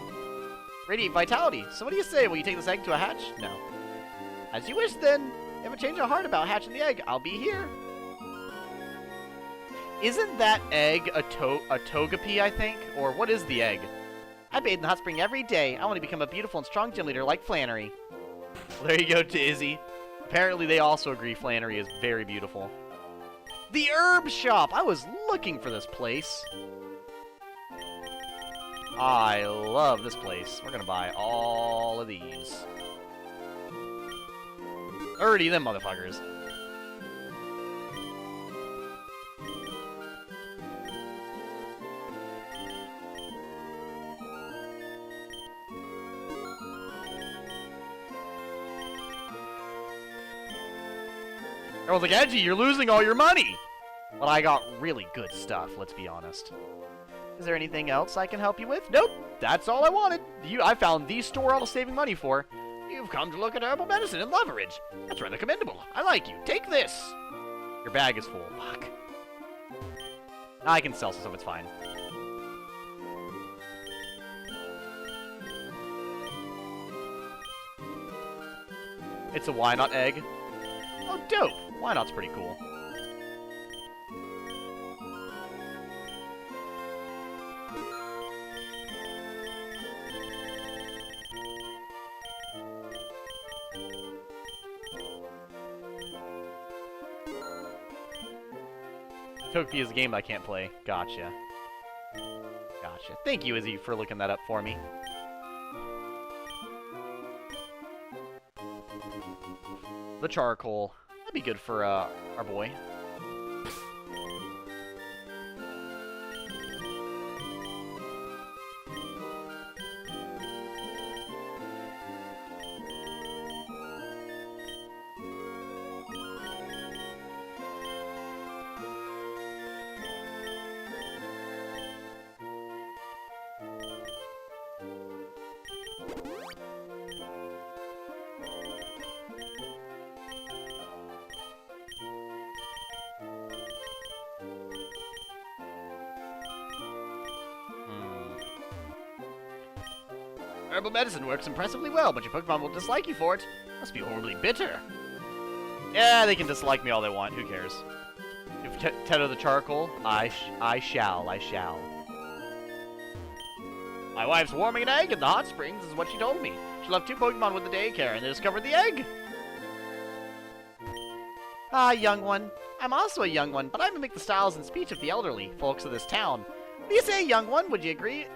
radiate vitality. So what do you say? Will you take this egg to a hatch? No. As you wish, then. If I change your heart about hatching the egg, I'll be here. Isn't that egg a Togepi, I think? Or what is the egg? I bathe in the hot spring every day. I want to become a beautiful and strong gym leader like Flannery. Well, there you go, Izzy. Apparently they also agree Flannery is very beautiful. The herb shop! I was looking for this place. I love this place. We're gonna buy all of these. 30 of them motherfuckers. Everyone's like, Edgy, you're losing all your money! But I got really good stuff, let's be honest. Is there anything else I can help you with? Nope, that's all I wanted. I found the store I was saving money for. You've come to look at herbal medicine in Lava Ridge. That's rather commendable. I like you. Take this. Your bag is full. Fuck. I can sell some stuff, it's fine. It's a why not egg. Oh, dope. Why not's pretty cool. Togepi is a game I can't play. Gotcha. Gotcha. Thank you, Izzy, for looking that up for me. The charcoal. That'd be good for our boy. Herbal medicine works impressively well, but your Pokemon will dislike you for it. Must be horribly bitter. Yeah, they can dislike me all they want. Who cares? If Tether the charcoal, I shall. My wife's warming an egg in the hot springs is what she told me. She left 2 Pokemon with the daycare, and they discovered the egg. Ah, young one. I'm also a young one, but I mimic the styles and speech of the elderly folks of this town. What do you say, young one? Would you agree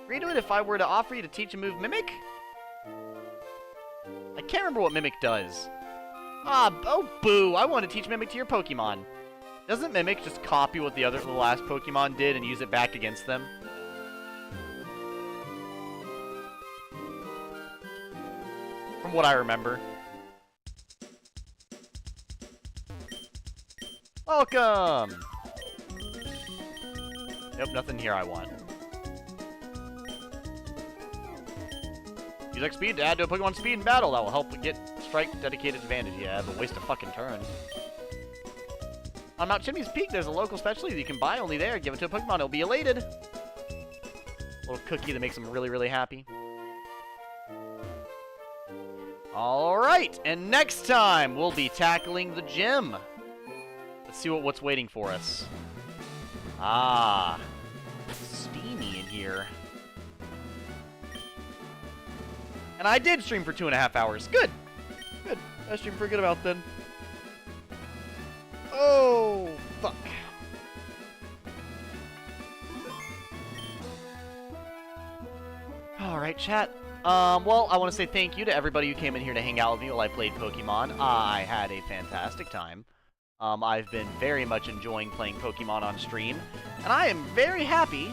to it if I were to offer you to teach a move Mimic? I can't remember what Mimic does. Oh boo, I want to teach Mimic to your Pokemon. Doesn't Mimic just copy what the last Pokemon did and use it back against them? From what I remember. Welcome! Nope, nothing here I want. Use X speed to add to a Pokemon speed in battle. That will help get strike dedicated advantage. Yeah, but waste a fucking turn. On Mount Chimney's Peak, there's a local specialty that you can buy only there. Give it to a Pokemon, it'll be elated. Little cookie that makes them really, really happy. Alright, and next time we'll be tackling the gym. Let's see what's waiting for us. Ah, steamy in here. And I did stream for 2.5 hours. Good. Good. I streamed for a good amount then. Oh, fuck. Alright, chat. Well, I want to say thank you to everybody who came in here to hang out with me while I played Pokemon. I had a fantastic time. I've been very much enjoying playing Pokemon on stream. And I am very happy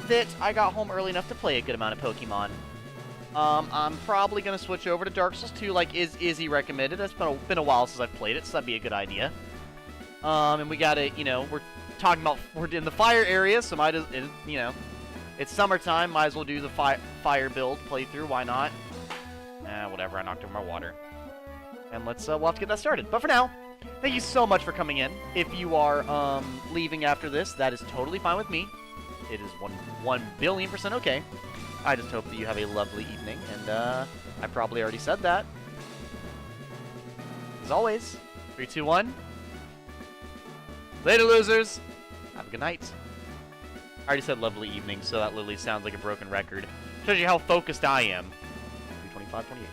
that I got home early enough to play a good amount of Pokemon. I'm probably going to switch over to Dark Souls 2 like Izzy recommended. It's been a while since I've played it, so that'd be a good idea. And we gotta, we're talking about, we're in the fire area, so might as, it's summertime, might as well do the fire build playthrough, why not? Whatever, I knocked over my water. And we'll have to get that started. But for now, thank you so much for coming in. If you are, leaving after this, that is totally fine with me. It is 1,000,000,000% okay. I just hope that you have a lovely evening, and I probably already said that. As always, 3, 2, 1. Later, losers! Have a good night. I already said lovely evening, so that literally sounds like a broken record. Shows you how focused I am. 3:25:28.